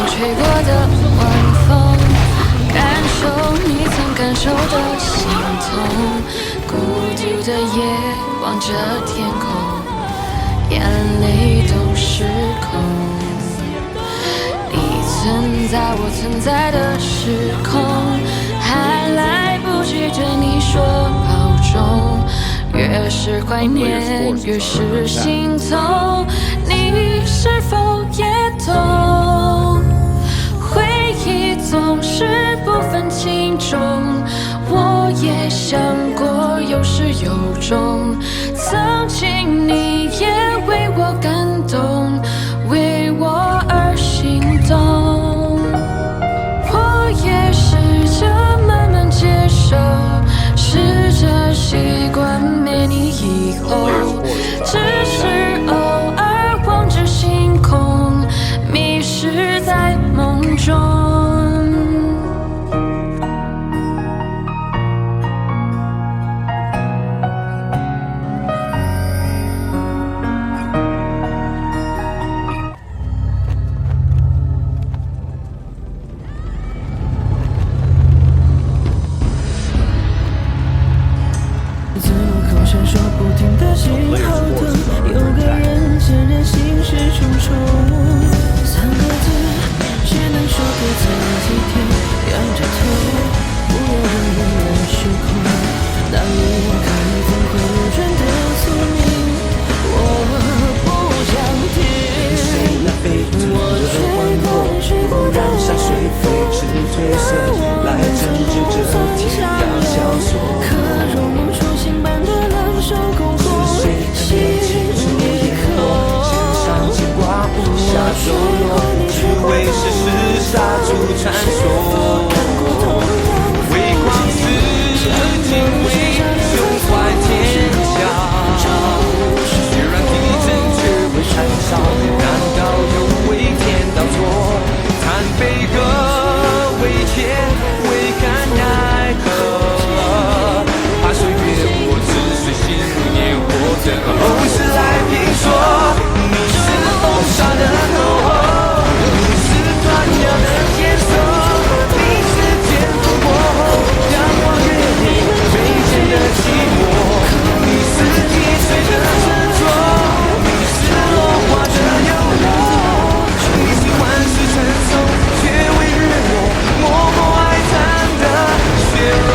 吹过的晚风，感受你曾感受的心痛。孤独的夜，望着天空，眼泪都失控。你存在我存在的时空，还来不及对你说保重。越是怀念，越是心痛。你是否也懂？回忆总是不分轻重，我也想过有始有终。曾经你也为我感动，为我而心动。我也试着慢慢接受，试着习惯没你以后，只是偶尔望着星空，迷失在梦中。传说。微光似精卫，胸怀天下。虽然地震却会残杀，难道有为天道错？残悲歌为天，未敢奈何。怕岁月过，只随心如烟火，等后世来评说。你是风沙的怒吼，你是断崖的坚守，你是剑锋过后仰望月夜眉间的寂寞，你是滴水的沉着，你是落花的忧愁，你是万世成诵却为日落，默默哀叹的血肉。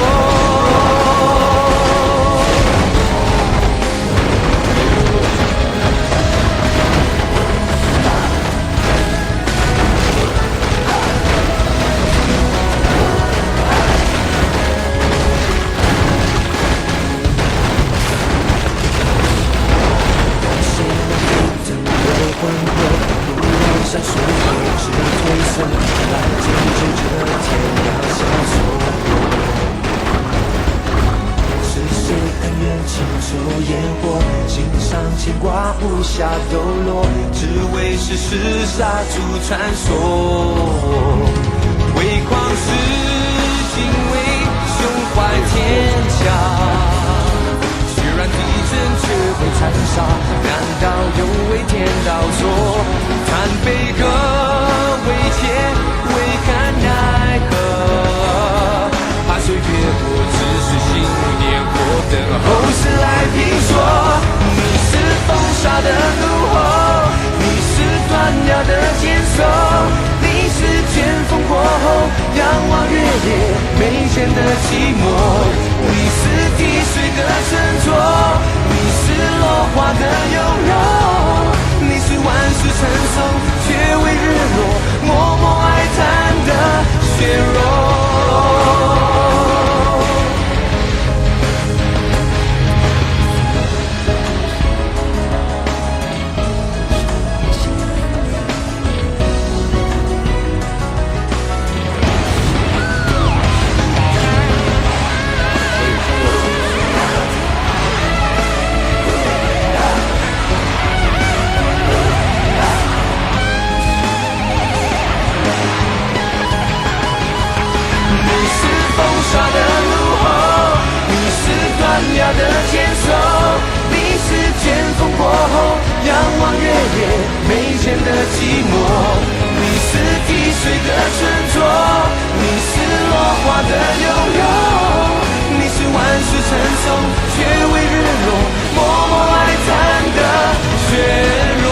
闪烁，是褪色，来坚持着天涯相守。是谁甘愿轻触烟火，心上牵挂无暇抖落，只为世事杀出传说。微狂是精卫，胸怀天下。虽然地震却会残杀，难道有为天道错？残悲歌为天，未敢奈何。怕岁月过，只是心如烟火，等后世来评说。你是风沙的怒吼，你是断崖的坚守，你是剑锋过后仰望月夜眉间的寂寞，你是滴水的沉着，你是落花的忧柔，你是万世成诵却为日落，默默哀叹的血肉。沙的怒吼，你是断崖的坚守，你是剑锋过后仰望月夜眉间的寂寞，你是滴水的沉着，你是落花的悠悠，你是万世成诵却为日落，默默哀叹的血肉。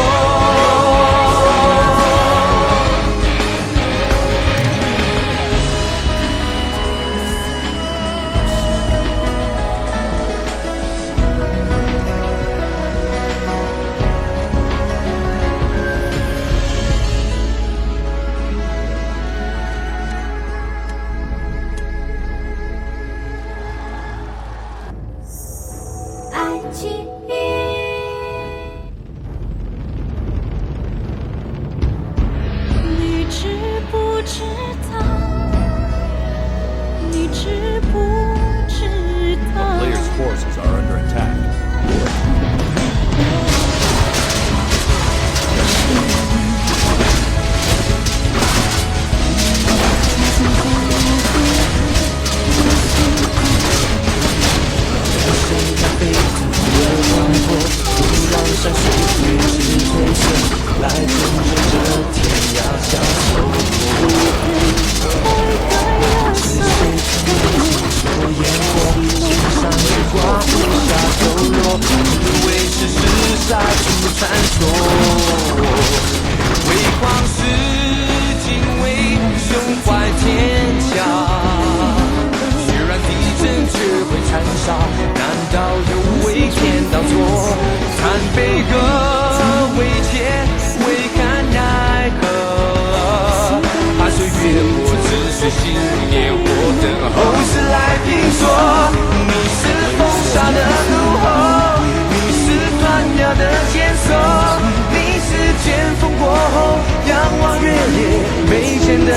的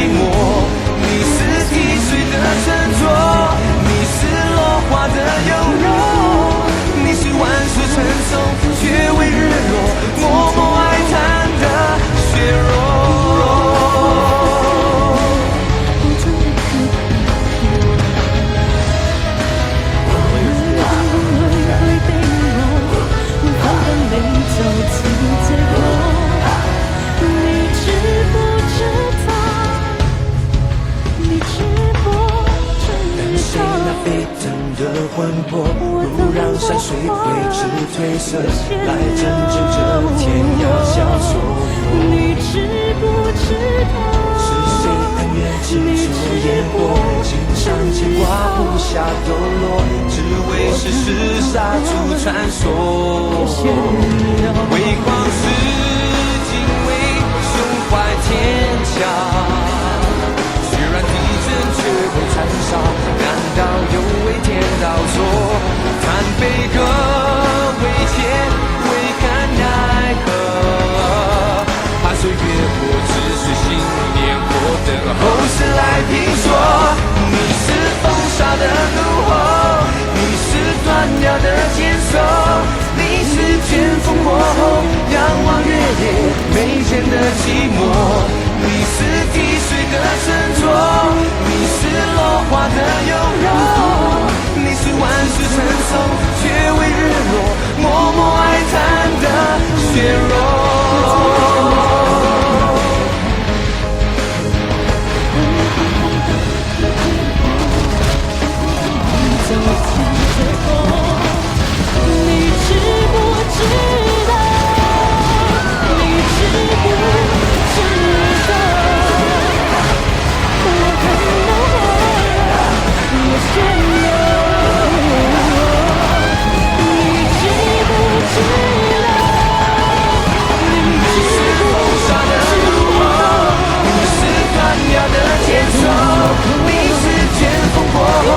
寞，你是滴水的沉着，你是落花的优柔，你是万水成松却为日落，默默哀叹的血肉。沸腾的魂魄，不让山水灰质褪色，来拯救这天涯萧索。你知不知道？是谁恩怨情仇烟火，心上牵挂无暇抖落，只为世事杀出传说。为狂世敬畏，胸怀天下。虽然地震却会残杀，难道又为天道错？叹悲歌为切，未敢奈何。怕岁月过，只随信念火，等后世来评说。你是风沙的怒吼，你是断掉的坚守，你是卷风过后仰望月夜眉间的寂寞。你是滴水的沉着，你是落花的优柔，你是万世成松却为日落，默默哀叹的血肉。你知不知道？你知不知道？我看到花儿也谢了。你知不知道？你是风沙的怒吼，你是断崖的坚守，你是卷风过后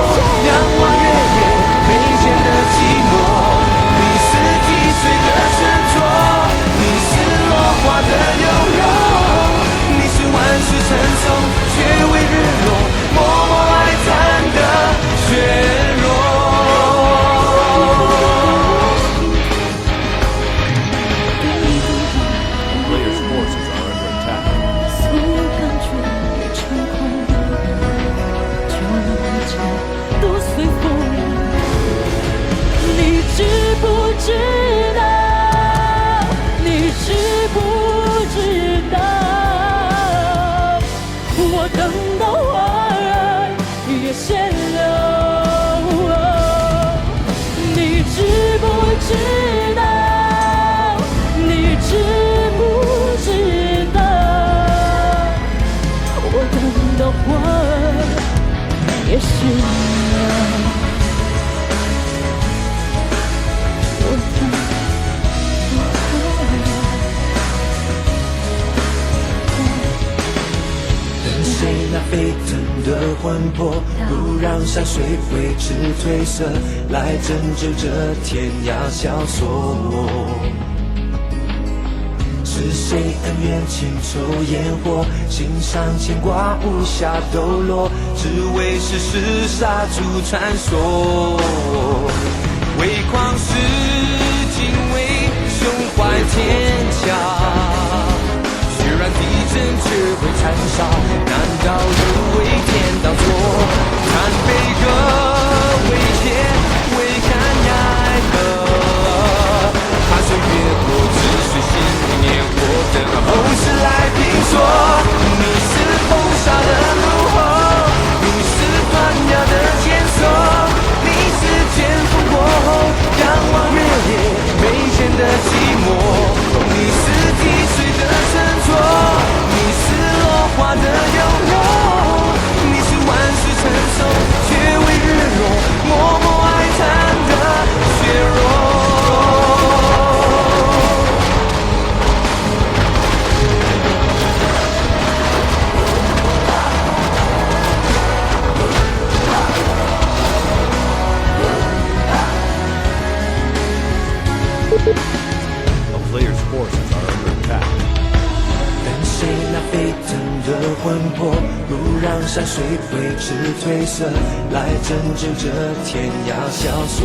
仰望月夜眉间的寂寞。你是滴水的沉着，你是落花的优柔，你是万世成松却为日落，默默哀叹的血肉。Players' forces are under attack. 所有感觉成空的，就让一切都随风。你知不知道？你知不知道？我等到花儿也谢了。你知不知道？你知不知道？我等到花儿也谢了。那沸腾的魂魄，不让山水灰质褪色，来拯救这天涯萧索。是谁恩怨情仇烟火，心上牵挂无暇抖落，只为世事杀出传说。为狂世敬畏，胸怀天下。虽然地震却会残杀，难道又为天道错？叹悲歌为切，未敢奈何。怕岁月过，只随信念火，等后世来评说。你是风沙的怒吼，你是断崖的坚守，你是卷风过后仰望月夜眉间的寂寞。你是滴水的沉着，你是落花的优柔，你是万世成松却为日落，默默哀叹的血肉。A player's forces are under attack. 等谁谁那沸腾的魂魄，不让山水灰质褪色，来拯救这天涯萧索。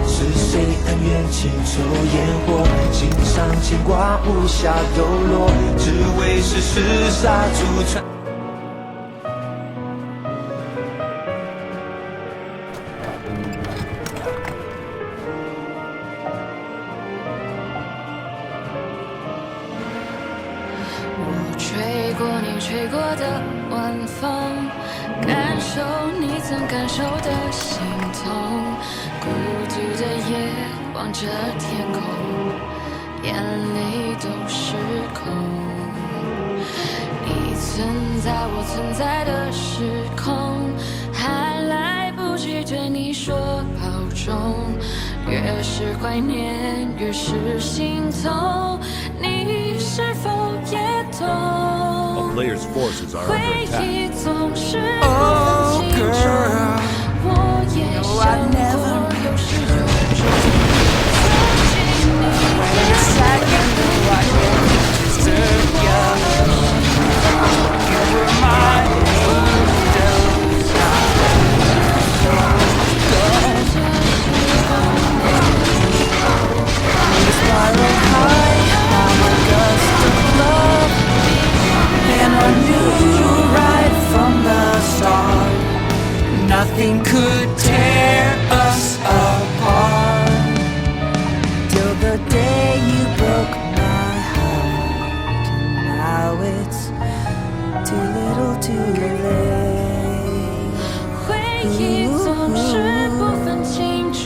是谁恩怨情仇烟火，心上牵挂无暇抖落，只为世事杀出传。我吹过你吹过的晚风，感受你曾感受的心痛。孤独的夜，望着天空，眼里都是空。你存在我存在的时空，还来不及对你说保重。越是怀念，越是心痛。你是否也懂？ A player's forces are 回 under attack. 忆总是不分轻重。我也想过有始有终，曾经你也Nothing could tear us apart till the day you broke my heart. Now it's too little too late. 回忆总是不分轻重，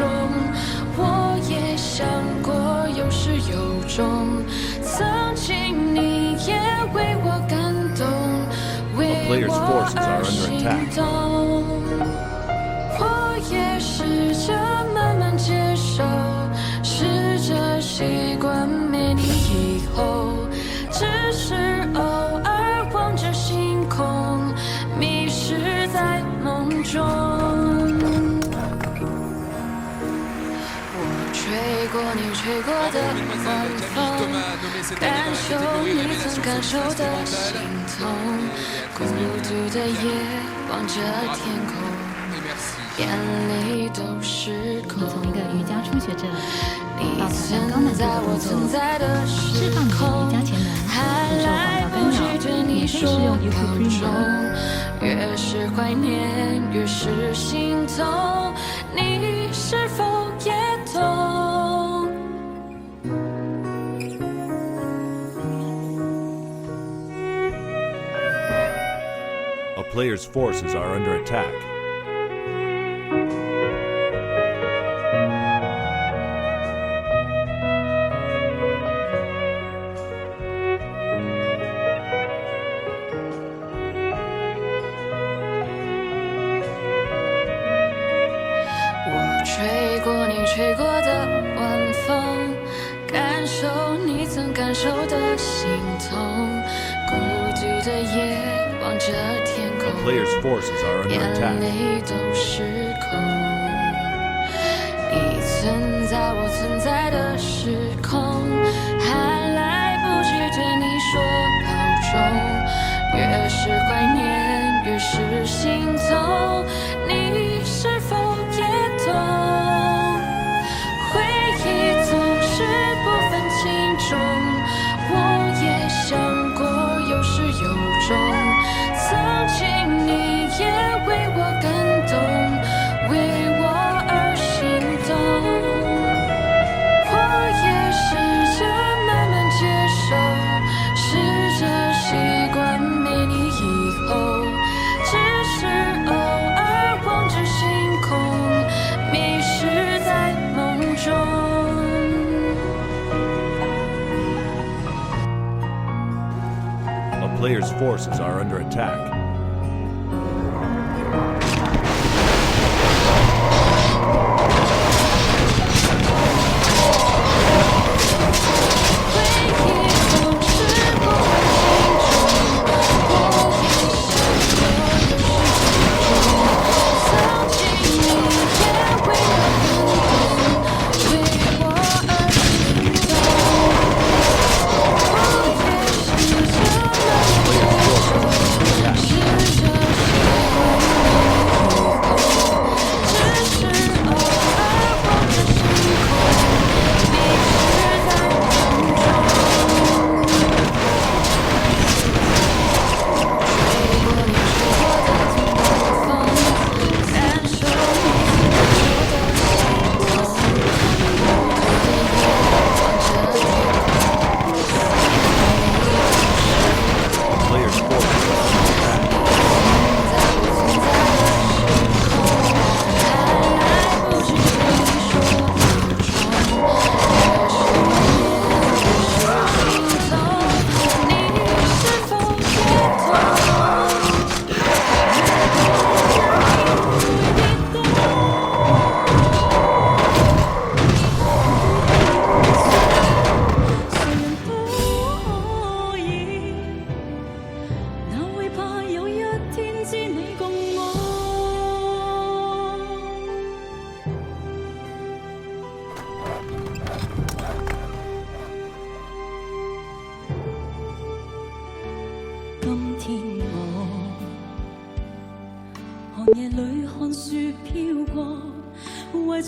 我也想过有始有终。曾经你也为我感动，为我而心动。我也试着慢慢接受，试着习惯没你以后，只是偶尔望着星空，迷失在梦中。我吹过你吹过的晚风，感受你曾感受的心痛。孤独的夜，望着天空。眼里都是空。从一个瑜伽初学者到挑战高难度的动作，释放你的瑜伽潜能，不受广告干扰，免费试用 YouTube Premium。越是怀念，越是心痛，你是否也懂？A player's forces are under attack.我吹过你吹过的晚风，感受你曾感受的心痛。孤独的夜，望着天空， A player's forces are under 眼 attack. 里都是空。你存在我存在的时空，还来不及对你说保重。越是怀念，越是心痛。你是否也懂？回忆总是不分轻重，我也想过有始有终。曾经你也为我感动，为我而心动。我也试着慢慢接受，试着习惯没你以后，只是偶尔望着星空，迷失在梦中。A player's forces are under attack.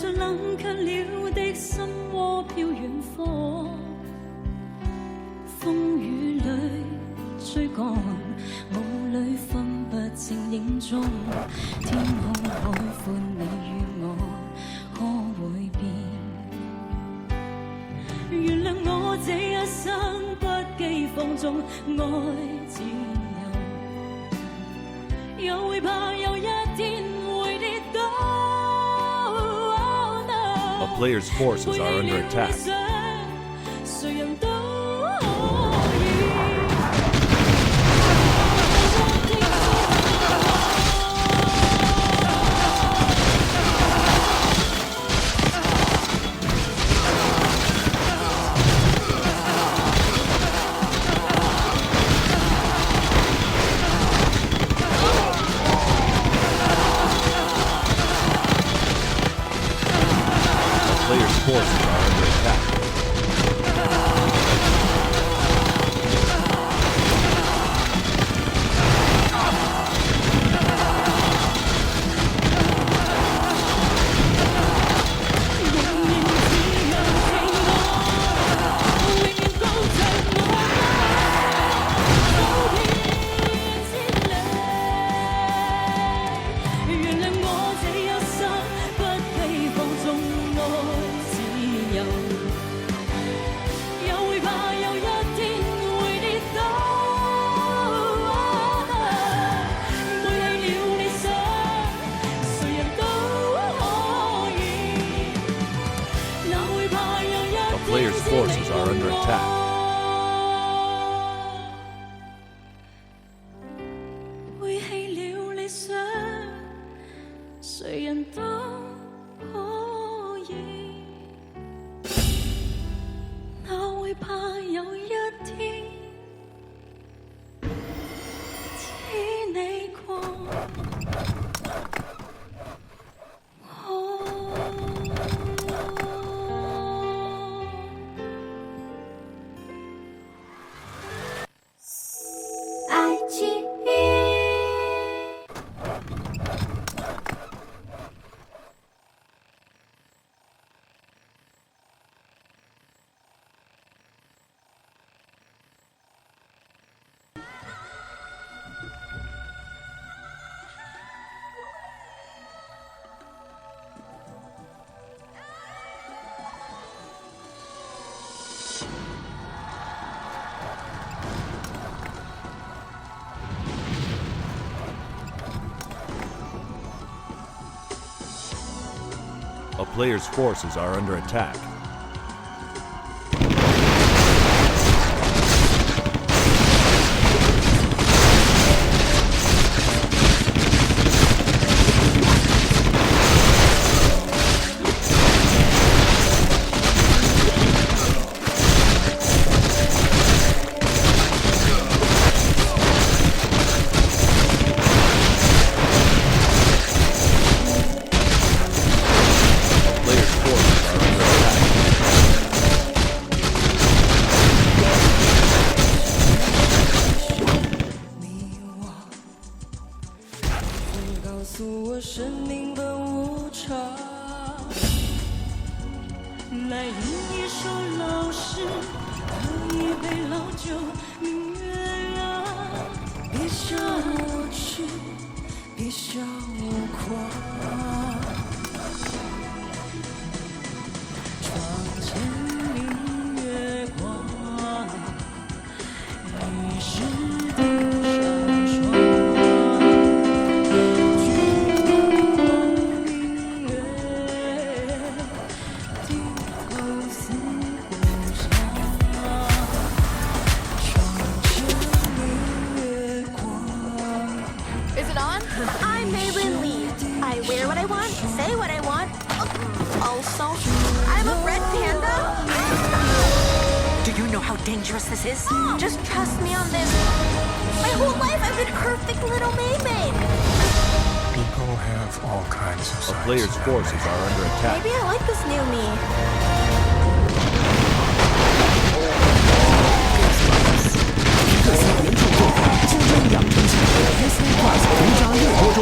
像冷卻了的心窩飄遠方，風雨裏追趕，霧裏分不清影蹤，天空海闊你與我可會變？原諒我這一生不羈放縱愛自由，又會怕有一天會跌倒。A player's forces are under attack. Players' forces are under attack. Players' forces are under attack. A player's forces are under attack. Dangerous this is. Just trust me on this. My whole life I've been a perfect little mermaid. People have all kinds of sides. A player's forces are under attack. Maybe I like this new me. 特色原创作品竞争养成系统 CCCLXIV 独家热播中。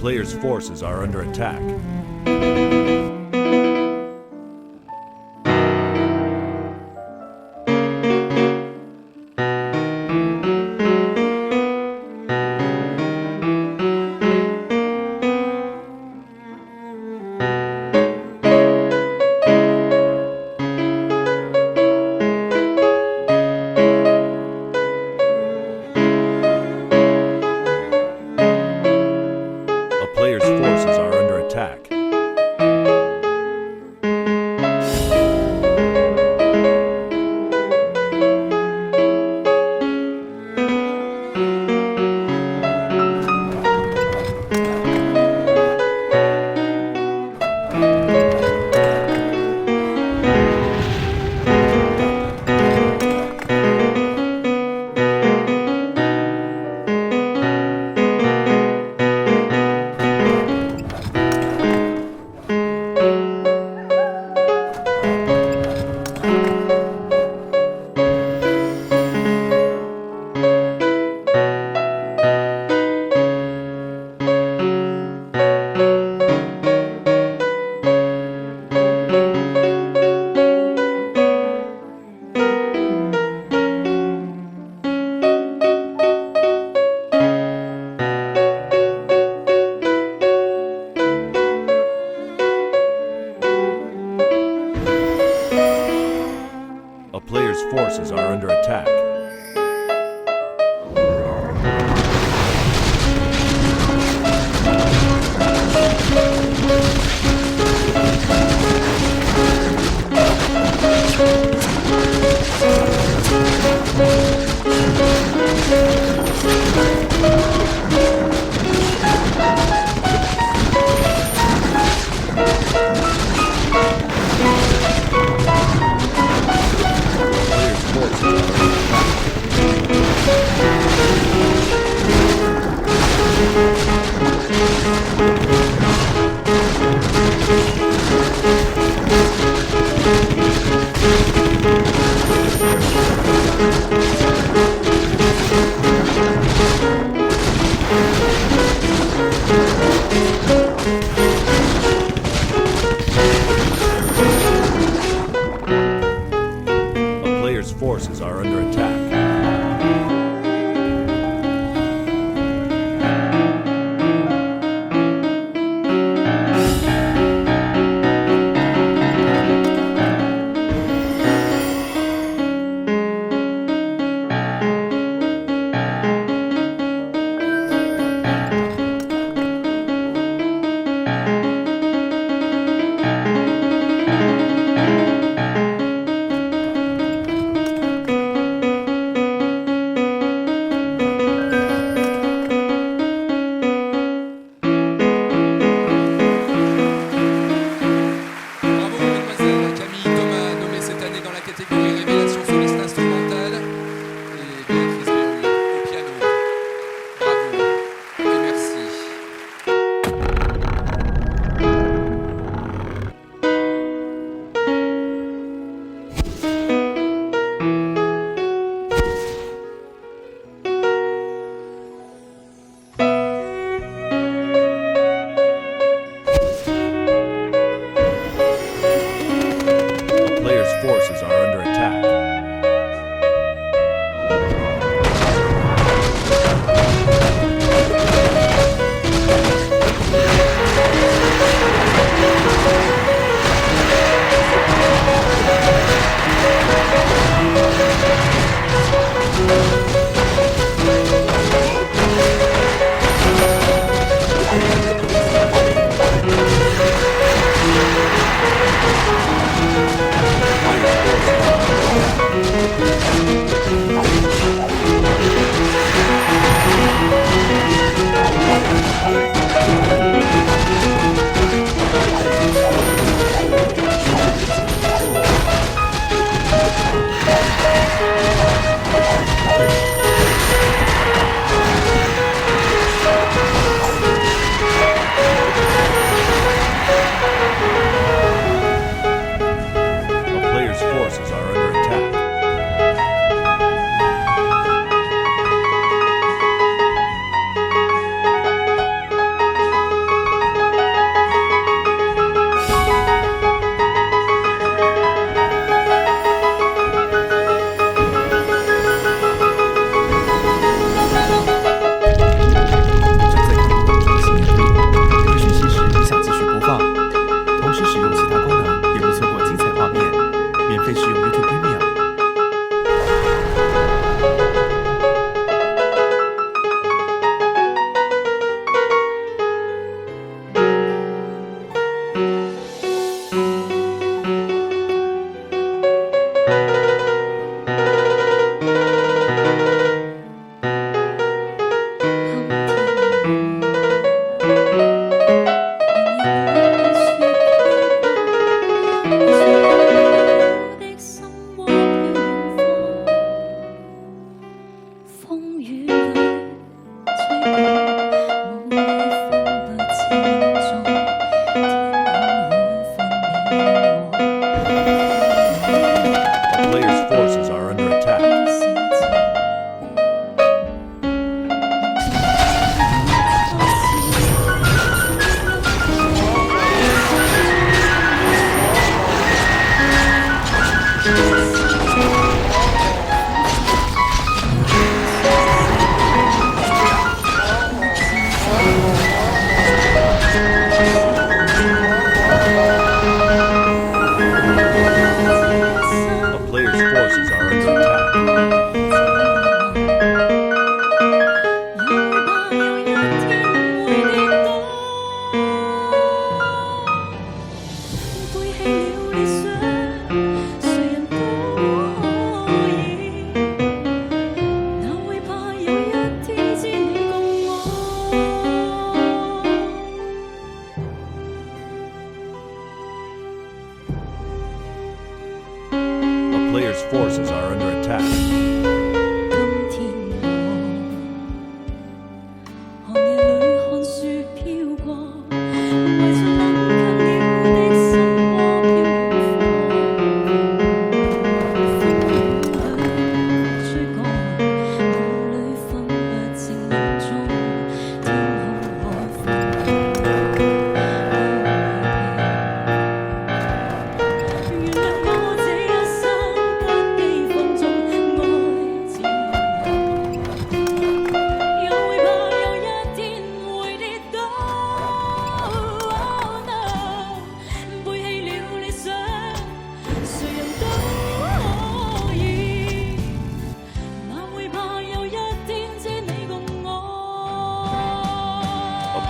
player's forces are under attack. A player's forces are under attack.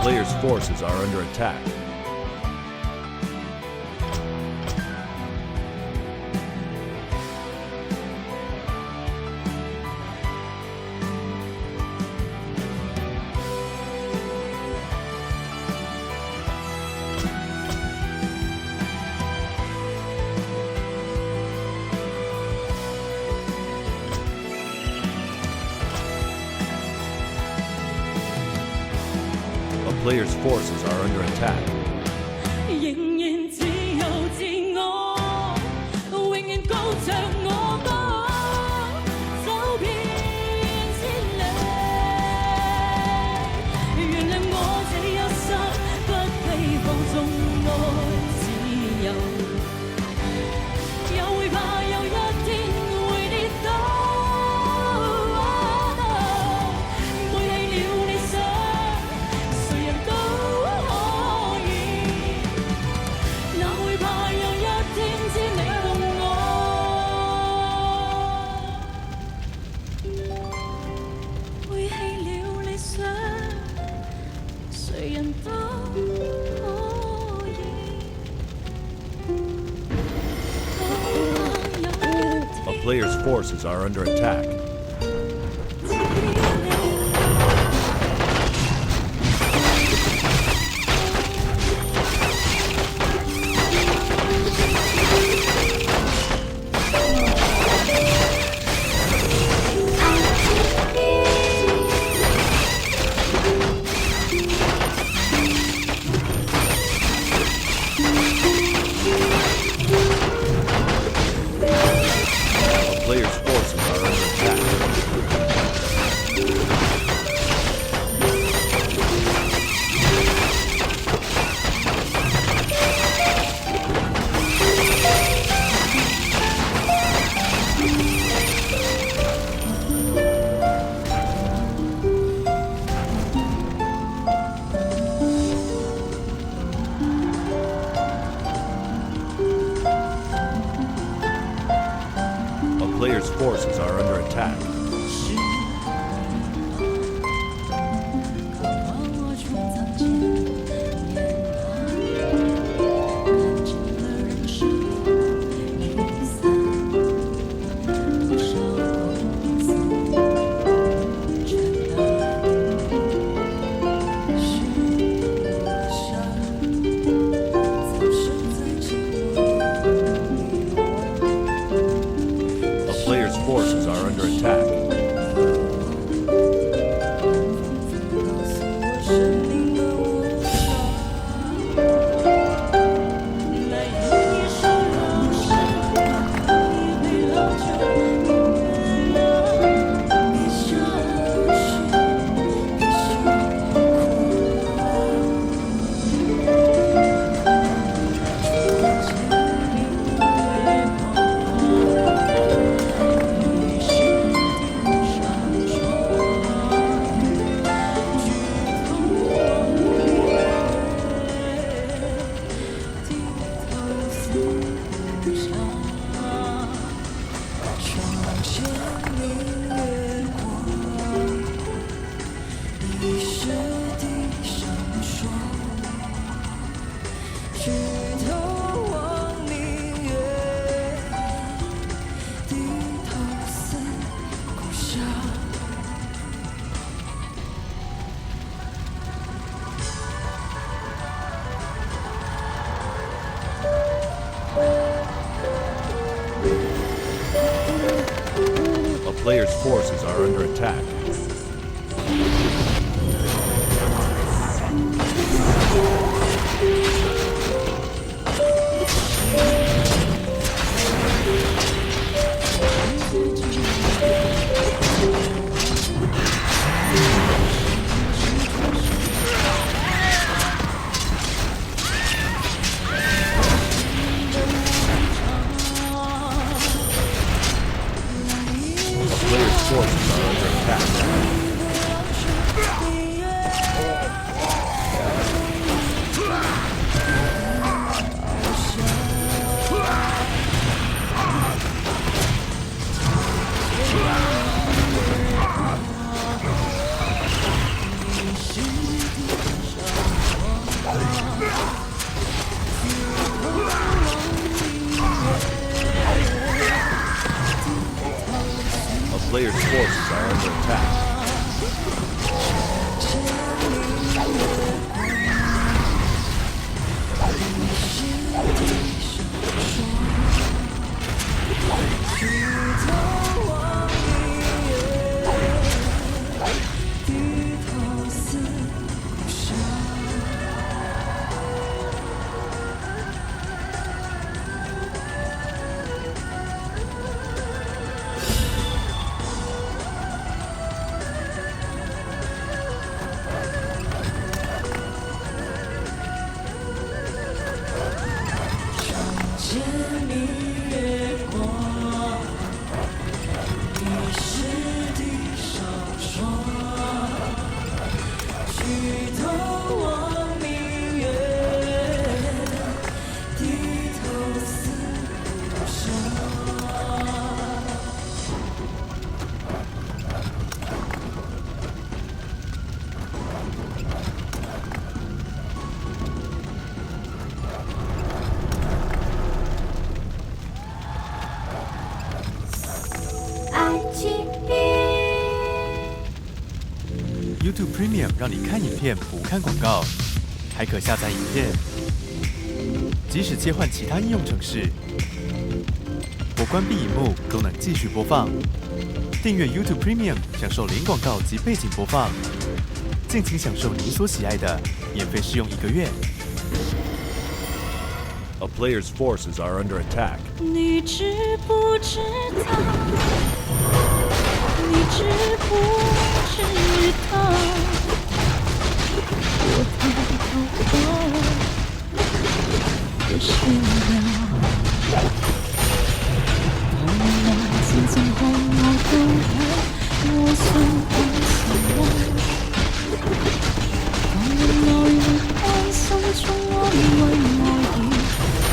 player's forces are under attack. Player's forces are under attack. 仍然只有自我，永遠高唱我歌，走遍千里。原諒我這一生不羈放縱愛自由，又會怕有一天會跌倒。背棄了理想。 A player's forces are under attack. Player's forces are under attack. Player's forces are under attack. Player's forces are under attack. A player's forces are under attack. Player's forces are under attack. YouTube Premium 让你看影片不看广告，还可下载影片，即使切换其他应用程式或关闭荧幕都能继续播放。订阅 YouTube Premium 享受零广告及背景播放，尽情享受你所喜爱的，免费试用1个月。A player's forces are under attack. 你知不知道？你知不知道？我抬头也睡了，旁人渐渐看我都睇，我想講什麼？旁人來回關心中安慰我已。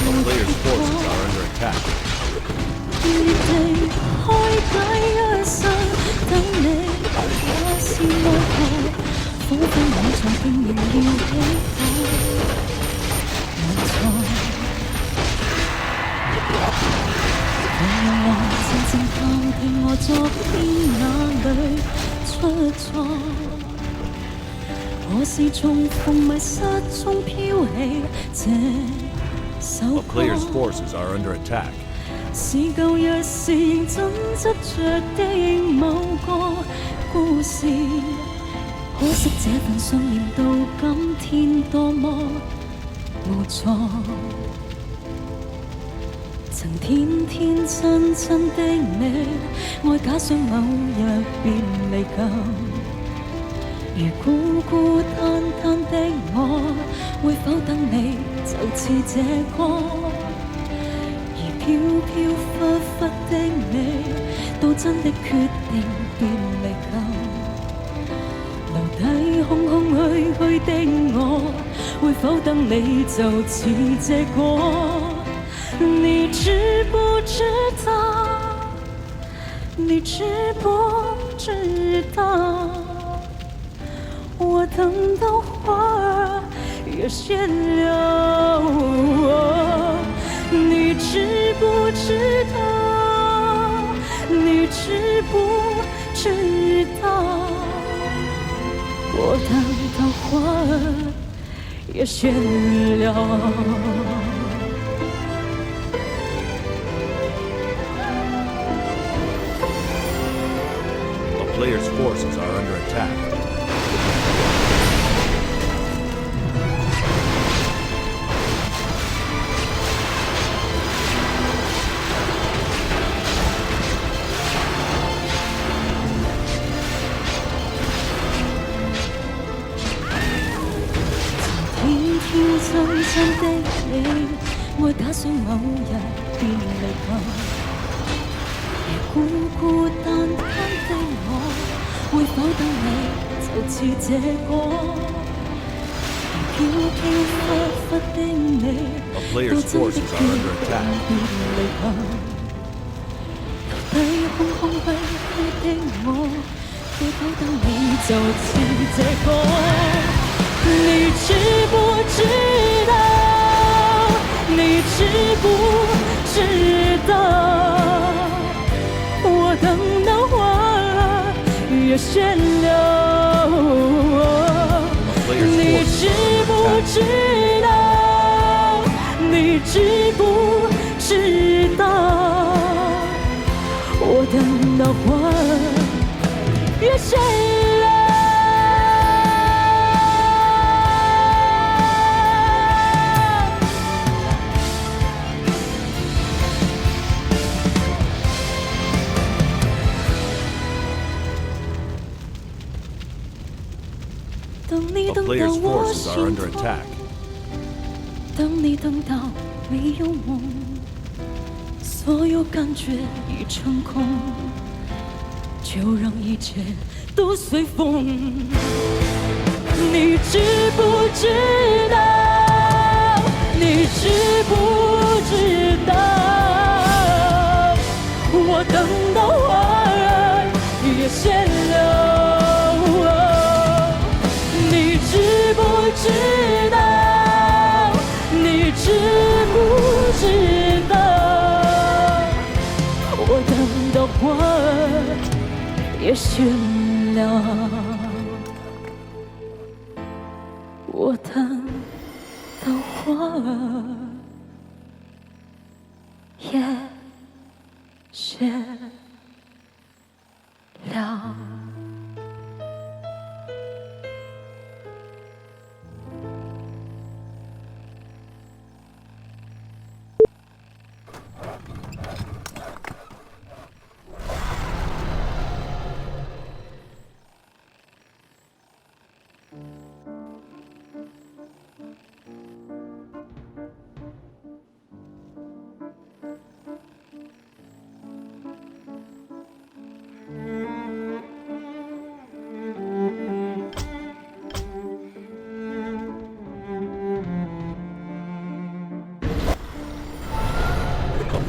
A player's forces are under attack. 別地開解一生，等你我是愛何？彷彿我在拼命要起火，沒錯。旁人話靜靜探聽我昨天哪裏出錯，我是從風迷失中飄起這。A player's forces are under attack. 是舊日是認真執着的某個故事，可惜這份信念到今天多麼無助。曾天天真真的你，愛假想某日便離舊。如孤孤單單的我，會否等你就似這歌？而飄飄忽忽的你，到真的決定便離舊。留低空空虛虛的我，會否等你就似這歌？你知不知道？你知不知道？我等到花儿也謝了，你知不知道？你知不知道？我等到花儿也謝了。A player's forces are under attack. 真真的你，愛假想某日便離舊。而孤孤單單的我，會否等你就似這歌？而飄飄忽忽的你，到真的決定便離舊。留低空空虛虛的我，會否等你就似這歌？你知不知道？你知不知道？我等到花儿也謝了。你知不知道？你知不知道？我等到花兒也謝了。A player's forces are under attack. 当你等到没有梦，所有感觉已成空，就让一切都随风。你知不知道？你知不知道？我等到花儿也谢了。你知不知道？你知不知道？我等到花儿也谢了。我等到花儿也谢了。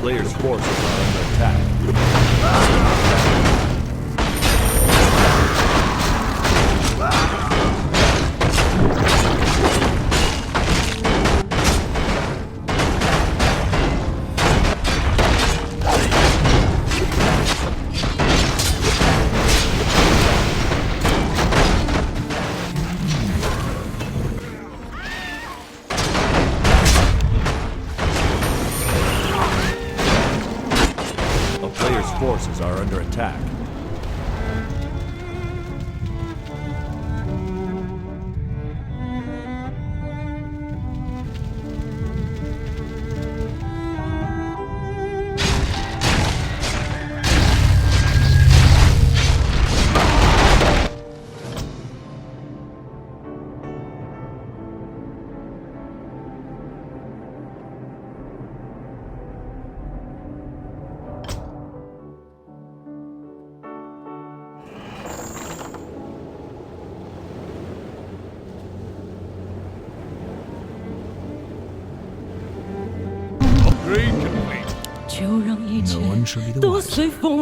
Player's forces are under attack. Forces are under attack. Upgrade complete. 就让一切都随风。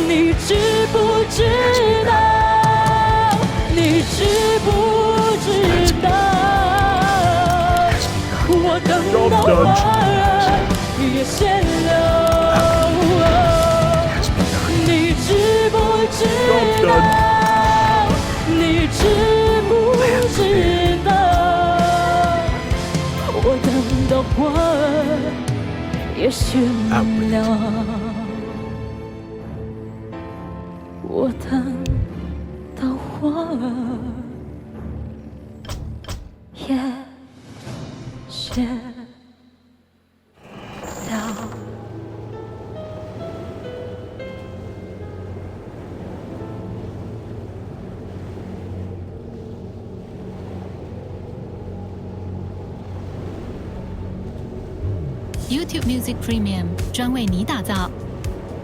你知不知道？你知不知道？我等到花儿也谢了。你知不知道？你知不知道？我等到花儿也谢了，我等到花儿也谢了。YouTube Music Premium 专为你打造，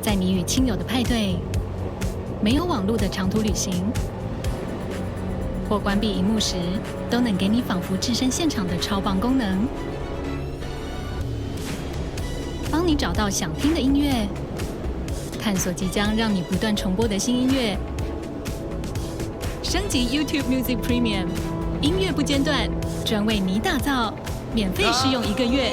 在你与亲友的派对、没有网络的长途旅行，或关闭荧幕时，都能给你仿佛置身现场的超棒功能，帮你找到想听的音乐，探索即将让你不断重播的新音乐。升级 YouTube Music Premium， 音乐不间断，专为你打造，免费试用1个月。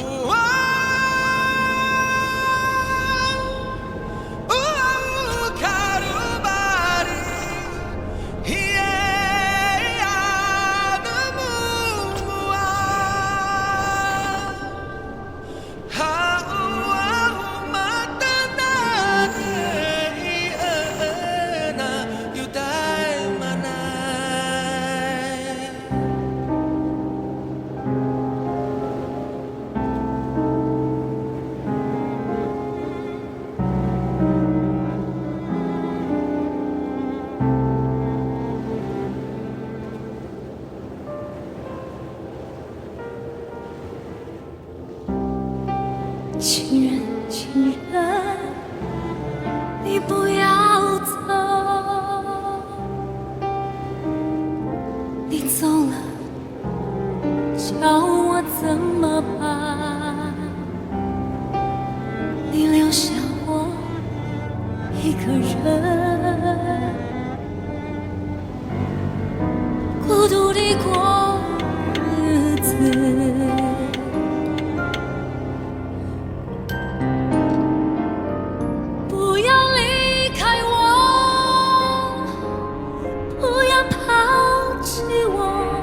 情人，情人，你不要走，你走了，叫我怎么办？你留下我一个人，孤独地过日子。不要抛弃我。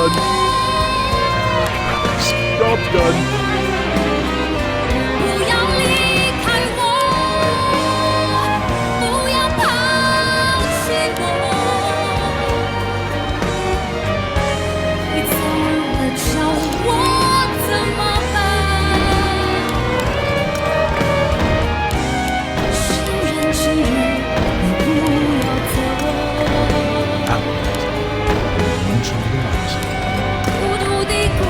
done. Job's done. 不要离开我，不要抛弃我。你走了叫我怎么办？心人情人，你不要走。孤独地过。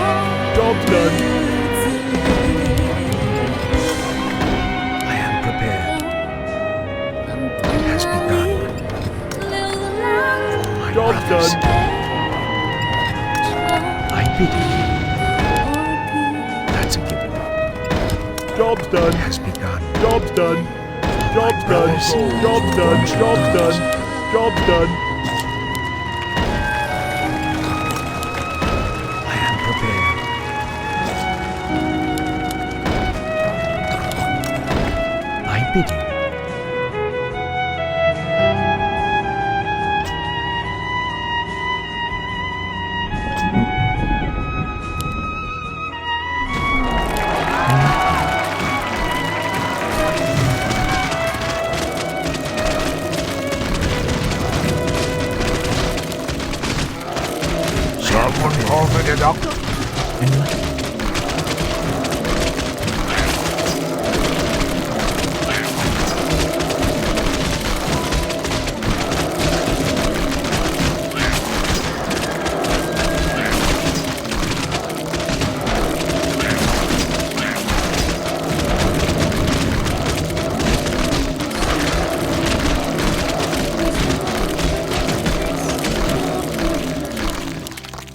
Job's done. I am prepared. It has begun. For my Job's brothers. done. I bid you. That's a given. Job's done. It has begun. Job's done. Job's done. brothers. Job's done. Job's done. Job's done. I am prepared. I bid you. Someone call for the doctor.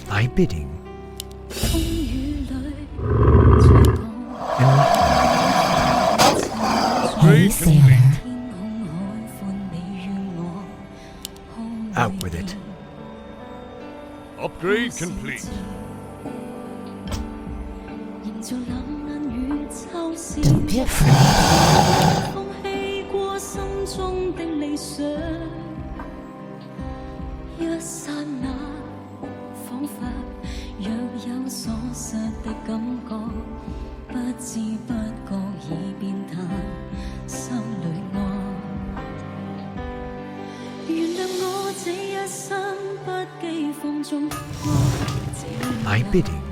I bidding. Great complete. Out with it. Upgrade complete. Don't be afraid. 一剎那，彷彿若有所失的感覺，不知不覺已變淡，心裏愛。原諒我這一生不羈放縱愛 I bidding.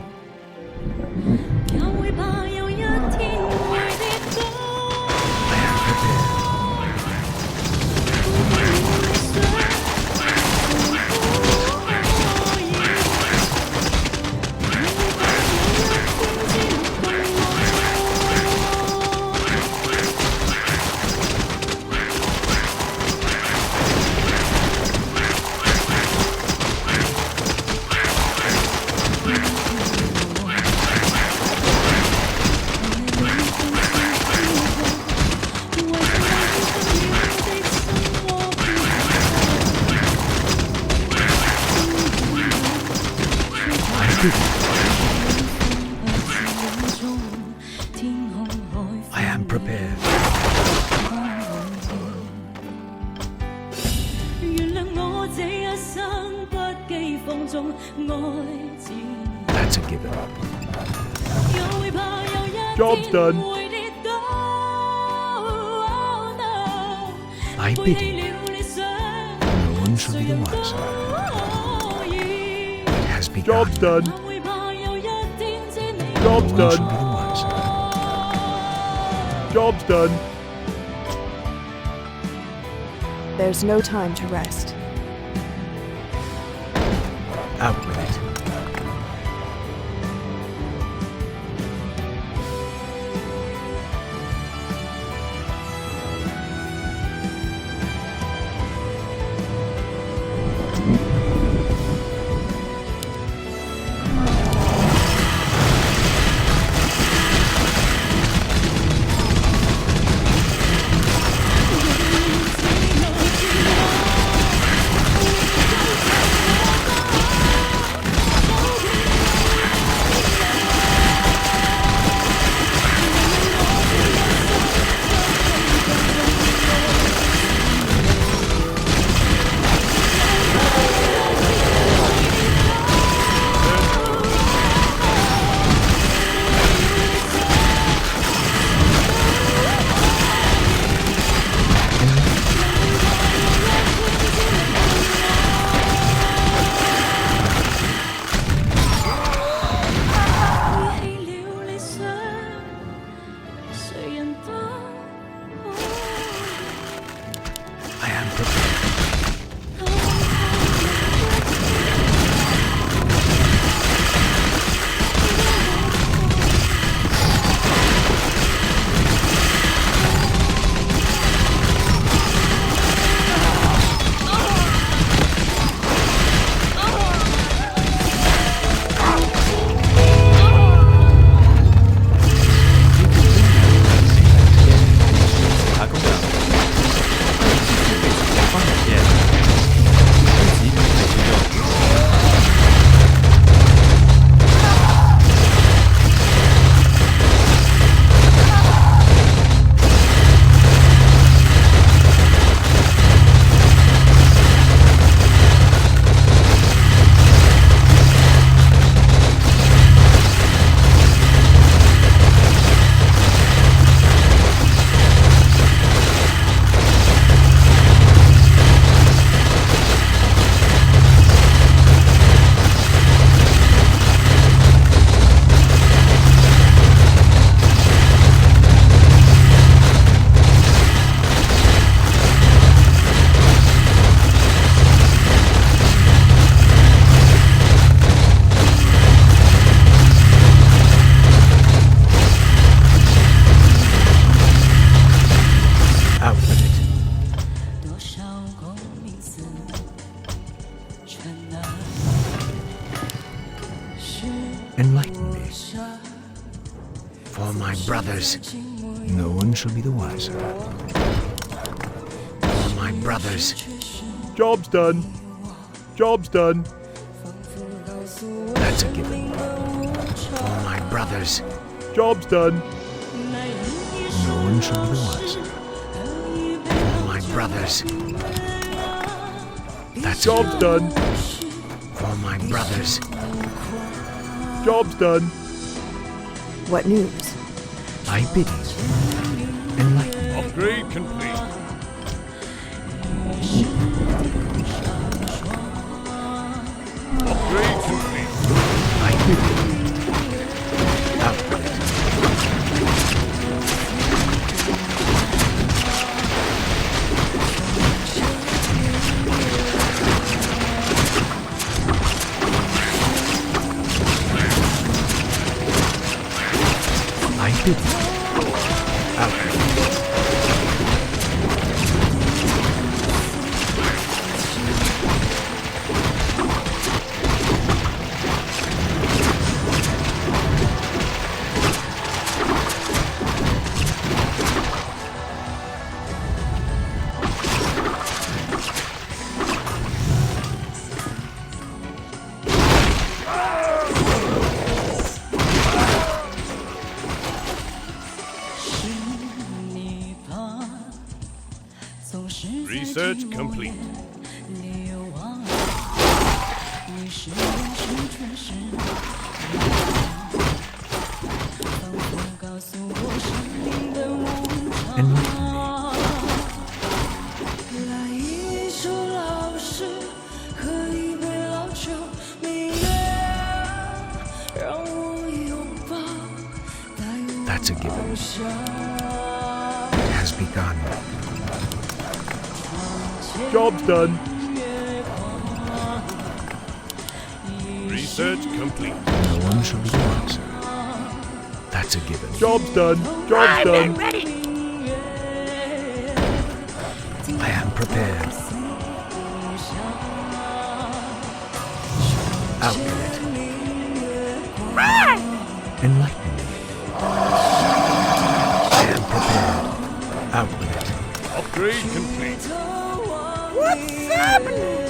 也會怕有一天會跌倒。I am prepared. 原諒我這一生不羈放縱愛自 That's a given. 又會怕有一 Job's 天 done. 會跌倒。 I 背 bid 棄 you. 了理想， No one shall be the wiser. It has begun. Job's done. 會怕有一天知你 Job's No one shall done. be the wiser. Job's done. There's no time to rest. Out with it. brothers, no one shall be the wiser. For my brothers. Job's done. Job's done. That's a given. For my brothers. Job's done. No one shall be the wiser. For my brothers. That's Job's done. For my brothers. Job's done. What news? I bid you. Enlighten. Upgrade complete. Upgrade complete. I bid you. Outgrade. I bid you. Outgrade. Research complete. That's a given. It has begun. Job's done. Research complete. No one shall be the wiser. That's a given. Job's done. Job's done. I am prepared. Outgrade. Enlighten me. I am prepared. Outgrade. Upgrade complete. What's happening?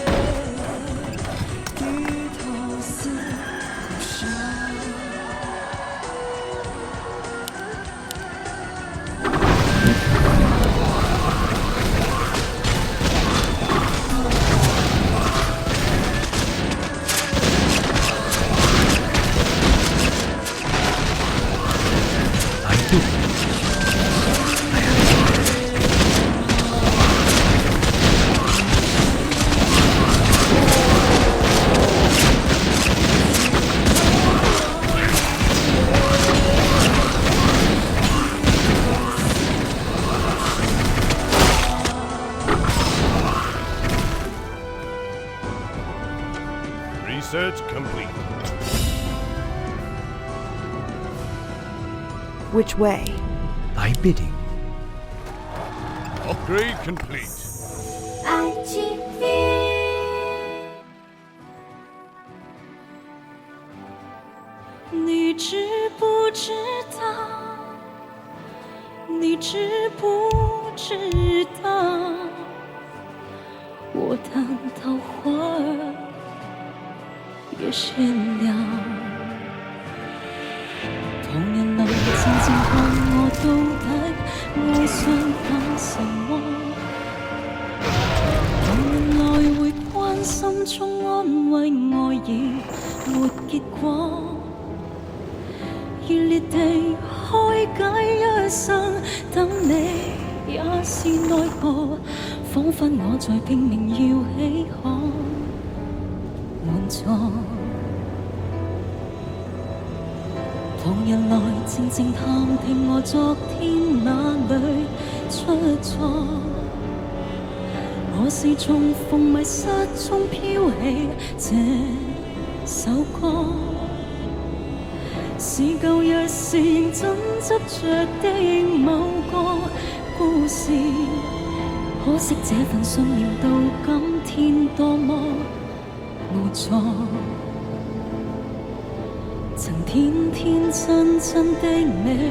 Research complete. Which way? Thy bidding. Upgrade complete.你知不知道？你知不知道？我的桃花儿也谢了。旁人來靜靜看我到底愛上他什麼？旁人來會關心中安慰愛已沒結果。熱烈地開解一生，等你也是奈何，彷彿我在拼命要起可滿座。旁人來靜靜探聽我昨天哪裏出錯，我是從逢迷失中飄起這首歌。是舊日時真執着的某個故事，可惜這份信念到今天多麼無助。曾天天真真的你，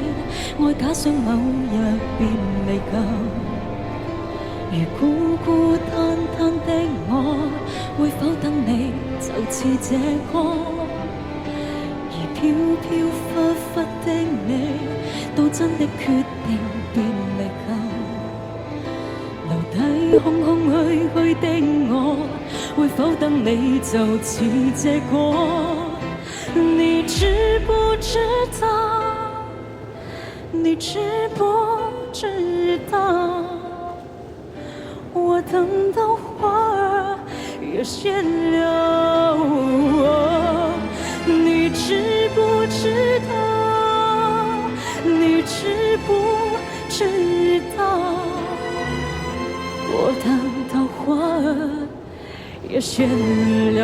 愛假想某日便離舊。如孤孤單單的我，會否等你就似這歌？而飄飄忽忽的你，到真的決定便離舊。留低空空虛虛的我，會否等你就似這歌？你知不知道？你知不知道？我等到花儿也谢了。你知不知道？你知不知道？我等到花儿也谢了。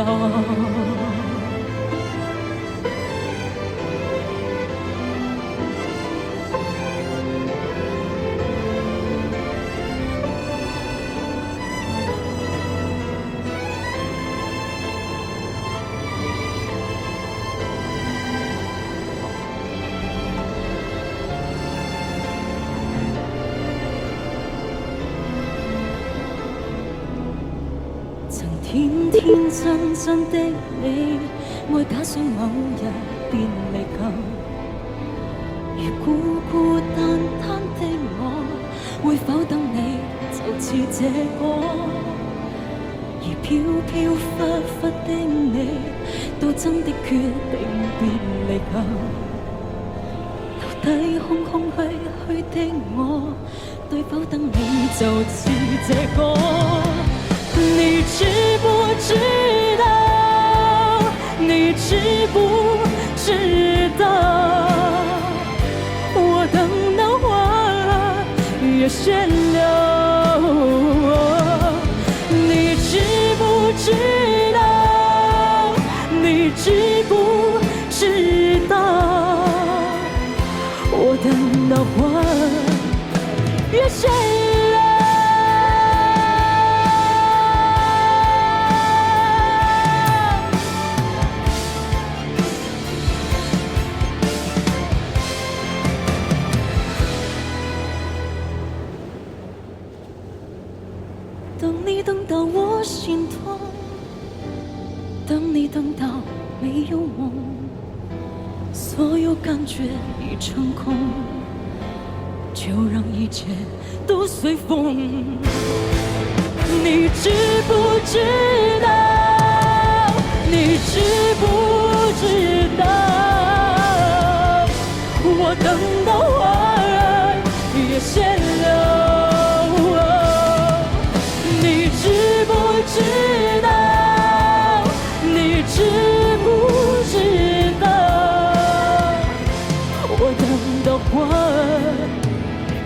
天天真真的你，愛假想某日便離舊。如孤孤單單的我，會否等你就似這歌？而飄飄忽忽的你，到真的決定便離舊。留低空空虛虛的我，對否等你就似這歌？你知不知道？你知不知道？我等到花儿也谢了。你知不知道？你知不知道？我等到花儿也谢了。等你等到我心痛，等你等到没有梦，所有感觉已成空，就让一切都随风。你知不知道？你知不知道？我等到花儿也谢了。知不知道？你知不知道？我等到花儿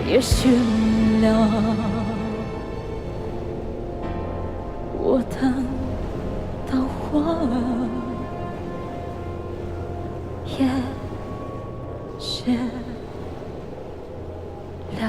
也谢了。我等到花儿也谢了。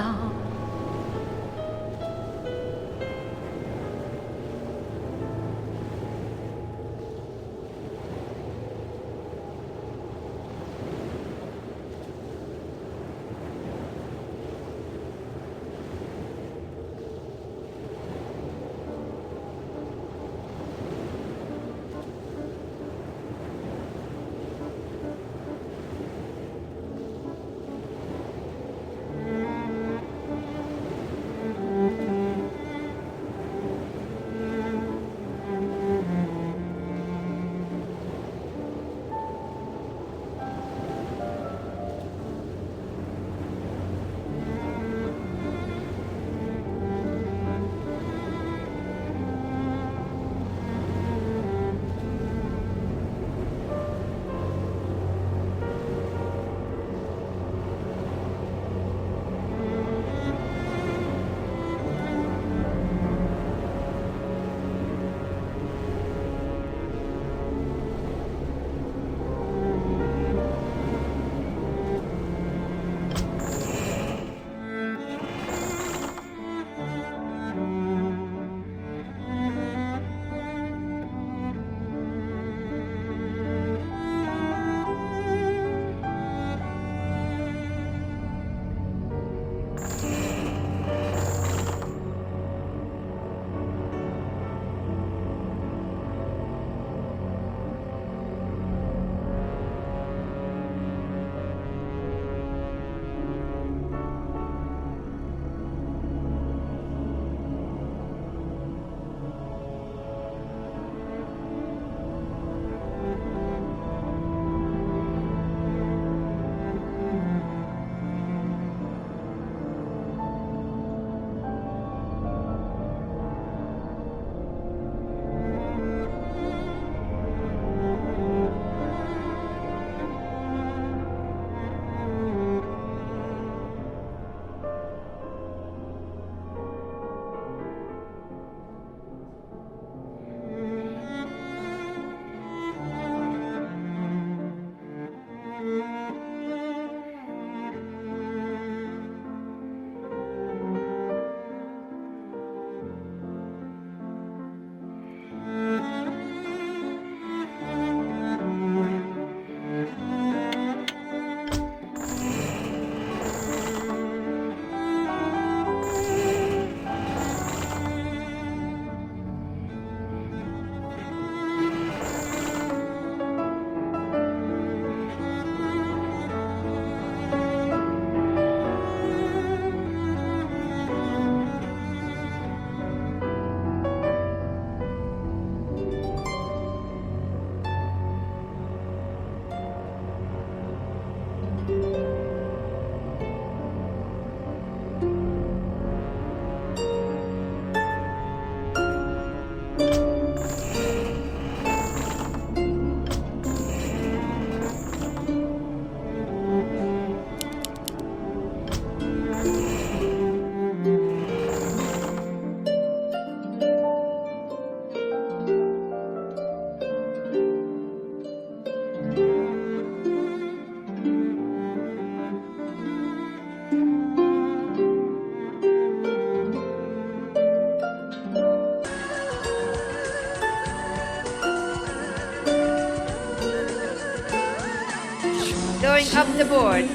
up the board.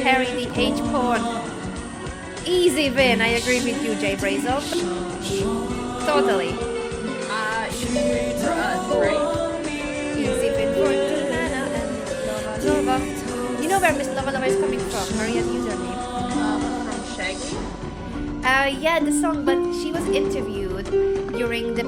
Parry the H pawn. Easy win. I agree with you, Jay Brazil. Totally. Easy win for us, right? Easy win for Timana and Lova. You know where Miss Lova is coming from? Maria's username. From Shaggy? Yeah, the song, but she was interviewed during the...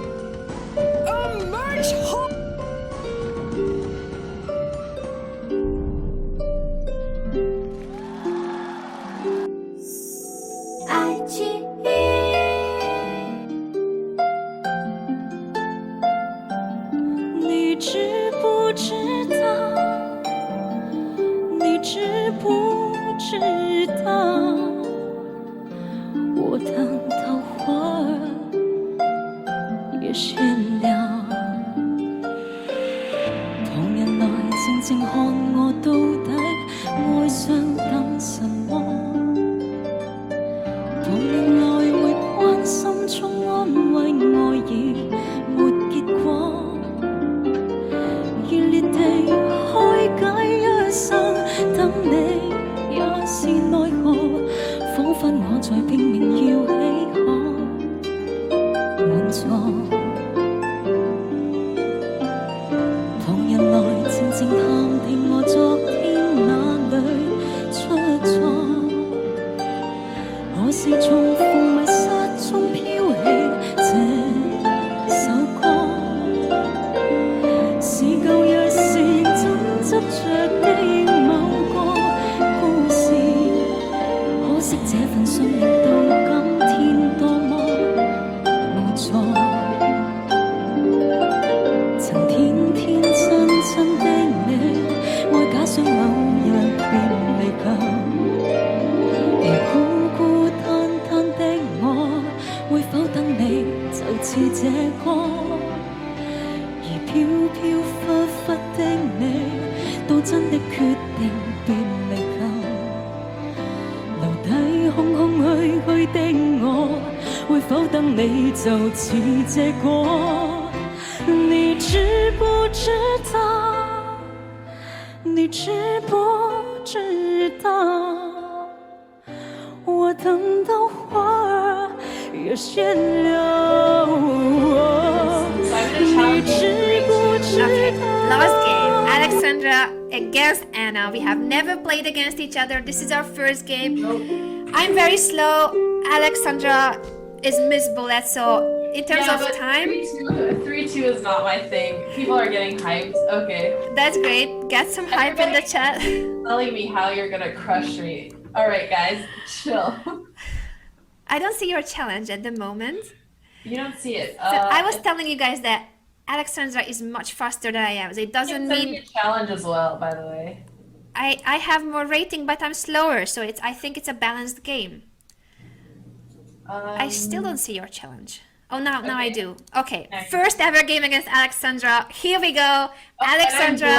你知不知道？你知不知道？我等到花儿也谢了，旁人來靜靜看我到底愛上等什麼？旁人來會關心中安慰愛已沒結果。熱烈地開解一生，等你也是奈何，彷彿我在拼命要起可滿座。旁人來靜靜探聽我昨天哪裏出錯，我是從負迷失中飄起這首歌。是舊約是認真執着的某個故事，可惜這份信念到今天多麼無助。曾天天真真的你，愛假想某日便離舊。如孤孤單單的我，會否等你就似這歌？飄飄忽忽的你，到真的決定便離舊，留低空空虛虛的我，會否等你就似這歌？你知不知道？你知不知道？我等到花兒也謝了。你知不知道？ Okay, last game. Alexandra against Anna. We have never played against each other. This is our first game. I'm very slow. Alexandra is Miss Bullet, so in terms of time... 3-2 is not my thing. People are getting hyped. Okay. That's great. Get some hype in the chat. Telling me how you're gonna crush me. Alright guys, chill. I don't see your challenge at the moment. You don't see it. So I was telling you guys that Alexandra is much faster than I am. So it doesn't mean a challenge as well, by the way. I have more rating, but I'm slower, so I think it's a balanced game. I still don't see your challenge. Oh, now I do. Okay, first ever game against Alexandra. Here we go. Alexandra,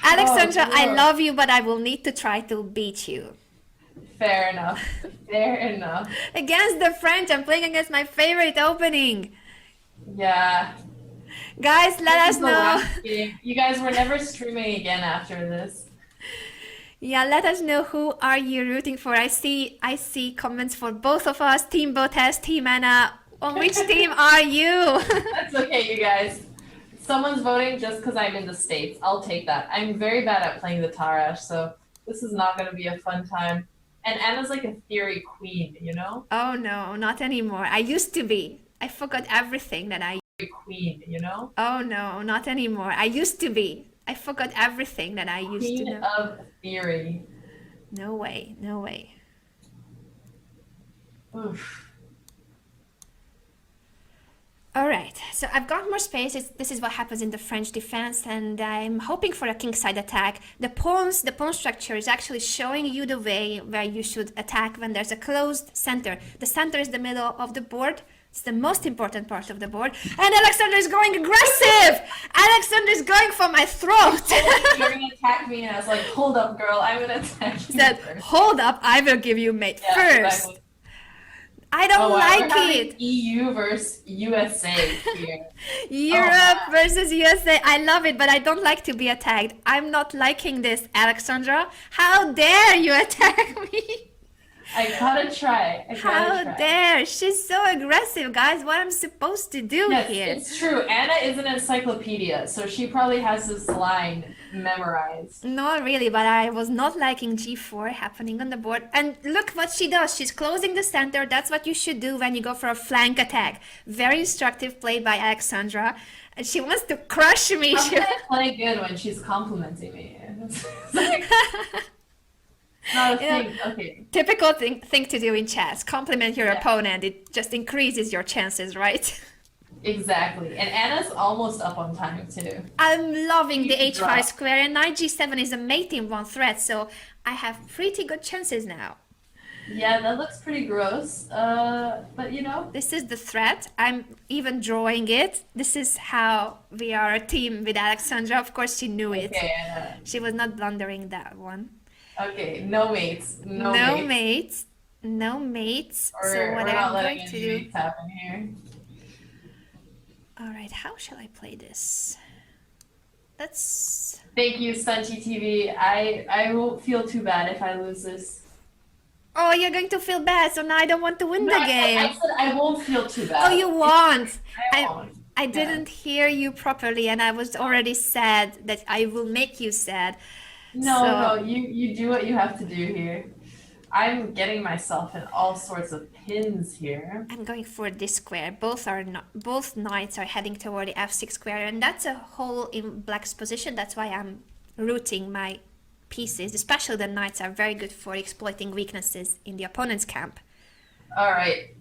I love you, but I will need to try to beat you. Fair enough. Fair enough. Against the French, I'm playing against my favorite opening. Yeah. Guys, let us know. You guys were never streaming again after this. Yeah, let us know who are you rooting for. I see comments for both of us. Team Botes, Team Anna. On which team are you? That's okay, you guys. Someone's voting just because I'm in the States. I'll take that. I'm very bad at playing the Tarash, so this is not going to be a fun time. And Anna's like a theory queen, you know? Oh no, not anymore. I used to be. I forgot everything that I... Queen, you know? Oh no, not anymore. I used to be. I forgot everything that I used queen to know. Of theory. No way, no way. Oof. Alright, so I've got more space. This is what happens in the French defense, and I'm hoping for a kingside attack. The pawn structure is actually showing you the way where you should attack when there's a closed center. The center is the middle of the board. It's the most important part of the board. And Alexander is going aggressive! Alexander is going for my throat! You're gonna attack me, and I was like, hold up, girl, I'm gonna attack you. He said, hold up, I will give you mate first. Exactly. I don't wow, like we're having it. EU versus USA here. Europe versus USA. I love it, but I don't like to be attacked. I'm not liking this, Alexandra. How dare you attack me? I gotta try. How dare? She's so aggressive, guys. What am I supposed to do Yes, here? it's true. Anna is an encyclopedia, so she probably has this line memorized. Not really, but I was not liking g4 happening on the board. And look what she does. She's closing the center. That's what you should do when you go for a flank attack. Very instructive play by Alexandra. And she wants to crush me. How can I play good when she's complimenting me? Not a thing. Okay. Typical thing to do in chess. Compliment your opponent. It just increases your chances, right? Exactly. And Anna's almost up on time too. I'm loving the h5 square, and knight g7 is a mate in one threat, so I have pretty good chances now. Yeah, that looks pretty gross. But you know. This is the threat. I'm even drawing it. This is how we are a team with Alexandra. Of course, she knew it. Okay, she was not blundering that one. Okay, no mates. No mates. No mates. So what I'm going to do. Happen here. All right, how shall I play this? Let's. Thank you, Stunty TV. I won't feel too bad if I lose this. Oh, you're going to feel bad, so now I don't want to win the game. I said I won't feel too bad. Oh, you won't. I won't. I didn't hear you properly, and I was already sad that I will make you sad. No, you do what you have to do here. I'm getting myself in all sorts of pins here. I'm going for this square. Both knights are heading toward the f6 square, and that's a hole in black's position. That's why I'm rooting my pieces. Especially the knights are very good for exploiting weaknesses in the opponent's camp. All right.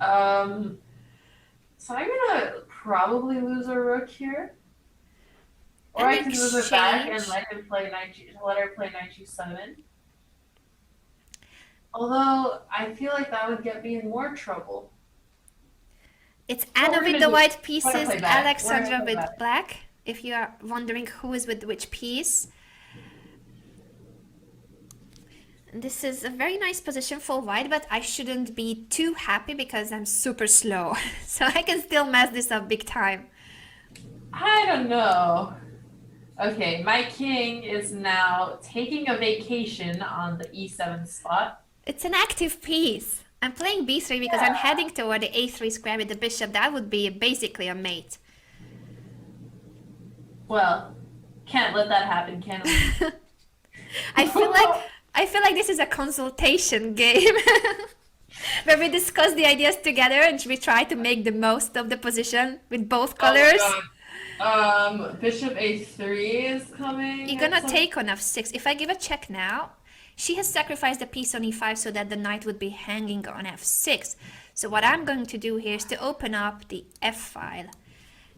So I'm gonna probably lose a rook here. Or I can move it back and let her play knight g7. Although I feel like that would get me in more trouble. It's Anna with the white pieces, Alexandra with black. If you are wondering who is with which piece. This is a very nice position for white, but I shouldn't be too happy because I'm super slow. So I can still mess this up big time. I don't know. Okay, my king is now taking a vacation on the e7 spot. It's an active piece. I'm playing b3 because I'm heading toward the a3 square with the bishop. That would be basically a mate. Well, can't let that happen, can we? I feel like this is a consultation game where we discuss the ideas together and we try to make the most of the position with both colors. Bishop a3 is coming. You're gonna take on f6. If I give a check now, she has sacrificed the piece on e5 so that the knight would be hanging on f6. So what I'm going to do here is to open up the f file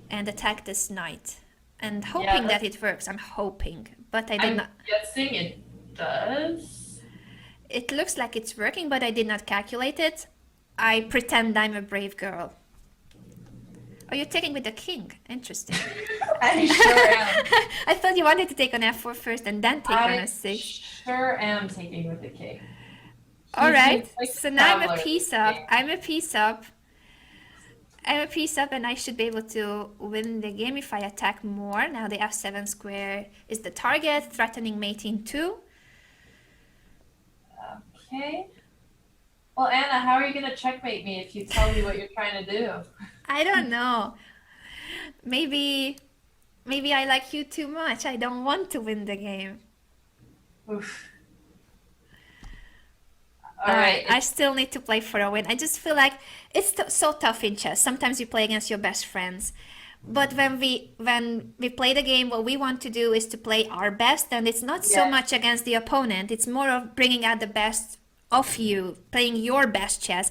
and attack this knight. And hoping that it works. I'm hoping. But I did not. I'm guessing it does. It looks like it's working, but I did not calculate it. I pretend I'm a brave girl. Oh, you're taking with the king. Interesting. I sure am. I thought you wanted to take on f4 first and then take on f6. I sure am taking with the king. All right. So now I'm a piece up. I'm a piece up, and I should be able to win the game if I attack more. Now the f7 square is the target, threatening mating 2. Okay. Well, Anna, how are you going to checkmate me if you tell me what you're trying to do? I don't know. Maybe I like you too much. I don't want to win the game. Oof. All right. I still need to play for a win. I just feel like it's so tough in chess. Sometimes you play against your best friends. But when we play the game, what we want to do is to play our best, and it's not so much against the opponent. It's more of bringing out the best of you, playing your best chess.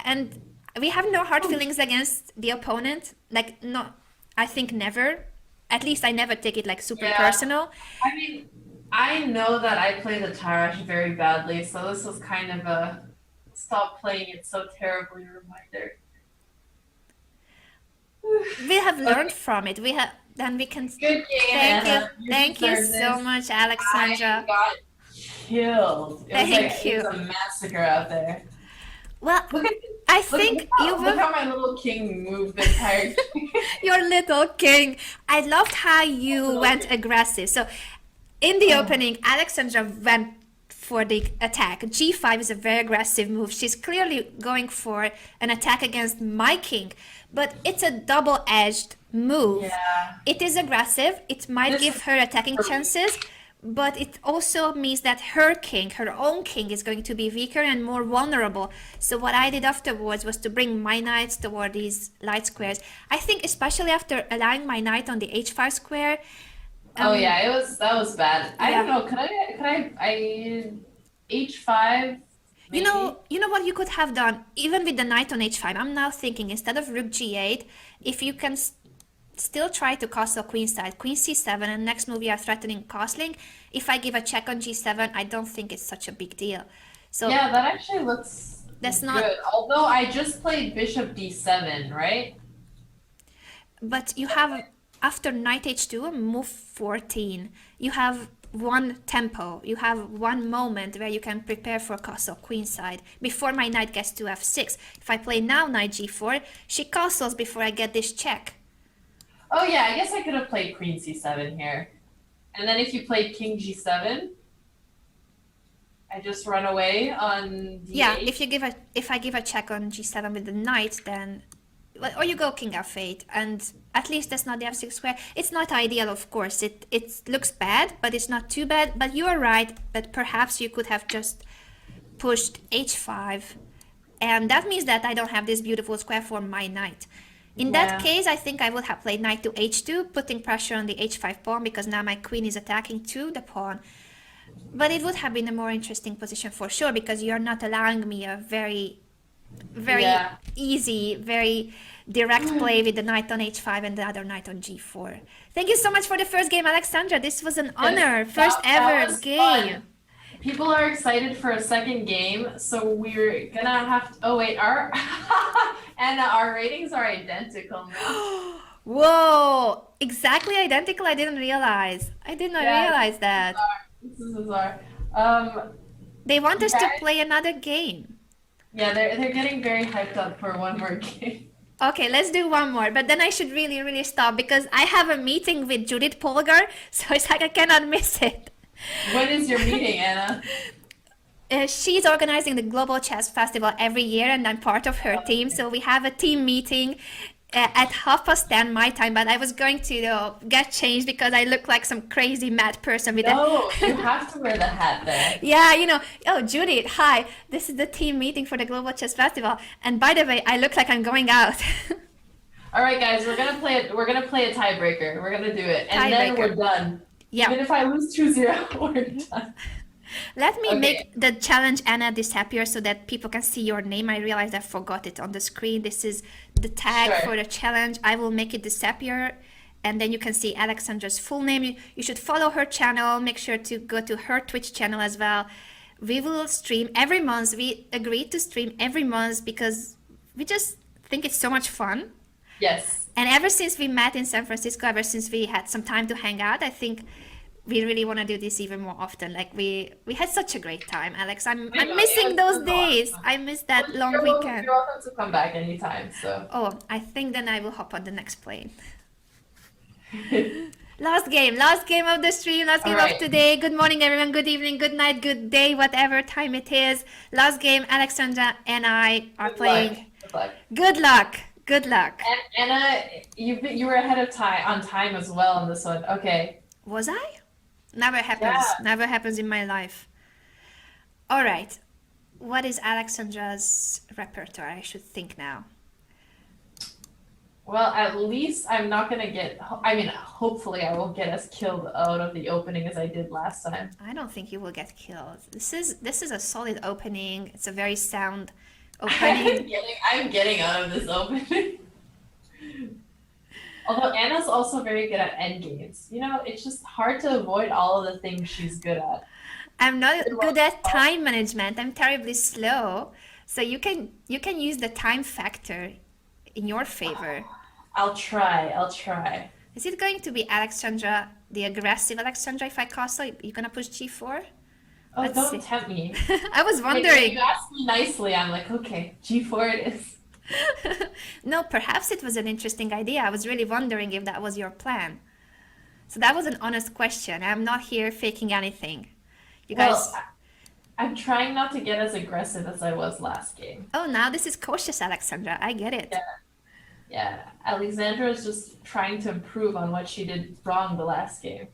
And we have no hard feelings against the opponent. Like, not, I think never. At least I never take it like super personal. I mean, I know that I play the Tarrasch very badly, so this was kind of a stop playing it so terribly reminder. We have learned from it. We can. Good game, Anna. Thank you so much, Alexandra. I got killed. It was Thank you. It was a massacre out there. Well, I think look how my little king moved the entire your little king. I loved how you went aggressive. So in the opening, Alexandra went for the attack. G5 is a very aggressive move. She's clearly going for an attack against my king, but it's a double-edged move. Yeah. It is aggressive. It might give her attacking chances, but it also means that her king, her own king, is going to be weaker and more vulnerable. So what I did afterwards was to bring my knights toward these light squares. I think especially after allowing my knight on the h5 square. Oh yeah, that was bad. I don't know. Could I h5? Maybe? You know what you could have done even with the knight on h5. I'm now thinking instead of rook g8, if you can still try to castle queenside, queen c7, and next move you are threatening castling. If I give a check on g7, I don't think it's such a big deal. So yeah, that actually looks good. Although I just played bishop d7, right? But you have, after knight h2, move 14, you have one tempo, you have one moment where you can prepare for castle queenside before my knight gets to f6. If I play now knight g4, she castles before I get this check. Oh yeah, I guess I could have played queen c7 here. And then if you played king g7, I just run away on d8. Yeah, if I give a check on g7 with the knight, then or you go king f8, and at least that's not the f6 square. It's not ideal, of course. It looks bad, but it's not too bad. But you are right, but perhaps you could have just pushed h5, and that means that I don't have this beautiful square for my knight. In that case, I think I would have played knight to h2, putting pressure on the h5 pawn, because now my queen is attacking to the pawn. But it would have been a more interesting position for sure, because you're not allowing me a very easy, very direct play with the knight on h5 and the other knight on g4. Thank you so much for the first game, Alexandra. This was an honor. First ever game. Fun. People are excited for a second game, so we're gonna have to... Oh wait, and our ratings are identical now. Whoa! Exactly identical? I didn't realize. I did not realize that. This is bizarre. They want us to play another game. Yeah, they're getting very hyped up for one more game. Okay, let's do one more, but then I should really stop because I have a meeting with Judith Polgar, so it's like I cannot miss it. When is your meeting, Anna? She's organizing the Global Chess Festival every year, and I'm part of her team, so we have a team meeting at 10:30 my time, but I was going to get changed because I look like some crazy mad person with you have to wear the hat there. Yeah, oh, Judith, hi, this is the team meeting for the Global Chess Festival, and by the way, I look like I'm going out. All right, guys, we're gonna play a tiebreaker. We're gonna do it, and then we're done. Yeah. Even if I lose 2-0, we're done. Let me make the challenge Anna disappear so that people can see your name. I realized I forgot it on the screen. This is the tag for the challenge. I will make it disappear, and then you can see Alexandra's full name. You should follow her channel. Make sure to go to her Twitch channel as well. We will stream every month. We agreed to stream every month because we just think it's so much fun. Yes. And ever since we met in San Francisco, ever since we had some time to hang out, I think we really want to do this even more often. Like we had such a great time, Alex. I'm missing those days. I miss that long weekend. You're welcome to come back anytime. So. Oh, I think then I will hop on the next plane. Last game of the stream, last game of today. Good morning, everyone. Good evening, good night, good day, whatever time it is. Last game, Alexandra and I are playing. Good luck. Good luck. And Anna, you were ahead of time on time as well on this one. Okay. Was I? Never happens. Yeah. Never happens in my life. All right. What is Alexandra's repertoire? I should think now. Well, at least I'm not going to get... I mean, hopefully I won't get as killed out of the opening as I did last time. I don't think you will get killed. This is a solid opening. It's a very sound opening. I'm getting out of this opening. Although Anna's also very good at endgames. It's just hard to avoid all of the things she's good at. I'm not good at time management. I'm terribly slow. So you can use the time factor in your favor. I'll try. Is it going to be Alexandra, the aggressive Alexandra, if I castle? You're going to push g4? Oh, Let's don't see. tempt me. I was Like, wondering. when you asked me nicely, I'm like, okay, G4 it is. No, perhaps it was an interesting idea. I was really wondering if that was your plan. So that was an honest question. I'm not here faking anything. You guys. Well, I'm trying not to get as aggressive as I was last game. Oh, now this is cautious, Alexandra. I get it. Yeah, Alexandra is just trying to improve on what she did wrong the last game.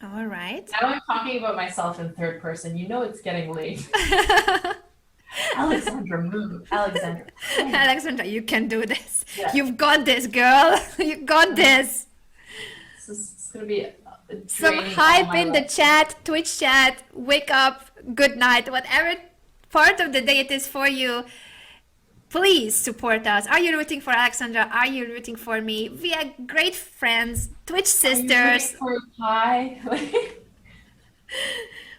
All right. Now I'm talking about myself in third person. You know it's getting late. Alexandra, move. Alexandra. Alexandra, you can do this. Yeah. You've got this, girl. You got this. It's going to be Some draining hype all my in the life. chat, Twitch chat. Wake up, good night, whatever part of the day it is for you. Please support us. Are you rooting for Alexandra? Are you rooting for me? We are great friends, Twitch sisters. For a pie.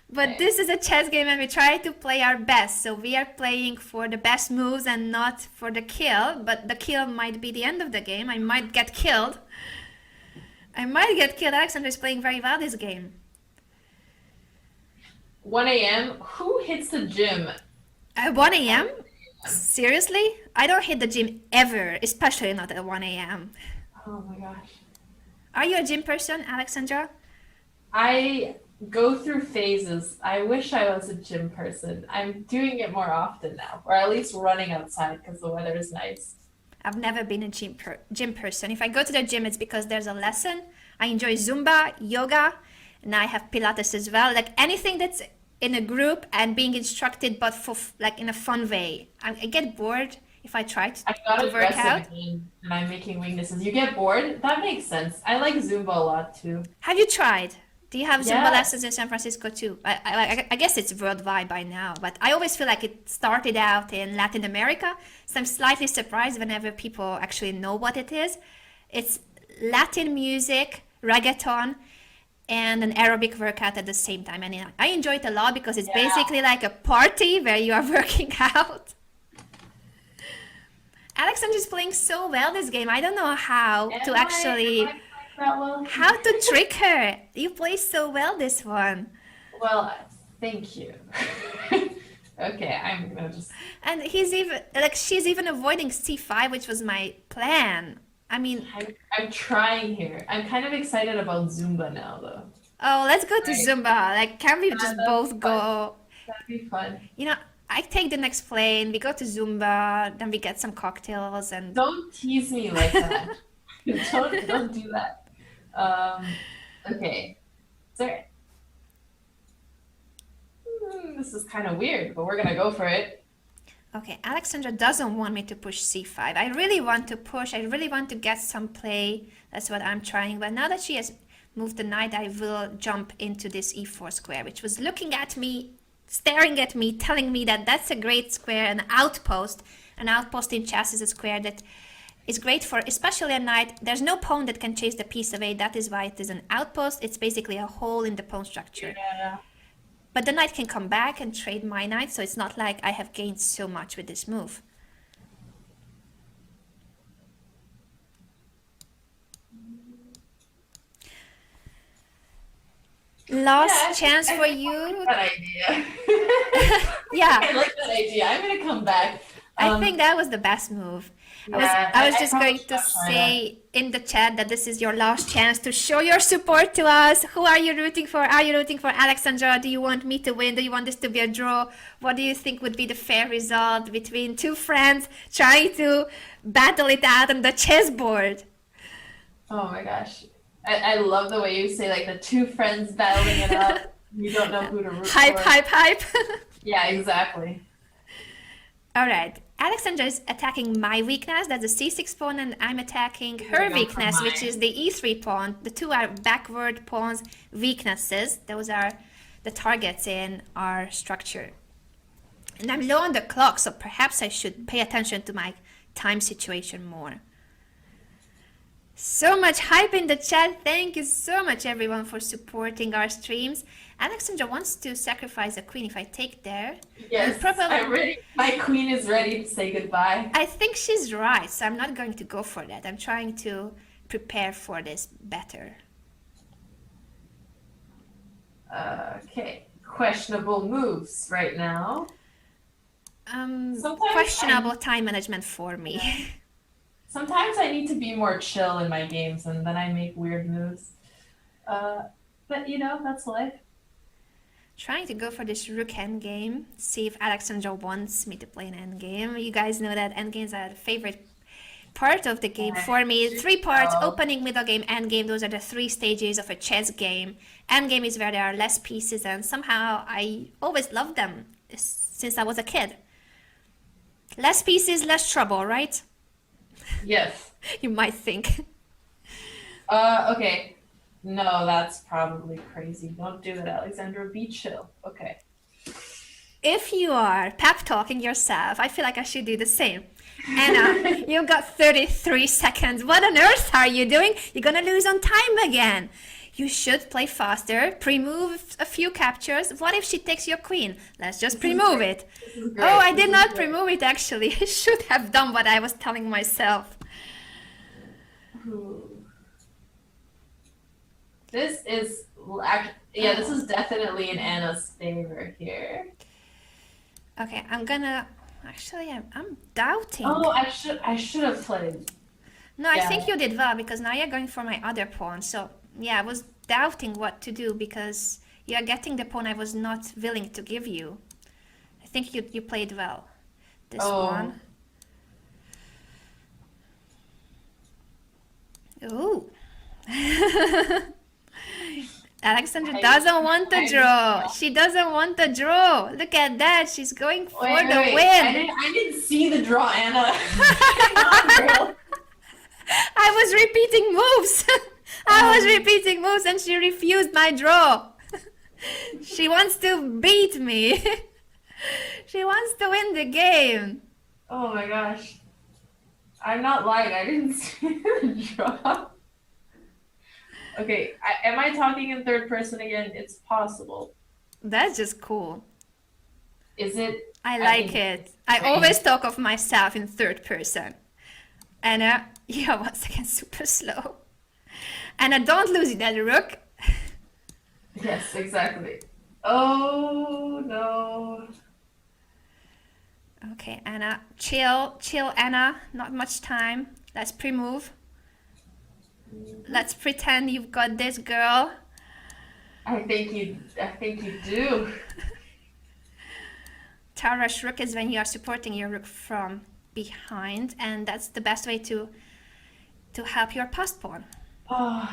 But this is a chess game and we try to play our best. So we are playing for the best moves and not for the kill. But the kill might be the end of the game. I might get killed. Alexandra is playing very well this game. 1 a.m. Who hits the gym? At 1 a.m.? Seriously? I don't hit the gym ever, especially not at 1 a.m. Oh my gosh. Are you a gym person, Alexandra? I go through phases. I wish I was a gym person. I'm doing it more often now, or at least running outside because the weather is nice. I've never been a gym person. If I go to the gym, it's because there's a lesson. I enjoy Zumba, yoga, and I have Pilates as well. Like anything that's in a group and being instructed, but for like in a fun way. I get bored if I try to work out. And I'm making weaknesses. You get bored? That makes sense. I like Zumba a lot too. Have you tried? Do you have Zumba Yeah. lessons in San Francisco too? I guess it's worldwide by now, but I always feel like it started out in Latin America. So I'm slightly surprised whenever people actually know what it is. It's Latin music, reggaeton, and an aerobic workout at the same time. And I enjoy it a lot because it's basically like a party where you are working out. Alexandra is playing so well this game. I don't know how to actually... How to trick her? You play so well this one. Well, thank you. Okay, I'm gonna just... And he's even, like, she's even avoiding c5, which was my plan. I mean... I'm trying here. I'm kind of excited about Zumba now, though. Oh, let's go to Zumba. Like, can we just both go? That'd be fun. You know, I take the next plane, we go to Zumba, then we get some cocktails and... Don't tease me like that. Don't do that. Okay. Sorry. This is kind of weird, but we're gonna go for it. Okay, Alexandra doesn't want me to push c5. I really want to push. I really want to get some play. That's what I'm trying. But now that she has moved the knight, I will jump into this e4 square, which was looking at me, staring at me, telling me that that's a great square, an outpost. An outpost in chess is a square that is great for, especially a knight. There's no pawn that can chase the piece away. That is why it is an outpost. It's basically a hole in the pawn structure. Yeah. But the knight can come back and trade my knight, so it's not like I have gained so much with this move. Last chance for you. I like that idea. Yeah. I like that idea. I'm gonna come back. I think that was the best move. I was just going to say in the chat that this is your last chance to show your support to us. Who are you rooting for? Are you rooting for Alexandra? Do you want me to win? Do you want this to be a draw? What do you think would be the fair result between two friends trying to battle it out on the chessboard? Oh my gosh. I love the way you say like the two friends battling it out. You don't know who to root for. Hype. Yeah, exactly. All right. Alexandra is attacking my weakness, that's the c6 pawn, and I'm attacking her weakness, which is the e3 pawn. The two are backward pawns' weaknesses. Those are the targets in our structure. And I'm low on the clock, so perhaps I should pay attention to my time situation more. So much hype in the chat. Thank you so much, everyone, for supporting our streams. Alexandra wants to sacrifice a queen if I take there. Yes, I'm ready. My queen is ready to say goodbye. I think she's right, so I'm not going to go for that. I'm trying to prepare for this better. Okay, questionable moves right now. Sometimes Questionable time management for me. Sometimes I need to be more chill in my games, and then I make weird moves. But you know, that's life. Trying to go for this rook endgame, see if Alexandra wants me to play an endgame. You guys know that endgames are the favorite part of the game for me. 3 parts: opening, middle game, endgame. Those are the 3 stages of a chess game. Endgame is where there are less pieces, and somehow I always loved them since I was a kid. Less pieces, less trouble, right? Yes. You might think. Okay. No, that's probably crazy. Don't do that, Alexandra. Be chill. Okay. If you are pep talking yourself, I feel like I should do the same. Anna, you got 33 seconds. What on earth are you doing? You're gonna lose on time again. You should play faster, pre-move a few captures. What if she takes your queen? Let's just pre-move it. Oh, I did not pre-move it actually. I should have done what I was telling myself. This is yeah, this is definitely in Anna's favor here. Okay, I'm gonna actually I'm doubting. Oh, I should have played. No, I think you did well because now you're going for my other pawn. So yeah, I was doubting what to do because you're getting the pawn I was not willing to give you. I think you played well. This one. Ooh. Alexandra doesn't want the draw. She doesn't want the draw. Look at that. She's going for the win. I didn't see the draw, Anna. I was repeating moves. I was repeating moves and she refused my draw. She wants to beat me. She wants to win the game. Oh my gosh. I'm not lying. I didn't see the draw. Okay, am I talking in third person again? It's possible. That's just cool. Is it? I like it. I always talk of myself in third person. Anna, yeah, once again, super slow. Anna, don't lose that rook. Yes, exactly. Oh, no. Okay, Anna, chill, Anna. Not much time. Let's pre-move. Let's pretend you've got this, girl. I think you do. Tower rush rook is when you are supporting your rook from behind, and that's the best way to help your passed pawn. Oh.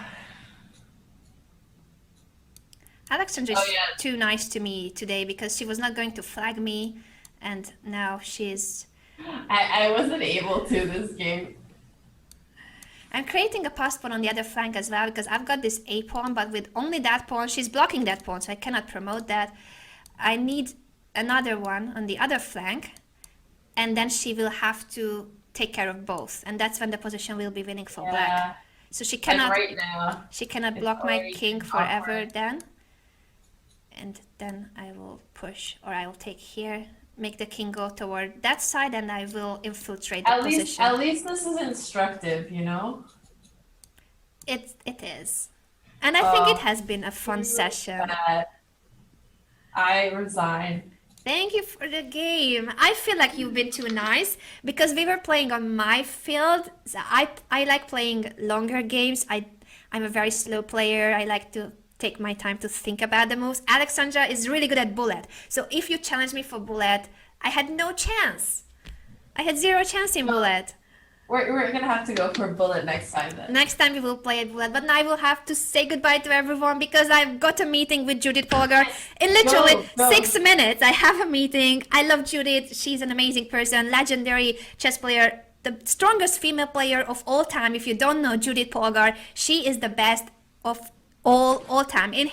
Alexandra is too nice to me today because she was not going to flag me, and now she's... I wasn't able to this game. I'm creating a passed pawn on the other flank as well because I've got this A pawn, but with only that pawn, she's blocking that pawn, so I cannot promote that. I need another one on the other flank, and then she will have to take care of both, and that's when the position will be winning for black. So she cannot, right now, she cannot block my king forever then. And then I will push, or I will take here, make the king go toward that side, and I will infiltrate the position. At least this is instructive, you know? It is. And I think it has been a fun session. I resign. Thank you for the game. I feel like you've been too nice because we were playing on my field. So I like playing longer games. I'm a very slow player. I like to take my time to think about the moves. Alexandra is really good at bullet. So if you challenge me for bullet, I had no chance. I had 0 chance in bullet. We're gonna have to go for bullet next time then. Next time we will play at bullet, but now I will have to say goodbye to everyone because I've got a meeting with Judith Polgar. In literally 6 minutes, I have a meeting. I love Judith. She's an amazing person, legendary chess player, the strongest female player of all time. If you don't know Judith Polgar, she is the best of all time. In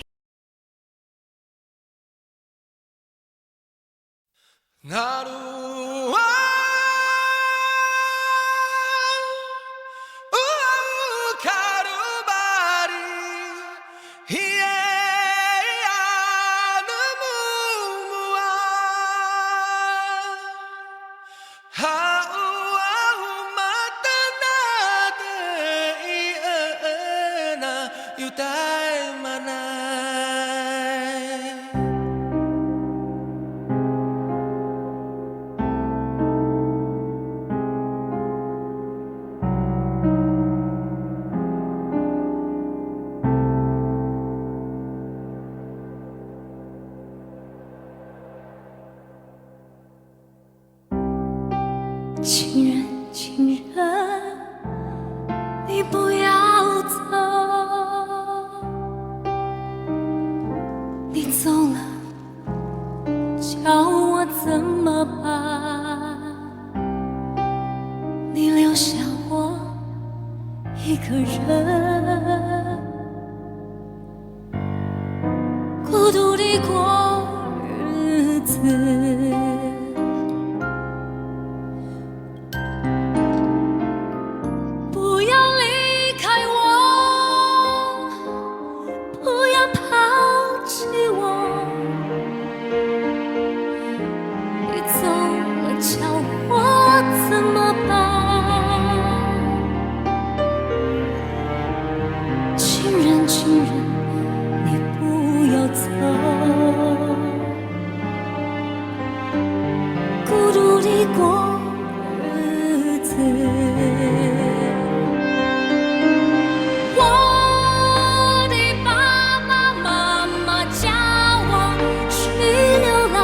情人，情人，你不要走，你走了，叫我怎么办？你留下我一个人，孤独地过日子。不要离开我，不要抛弃我，你走了，叫我怎么办？情人，情人，你不要走，孤独地过日子。我的爸爸妈妈叫我去流浪，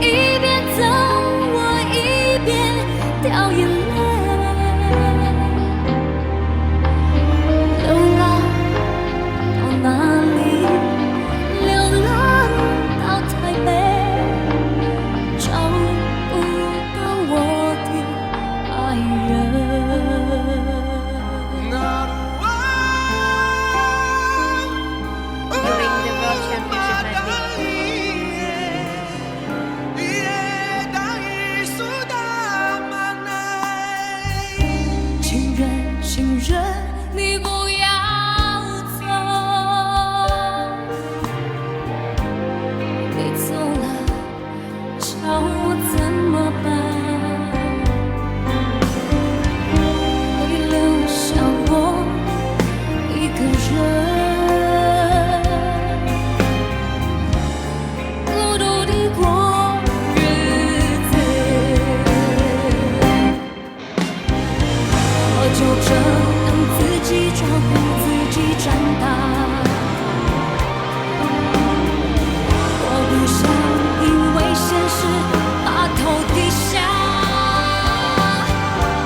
一边走我一边掉眼泪。流浪到哪里？流浪到台北，找不到我的爱人。During the World Championship landing. 情人，情人，你不要走，你走了，叫我怎么办？你留下我一个人，孤独地过日子。我就这样自己照顾自己长大，我不想因为现实把头低下。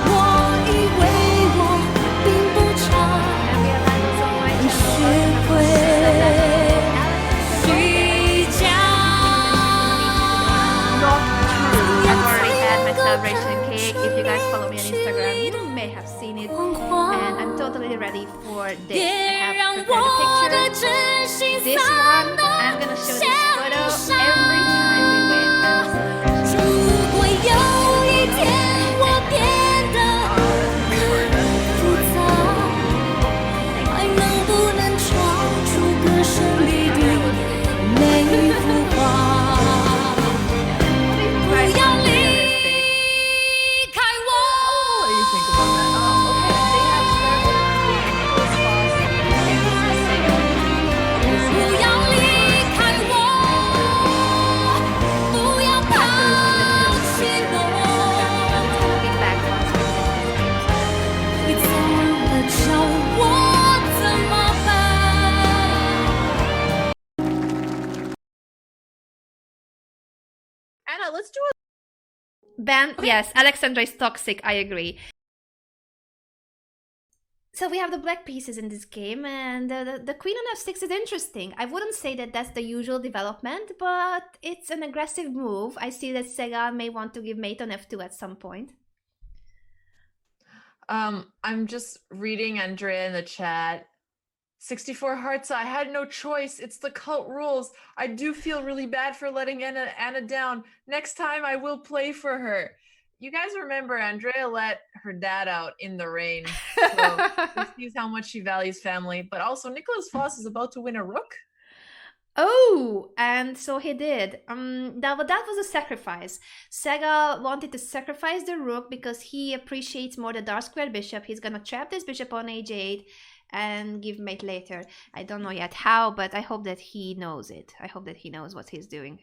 我以为我并不差，能学会虚假。 I've already had my celebration cake. If you guys follow me on Instagram, you may have seen it. And I'm totally ready for this. I have prepared a picture. This one, I'm gonna show this photo every time we win. 如果有一天我变得更复杂，还能不能创出歌声里的每幅画？不要离开我。 What do you think about that? Okay, 不要离开我，不要抛弃我。你走了，叫我怎么办？ Anna, let's do Ben, yes, Alexandra is toxic, I agree. So we have the black pieces in this game, and the queen on f6 is interesting. I wouldn't say that that's the usual development, but it's an aggressive move. I see that Sega may want to give mate on f2 at some point. I'm just reading Andrea in the chat. 64 hearts, I had no choice. It's the cult rules. I do feel really bad for letting Anna down. Next time I will play for her. You guys remember Andrea let her dad out in the rain. So this sees how much she values family. But also Nicholas Voss is about to win a rook. Oh, and so he did. That was a sacrifice. Sega wanted to sacrifice the rook because he appreciates more the dark square bishop. He's gonna trap this bishop on h8 and give mate later. I don't know yet how, but I hope that he knows it. I hope that he knows what he's doing.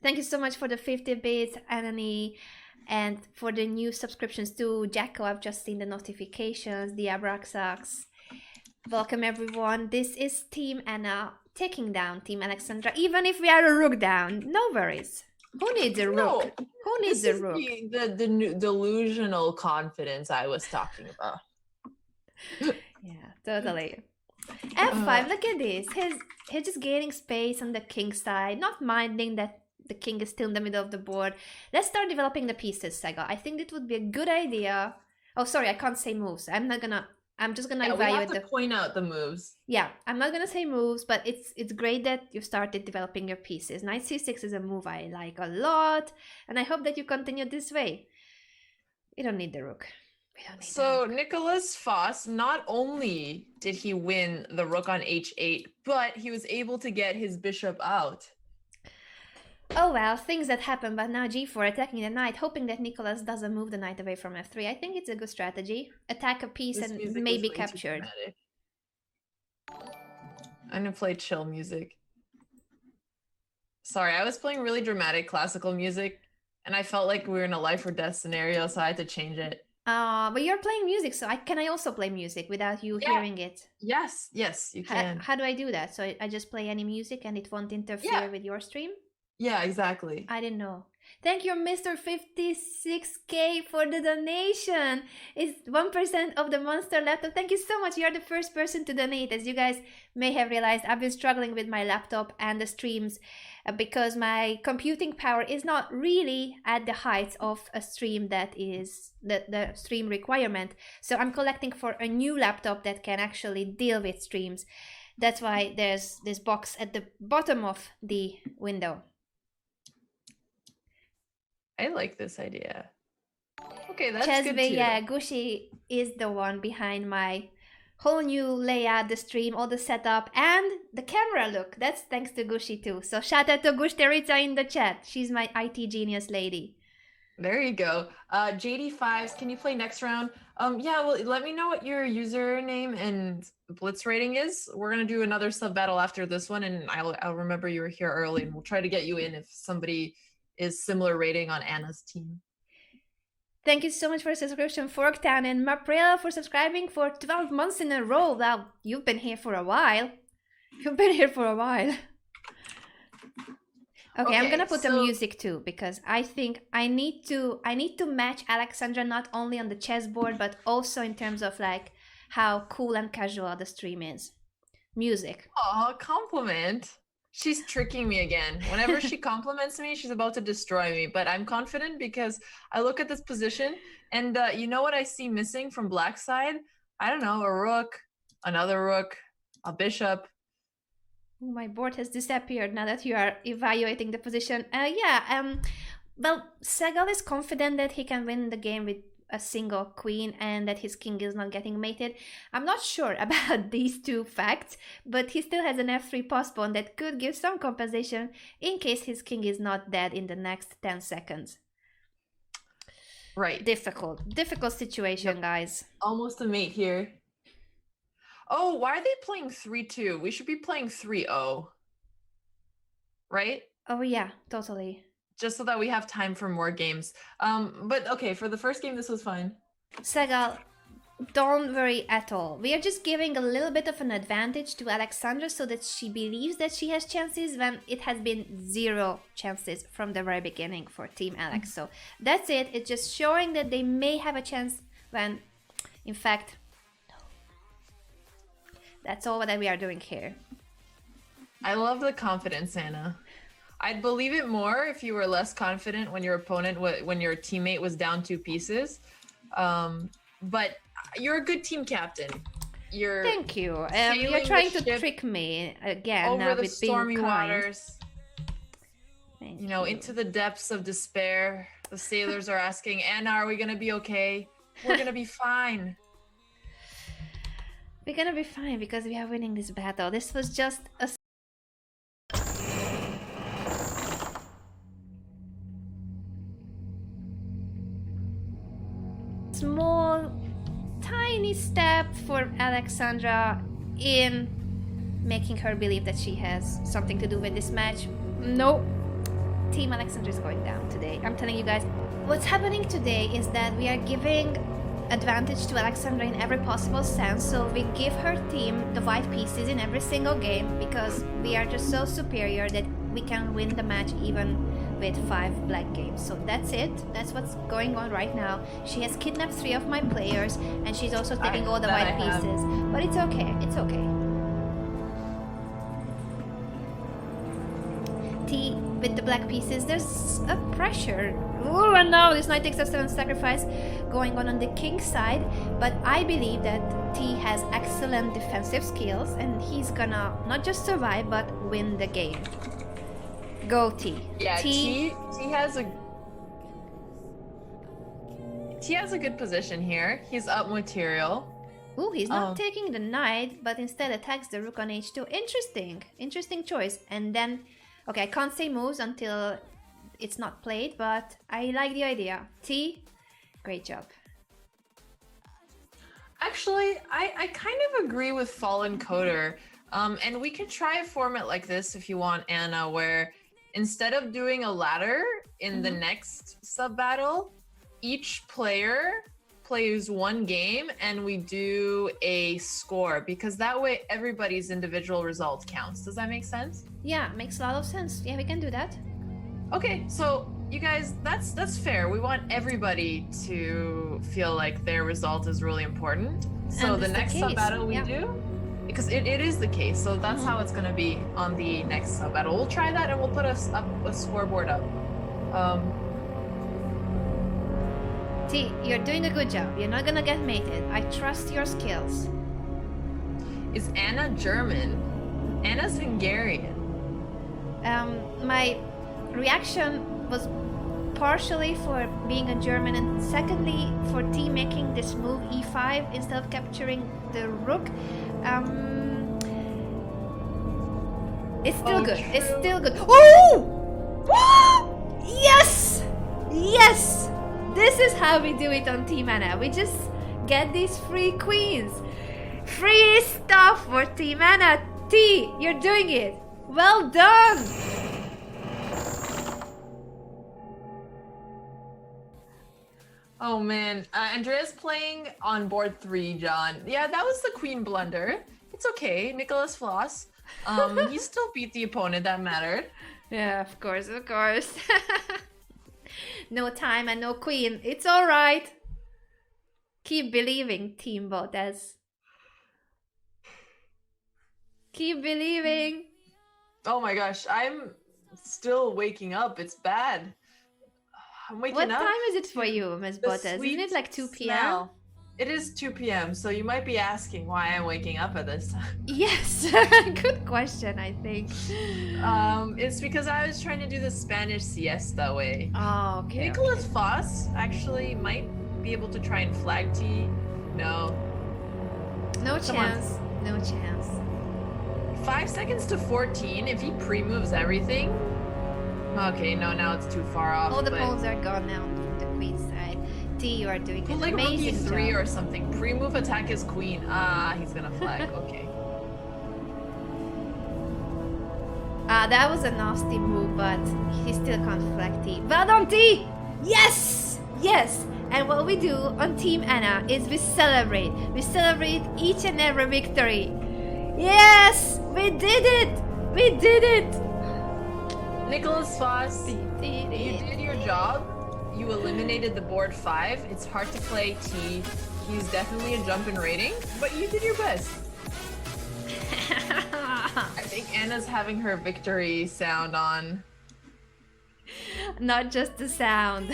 Thank you so much for the 50 bits, Anani, and for the new subscriptions to Jacko. I've just seen the notifications, the Abraxax. Welcome everyone. This is Team Anna taking down Team Alexandra. Even if we are a rook down, no worries. Who needs a rook? Who needs a rook? The delusional confidence I was talking about. Yeah, totally. F5, look at this. He's just gaining space on the king side, not minding that the king is still in the middle of the board. Let's start developing the pieces, Sega. I think it would be a good idea. Oh, sorry, I can't say moves. I'm just gonna evaluate we have to point out the moves. Yeah, I'm not gonna say moves, but it's great that you started developing your pieces. Knight c6 is a move I like a lot, and I hope that you continue this way. We don't need the rook. So Nicholas Foss, not only did he win the rook on h8, but he was able to get his bishop out. Oh well, things that happen, but now g4 attacking the knight, hoping that Nicholas doesn't move the knight away from f3. I think it's a good strategy. Attack a piece and maybe captured. I'm gonna play chill music. Sorry, I was playing really dramatic classical music, and I felt like we were in a life or death scenario, so I had to change it. But you're playing music, so can I also play music without you hearing it? Yes, you can. How do I do that? So I just play any music and it won't interfere with your stream? Yeah, exactly. I didn't know. Thank you, Mr. 56K, for the donation. It's 1% of the Monster laptop. Thank you so much. You're the first person to donate. As you guys may have realized, I've been struggling with my laptop and the streams because my computing power is not really at the heights of a stream that is the stream requirement. So I'm collecting for a new laptop that can actually deal with streams. That's why there's this box at the bottom of the window. I like this idea. Okay, that's good too. Yeah, Gushi is the one behind my whole new layout, the stream, all the setup, and the camera look. That's thanks to Gushi too. So shout out to Gushterica in the chat. She's my IT genius lady. There you go. JD5s, can you play next round? Yeah, well, let me know what your username and blitz rating is. We're gonna do another sub battle after this one, and I'll remember you were here early, and we'll try to get you in if somebody is similar rating on Anna's team. Thank you so much for the subscription, Forktown, and Maprela for subscribing for 12 months in a row. Well, you've been here for a while. Okay, I'm gonna put the music too, because I think I need to match Alexandra not only on the chessboard but also in terms of like how cool and casual the stream is. Music. Oh, compliment. She's tricking me again. Whenever she compliments me, she's about to destroy me. But I'm confident because I look at this position and you know what I see missing from black side? I don't know, a rook, another rook, a bishop. My board has disappeared now that you are evaluating the position. Well, Segal is confident that he can win the game with a single queen and that his king is not getting mated. I'm not sure about these two facts, but he still has an f3 postpone that could give some compensation in case his king is not dead in the next 10 seconds. Right. Difficult situation, guys. Almost a mate here. Oh, why are they playing 3-2? We should be playing 3-0. Right? Oh yeah, totally. Just so that we have time for more games. But okay, for the first game, this was fine. Segal, don't worry at all. We are just giving a little bit of an advantage to Alexandra so that she believes that she has chances when it has been 0 chances from the very beginning for Team Alex. So that's it. It's just showing that they may have a chance when, in fact, no. That's all that we are doing here. I love the confidence, Anna. I'd believe it more if you were less confident when your teammate was down 2 pieces. But you're a good team captain. Thank you. You're trying to trick me again over now the with stormy being kind. waters. You know, into the depths of despair. The sailors are asking, Anna, are we gonna be okay? We're gonna be fine. We're gonna be fine because we are winning this battle. This was just a small, tiny step for Alexandra in making her believe that she has something to do with this match. No, Team Alexandra is going down today. I'm telling you guys, what's happening today is that we are giving advantage to Alexandra in every possible sense. So we give her team the white pieces in every single game because we are just so superior that we can win the match even with 5 black games. So that's it. That's what's going on right now. She has kidnapped 3 of my players, and she's also taking all the white pieces. But it's okay. It's okay. T with the black pieces. There's a pressure. Oh, and now this knight takes a 7 sacrifice going on the king's side. But I believe that T has excellent defensive skills, and he's gonna not just survive but win the game. Go T. Yeah, T has a good position here. He's up material. Ooh, he's not taking the knight, but instead attacks the rook on h2. Interesting choice. And then, okay, I can't say moves until it's not played, but I like the idea. T, great job. Actually, I kind of agree with Fallen Coder. And we could try a format like this if you want, Anna, where instead of doing a ladder in the next sub-battle, each player plays 1 game and we do a score, because that way everybody's individual result counts. Does that make sense? Yeah, makes a lot of sense. Yeah, we can do that. Okay, so you guys, that's fair. We want everybody to feel like their result is really important. So the next sub-battle we do, because it is the case, so that's how it's going to be on the next sub-battle. We'll try that and we'll put a scoreboard up. T, you're doing a good job. You're not gonna get mated. I trust your skills. Is Anna German? Anna's Hungarian. My reaction was partially for being a German, and secondly for T making this move e5 instead of capturing the rook. It's still good. True. It's still good. Oh! Yes! Yes! This is how we do it on Team Anna. We just get these free queens. Free stuff for Team Anna. T, you're doing it. Well done. Oh man, Andrea's playing on board 3, John. Yeah, that was the queen blunder. It's okay, Nicholas Floss. He still beat the opponent, that mattered. Yeah, of course, of course. No time and no queen. It's all right. Keep believing, Team Bottas. Keep believing. Oh my gosh, I'm still waking up. It's bad. I'm waking up. What time is it for you, Miss Bottas? Isn't it like 2 p.m.? Smell. It is 2 p.m., so you might be asking why I'm waking up at this time. Yes, good question, I think. It's because I was trying to do the Spanish siesta way. Oh, okay. Nicholas Foss actually might be able to try and flag T. No. No chance. No chance. 5 seconds to 14. If he pre-moves everything. Okay, no, now it's too far off. All the pawns are gone now from the queen side. T, you are doing an amazing job. 3 or something. Pre-move attack his queen. Ah, he's gonna flag. Okay. That was a nasty move, but he still can't flag T. Well done, T! Yes! Yes! And what we do on Team Anna is we celebrate. We celebrate each and every victory. Yes! We did it! We did it! Nicholas Foss, you did your job. You eliminated the board 5. It's hard to play T. He's definitely a jump in rating, but you did your best. I think Anna's having her victory sound on. Not just the sound.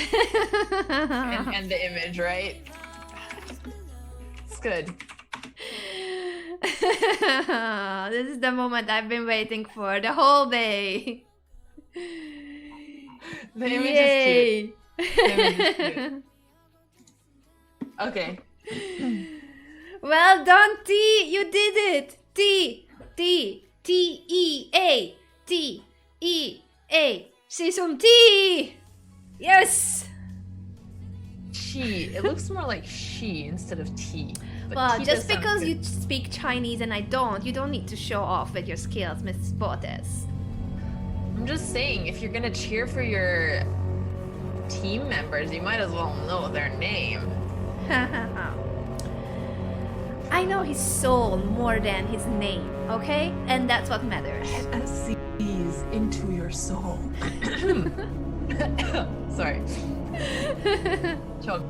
and the image, right? It's good. This is the moment I've been waiting for the whole day. The image is cute. The image is cute. Okay. Well done, T! You did it! T! T! T-E-A! T-E-A! Season T! Yes! She. It looks more like she instead of T. Well, T just because you speak Chinese and I don't, you don't need to show off with your skills, Miss Bottas. I'm just saying, if you're gonna cheer for your team members, you might as well know their name. I know his soul more than his name, okay? And that's what matters. Sees into your soul. Sorry. Chug.